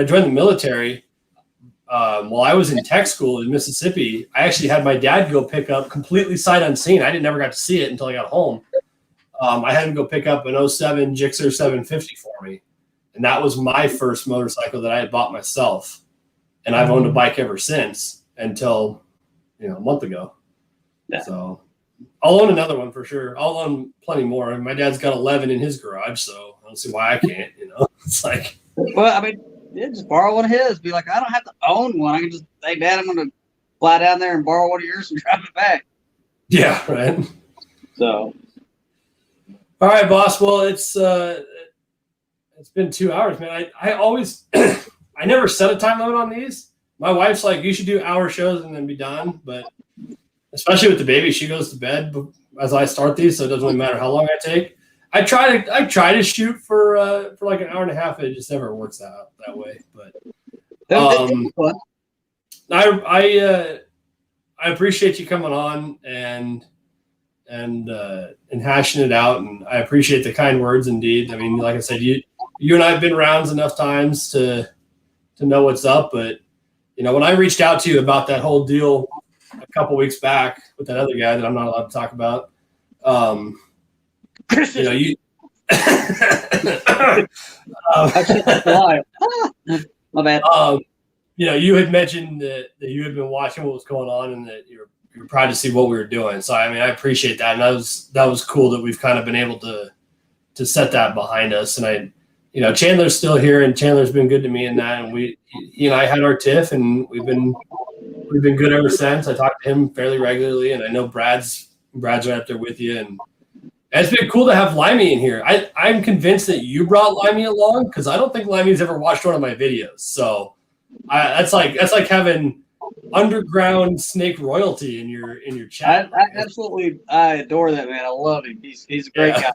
joined the military, while I was in tech school in Mississippi, I actually had my dad go pick up completely sight unseen. I never got to see it until I got home. I had him go pick up an 07 Gixxer 750 for me. And that was my first motorcycle that I had bought myself. And I've owned a bike ever since until, a month ago. Yeah. So I'll own another one for sure. I'll own plenty more. And my dad's got 11 in his garage, so I don't see why I can't, It's like. Well, I mean, just borrow one of his. Be like, I don't have to own one. I can just, hey, Dad, I'm going to fly down there and borrow one of yours and drive it back. Yeah, right. So. All right, boss. Well, it's been 2 hours, man. I always, I never set a time limit on these. My wife's like, you should do hour shows and then be done. But especially with the baby, she goes to bed as I start these, so it doesn't really matter how long I take. I try to shoot for like an hour and a half. It just never works out that way. But I appreciate you coming on and hashing it out, and I appreciate the kind words. Indeed, I mean, like I said, you and I have been rounds enough times to know what's up. But when I reached out to you about that whole deal a couple weeks back with that other guy that I'm not allowed to talk about, you. My bad. You had mentioned that you had been watching what was going on and that you're proud to see what we were doing. So I mean, I appreciate that, and that was cool that we've kind of been able to set that behind us. And Chandler's still here, and Chandler's been good to me in that. And I had our tiff, and we've been good ever since. I talk to him fairly regularly, and I know Brad's right up there with you. And it's been cool to have Limey in here. I'm convinced that you brought Limey along because I don't think Limey's ever watched one of my videos. So that's like having underground snake royalty in your chat. I adore that man. I love him. He's a great guy.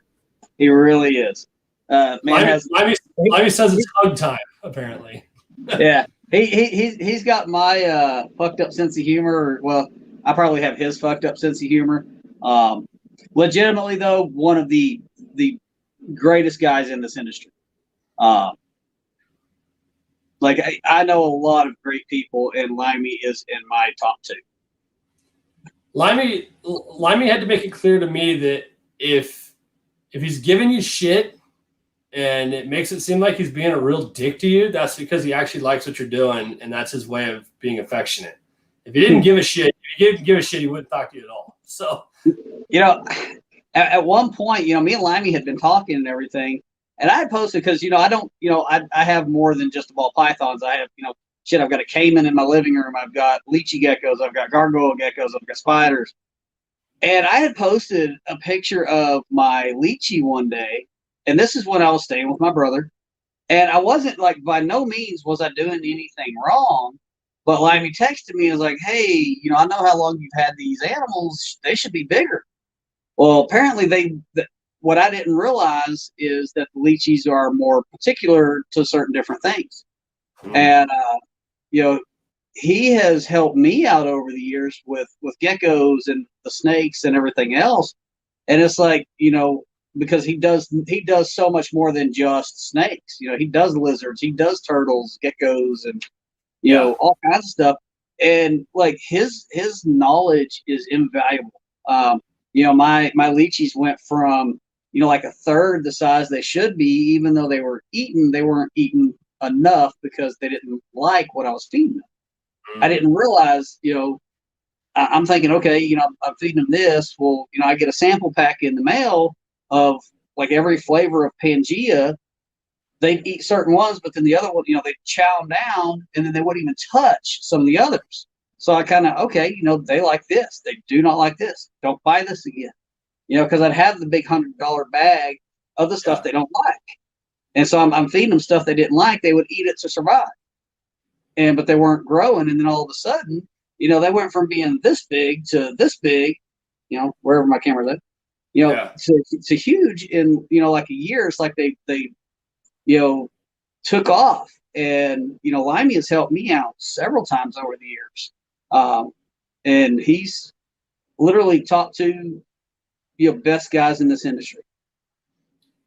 He really is. Limey says it's hug time, apparently. Yeah. He's got my fucked up sense of humor. Well, I probably have his fucked up sense of humor. Legitimately though, one of the greatest guys in this industry. Like I know a lot of great people, and Limey is in my top 2. Limey had to make it clear to me that if he's giving you shit and it makes it seem like he's being a real dick to you, that's because he actually likes what you're doing, and that's his way of being affectionate. If he didn't give a shit, he wouldn't talk to you at all. So, at one point, me and Limey had been talking and everything, and I had posted because, I have more than just ball pythons. I have, I've got a caiman in my living room. I've got lychee geckos. I've got gargoyle geckos. I've got spiders. And I had posted a picture of my lychee one day, and this is when I was staying with my brother. And I wasn't by no means was I doing anything wrong. But Limey texted me and was like, hey, I know how long you've had these animals. They should be bigger. Well, apparently what I didn't realize is that the lychees are more particular to certain different things. And, he has helped me out over the years with geckos and the snakes and everything else. And it's like, because he does so much more than just snakes. He does lizards, he does turtles, geckos, and all kinds of stuff. And his knowledge is invaluable. My lychees went from a third the size they should be, even though they weren't eaten enough because they didn't like what I was feeding them. I didn't realize, I'm thinking, okay, I'm feeding them this. Well, I get a sample pack in the mail of every flavor of Pangea. They'd eat certain ones, but then the other one, they'd chow them down, and then they wouldn't even touch some of the others. So I kind of, okay, they like this. They do not like this. Don't buy this again. Because I'd have the big $100 bag of the stuff they don't like. And so I'm feeding them stuff they didn't like. They would eat it to survive. But they weren't growing. And then all of a sudden, they went from being this big to this big, wherever my camera's at, to huge in, like a year. It's like they took off. And, Limey has helped me out several times over the years. And he's literally top two, best guys in this industry.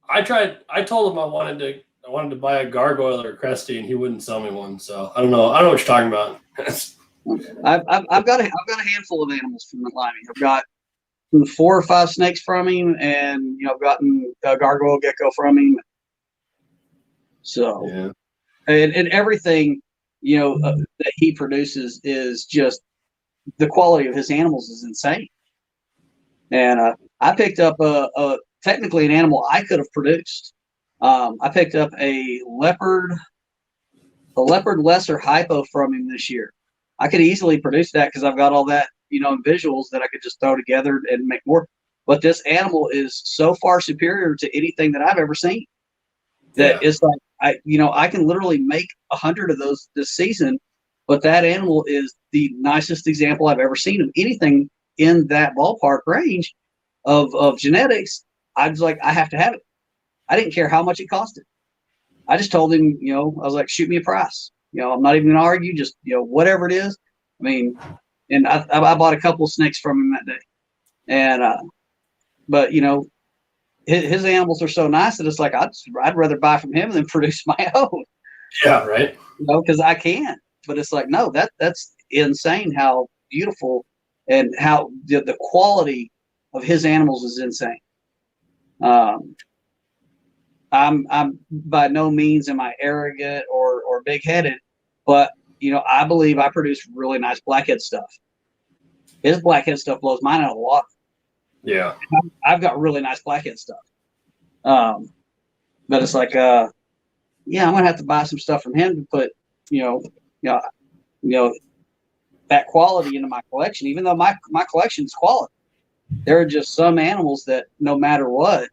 I told him I wanted to buy a gargoyle or a cresty, and he wouldn't sell me one. So I don't know what you're talking about. I've got a handful of animals from Limey. I've got 4 or 5 snakes from him, and I've gotten a gargoyle gecko from him. So, and everything that he produces is just, the quality of his animals is insane. And I picked up technically an animal I could have produced. I picked up a leopard lesser hypo from him this year. I could easily produce that because I've got all that, in visuals that I could just throw together and make more. But this animal is so far superior to anything that I've ever seen that it's like, I can literally make 100 of those this season, but that animal is the nicest example I've ever seen of anything in that ballpark range of genetics. I was like, I have to have it. I didn't care how much it costed. I just told him, I was like, shoot me a price. I'm not even going to argue, just, whatever it is. I mean, and I bought a couple of snakes from him that day. And, but, his animals are so nice that it's like, I'd rather buy from him than produce my own. Yeah, right. Because I can. But it's like, no, that's insane how beautiful and how the quality of his animals is insane. I'm by no means am I arrogant or big-headed, but I believe I produce really nice blackhead stuff. His blackhead stuff blows mine out of the water. Yeah, I've got really nice blackhead stuff. But it's like, I'm gonna have to buy some stuff from him to put, that quality into my collection. Even though my collection is quality, there are just some animals that no matter what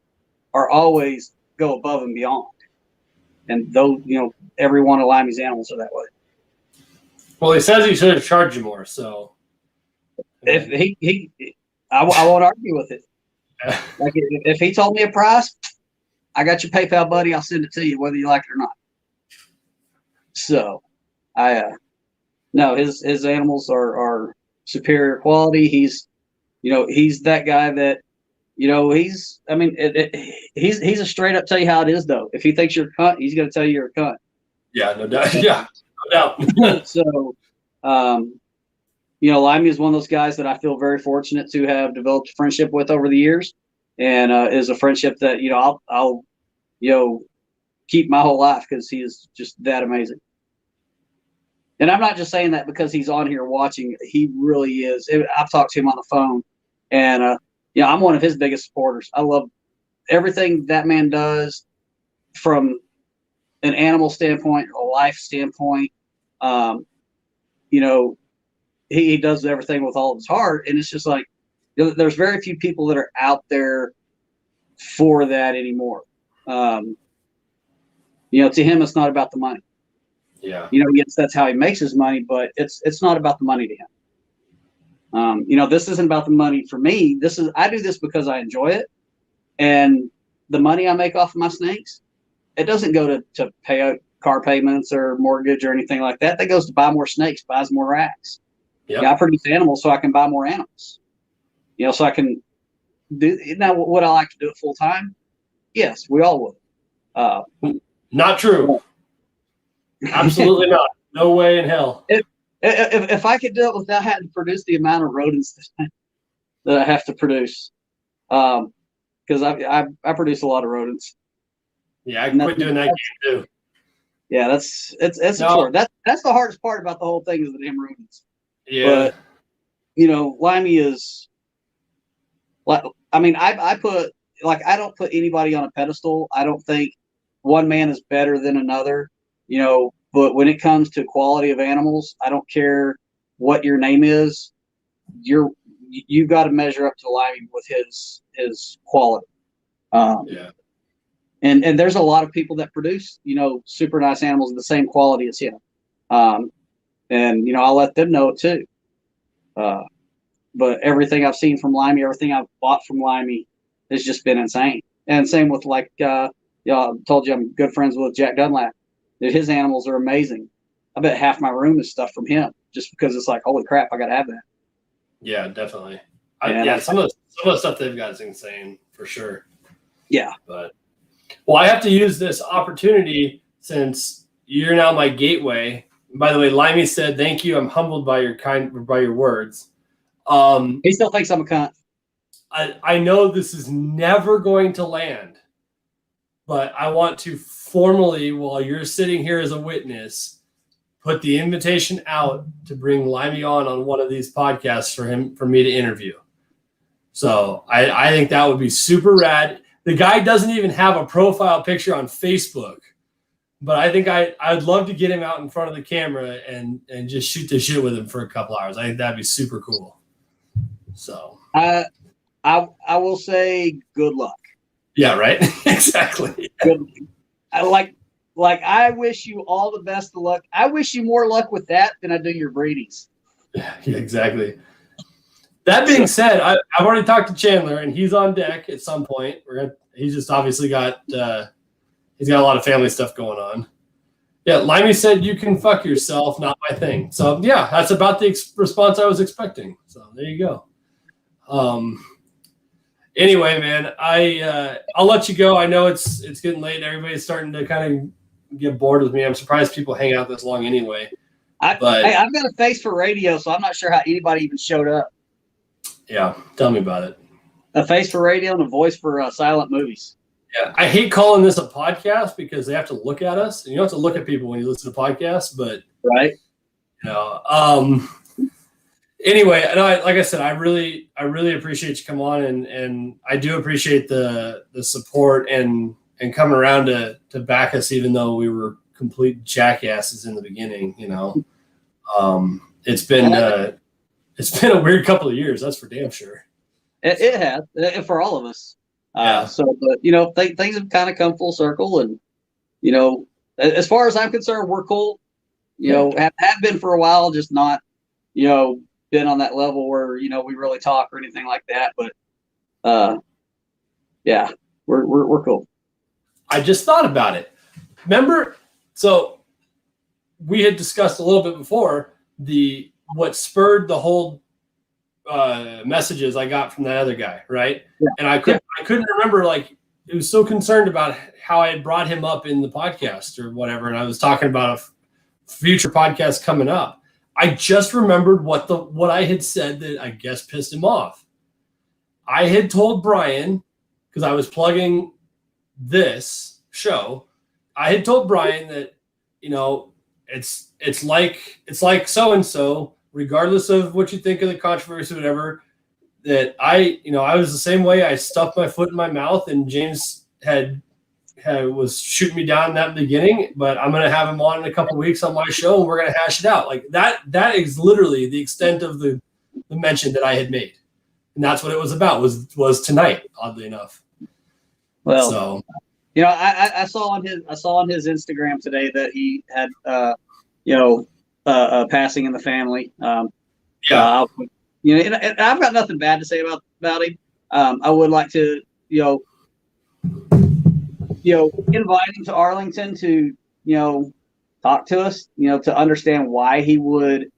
are always go above and beyond. And those, every one of Limey's animals are that way. Well, he says he should have charged you more. So if I won't argue with it. Like if he told me a price, I got your PayPal, buddy. I'll send it to you whether you like it or not. So, no, his animals are superior quality. He's that guy that, he's a straight up tell you how it is though. If he thinks you're a cunt, he's going to tell you you're a cunt. Yeah, no doubt. Yeah, no doubt. So, Limey is one of those guys that I feel very fortunate to have developed a friendship with over the years, and is a friendship that I'll keep my whole life because he is just that amazing. And I'm not just saying that because he's on here watching. He really is. I've talked to him on the phone, and I'm one of his biggest supporters. I love everything that man does from an animal standpoint, a life standpoint. He does everything with all of his heart, and it's just like there's very few people that are out there for that anymore. To him, it's not about the money. Yeah. Yes, that's how he makes his money, but it's not about the money to him. This isn't about the money for me. I do this because I enjoy it, and the money I make off of my snakes, it doesn't go to pay out car payments or mortgage or anything like that. That goes to buy more snakes, buys more racks. Yep. I produce animals so I can buy more animals. So I can do. Now, would I like to do it full time? Yes, we all would. Not true. Absolutely not. No way in hell. If I could do it without having to produce the amount of rodents that I have to produce, because I produce a lot of rodents. Yeah, I quit doing that game too. Yeah, it's that's the hardest part about the whole thing is the damn rodents. Yeah. But Limey is like, I don't put anybody on a pedestal. I don't think one man is better than another. But when it comes to quality of animals, I don't care what your name is, you got to measure up to Limey with his quality. Yeah. And there's a lot of people that produce, super nice animals of the same quality as him. And I'll let them know it too. But everything I've seen from Limey, everything I've bought from Limey has just been insane. And same with I told you I'm good friends with Jack Dunlap. Dude, his animals are amazing. I bet half my room is stuff from him just because it's like, holy crap, I got to have that. Yeah, definitely. Some of the stuff they've got is insane for sure. Yeah. But I have to use this opportunity since you're now my gateway. By the way, Limey said, "Thank you. I'm humbled by your words." He still thinks I'm a cunt. I know this is never going to land, but I want to formally, while you're sitting here as a witness, put the invitation out to bring Limey on one of these podcasts for me to interview. So I think that would be super rad. The guy doesn't even have a profile picture on Facebook, but I think I'd love to get him out in front of the camera and just shoot the shit with him for a couple hours. I think that'd be super cool. So I will say good luck. Yeah, right. Exactly. Good. I wish you all the best of luck. I wish you more luck with that than I do your breedings. Yeah, exactly. That being said, I've already talked to Chandler, and he's on deck at some point. He's just obviously got he's got a lot of family stuff going on. Yeah, Limey said you can fuck yourself, not my thing. So yeah, that's about the response I was expecting. So there you go. Anyway, man, I'll let you go. I know it's getting late. Everybody's starting to kind of get bored with me. I'm surprised people hang out this long anyway. I've got a face for radio, so I'm not sure how anybody even showed up. Yeah, tell me about it. A face for radio and a voice for silent movies. Yeah, I hate calling this a podcast because they have to look at us, and you don't have to look at people when you listen to podcasts. But right, Anyway, and like I said, I really appreciate you coming on, and I do appreciate the support and coming around to back us, even though we were complete jackasses in the beginning. It's been a weird couple of years, that's for damn sure. It has for all of us. Yeah. But things have kind of come full circle, and as far as I'm concerned, we're cool. Have been for a while, just not been on that level where we really talk or anything like that. But yeah, we're cool. I just thought about it. Remember, so we had discussed a little bit before what spurred the whole messages I got from that other guy, right? Yeah. And I couldn't remember, it was so concerned about how I had brought him up in the podcast or whatever, and I was talking about a future podcast coming up. I just remembered what I had said that I guess pissed him off. I had told Brian, because I was plugging this show, I had told Brian that it's like so and so, regardless of what you think of the controversy, or whatever. That I was the same way. I stuffed my foot in my mouth, and James was shooting me down in that beginning, but I'm going to have him on in a couple of weeks on my show, and we're going to hash it out. Like that is literally the extent of the mention that I had made. And that's what it was about, was tonight, oddly enough. Well, so, I saw on his Instagram today that he had, passing in the family. And I've got nothing bad to say about him. I would like to, invite him to Arlington to, talk to us, to understand why he would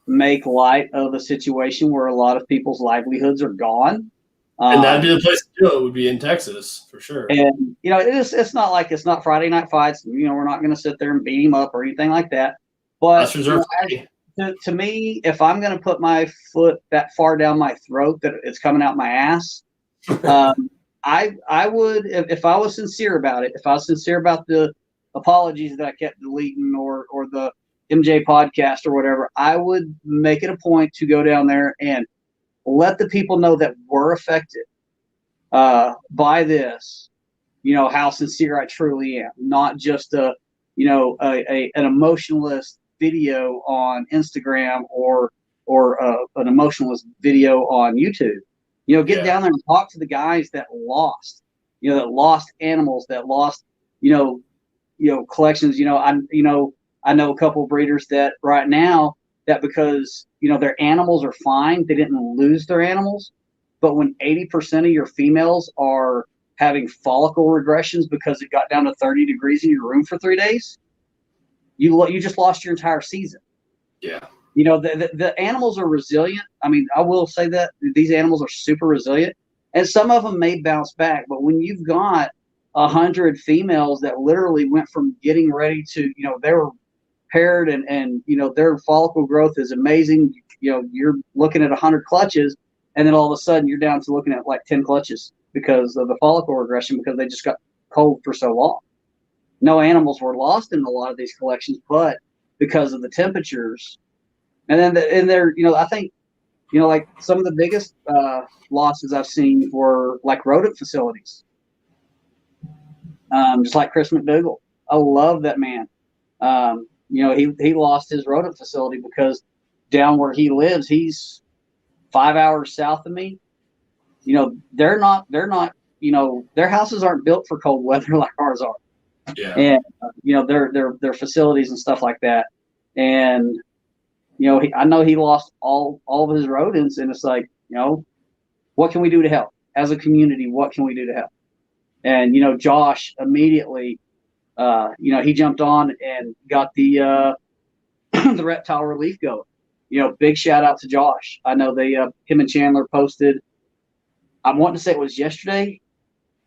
make light of a situation where a lot of people's livelihoods are gone. And that'd be the place to do it, would be in Texas for sure. And, it's not like it's not Friday night fights. We're not going to sit there and beat him up or anything like that. But to me, if I'm going to put my foot that far down my throat that it's coming out my ass, I would, if I was sincere about it, if I was sincere about the apologies that I kept deleting or the MJ podcast or whatever, I would make it a point to go down there and let the people know that we're affected by this, how sincere I truly am, not just an emotionalist video on Instagram or an emotionless video on YouTube. Get down there and talk to the guys that lost, that lost animals, that lost, collections. I know a couple of breeders that right now that because, their animals are fine, they didn't lose their animals. But when 80% of your females are having follicle regressions because it got down to 30 degrees in your room for 3 days, you just lost your entire season. Yeah. The animals are resilient. I mean, I will say that these animals are super resilient, and some of them may bounce back. But when you've got 100 females that literally went from getting ready to, they were paired and their follicle growth is amazing. You're looking at 100 clutches, and then all of a sudden you're down to looking at like 10 clutches because of the follicle regression because they just got cold for so long. No animals were lost in a lot of these collections, but because of the temperatures. And then I think, like some of the biggest losses I've seen were like rodent facilities. Just like Chris McDougall. I love that man. He lost his rodent facility because down where he lives, he's 5 hours south of me. They're not, their houses aren't built for cold weather like ours are. Yeah. And, their facilities and stuff like that. And, I know he lost all of his rodents, and it's like, what can we do to help as a community? What can we do to help? And, Josh immediately, he jumped on and got the the reptile relief going. Big shout out to Josh. I know him and Chandler posted, I'm wanting to say it was yesterday,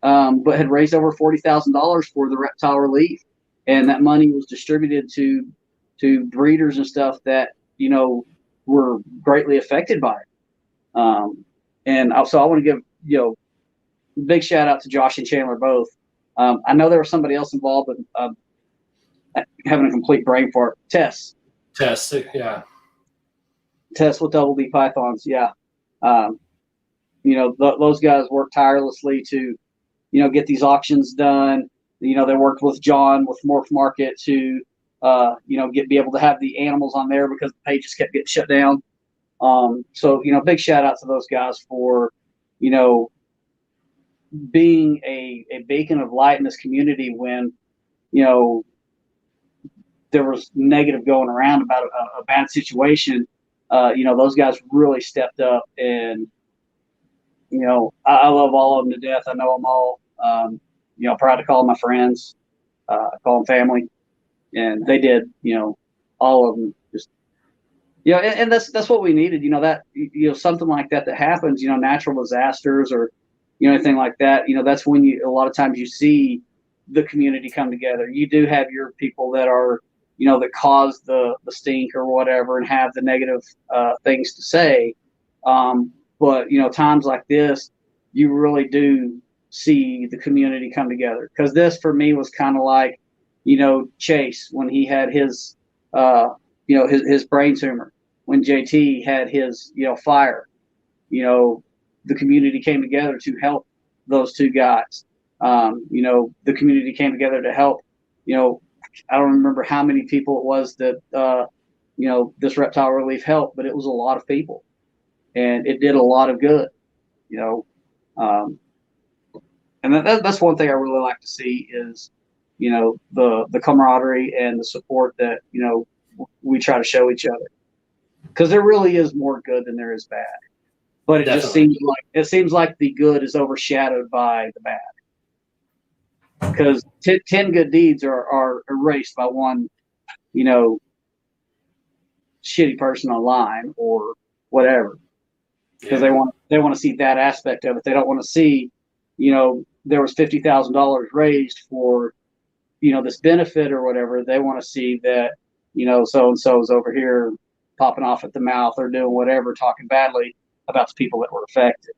but had raised over $40,000 for the reptile relief. And that money was distributed to breeders and stuff that, were greatly affected by it. And so I want to give, big shout out to Josh and Chandler both. I know there was somebody else involved, but having a complete brain fart. Tess, yeah. Tess with Double D Pythons, yeah. Those guys work tirelessly to, get these auctions done. They worked with John with Morph Market to, be able to have the animals on there because the page just kept getting shut down. So, big shout out to those guys for, being a beacon of light in this community when, there was negative going around about a bad situation. Those guys really stepped up, and, I love all of them to death. I know them all. Proud to call them my friends. I call them family, and they did, all of them just, and that's what we needed, that, something like that happens, natural disasters or, anything like that, that's when a lot of times you see the community come together. You do have your people that are, that cause the stink or whatever and have the negative things to say. But, times like this, you really do see the community come together. Because this, for me, was kind of like, Chase, when he had his, his brain tumor. When JT had his, fire, the community came together to help those two guys. The community came together to help, I don't remember how many people it was that, this reptile relief helped, but it was a lot of people, and it did a lot of good, and that's one thing I really like to see is, the camaraderie and the support that, we try to show each other, because there really is more good than there is bad, but it just seems like the good is overshadowed by the bad. Because 10 good deeds are erased by one, shitty person online or whatever. Because they want to see that aspect of it. They don't want to see, there was $50,000 raised for, this benefit or whatever. They want to see that, so and so is over here popping off at the mouth or doing whatever, talking badly about the people that were affected.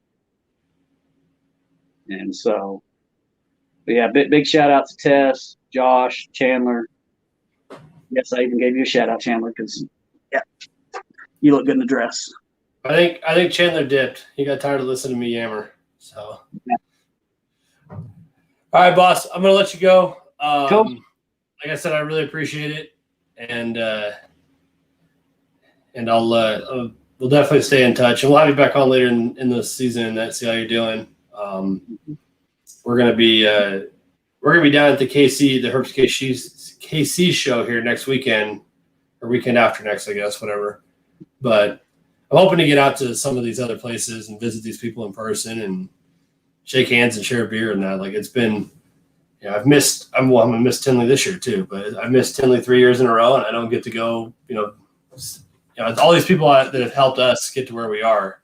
And so. But yeah, big shout out to Tess, Josh, Chandler. Yes, I even gave you a shout out, Chandler, because you look good in the dress. I think Chandler dipped. He got tired of listening to me yammer. So, yeah. All right, boss. I'm gonna let you go. Cool. Like I said, I really appreciate it, and and we'll definitely stay in touch, and we'll have you back on later in the season and see how you're doing. We're gonna be down at the Herbs KC show here next weekend or weekend after next, I guess, whatever. But I'm hoping to get out to some of these other places and visit these people in person and shake hands and share a beer and that. Like, it's been, I'm gonna miss Tinley this year too, but I've missed Tinley 3 years in a row, and I don't get to go. It's all these people that have helped us get to where we are.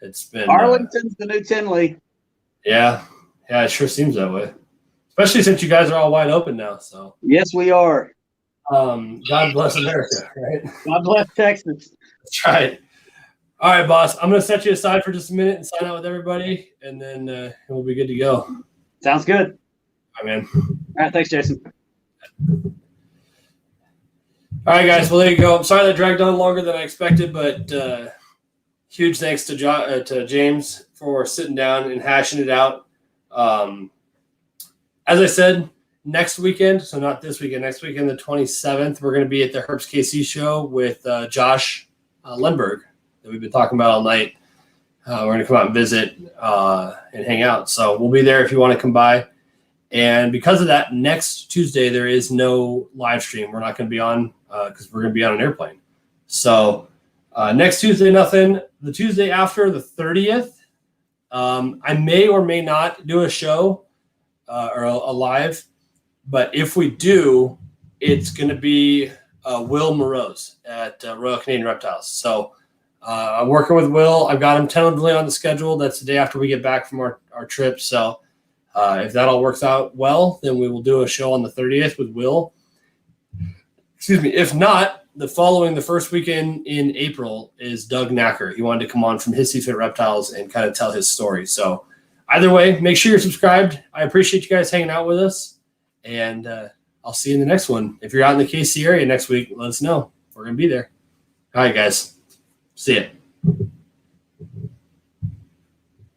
It's been Arlington's the new Tinley. Yeah, it sure seems that way. Especially since you guys are all wide open now. So yes, we are. God bless America, right? God bless Texas. That's right. All right, boss. I'm going to set you aside for just a minute and sign out with everybody, and then we'll be good to go. Sounds good. All right, man. All right, thanks, Jason. All right, guys. Well, there you go. I'm sorry that dragged on longer than I expected, but huge thanks to James for sitting down and hashing it out. As I said, next weekend, so not this weekend, next weekend, the 27th, we're going to be at the Herbs KC show with Josh Lindbergh that we've been talking about all night. We're going to come out and visit and hang out. So we'll be there if you want to come by. And because of that, next Tuesday, there is no live stream. We're not going to be on because we're going to be on an airplane. So next Tuesday, nothing. The Tuesday after, the 30th, I may or may not do a show or a live. But if we do, it's going to be Will Morose at Royal Canadian Reptiles. So I'm working with Will. I've got him tentatively on the schedule. That's the day after we get back from our trip. So if that all works out well, then we will do a show on the 30th with Will. Excuse me. If not, the first weekend in April is Doug Knacker. He wanted to come on from Hissy Fit Reptiles and kind of tell his story. So either way, make sure you're subscribed. I appreciate you guys hanging out with us. And I'll see you in the next one. If you're out in the KC area next week, let us know. We're going to be there. All right, guys. See ya.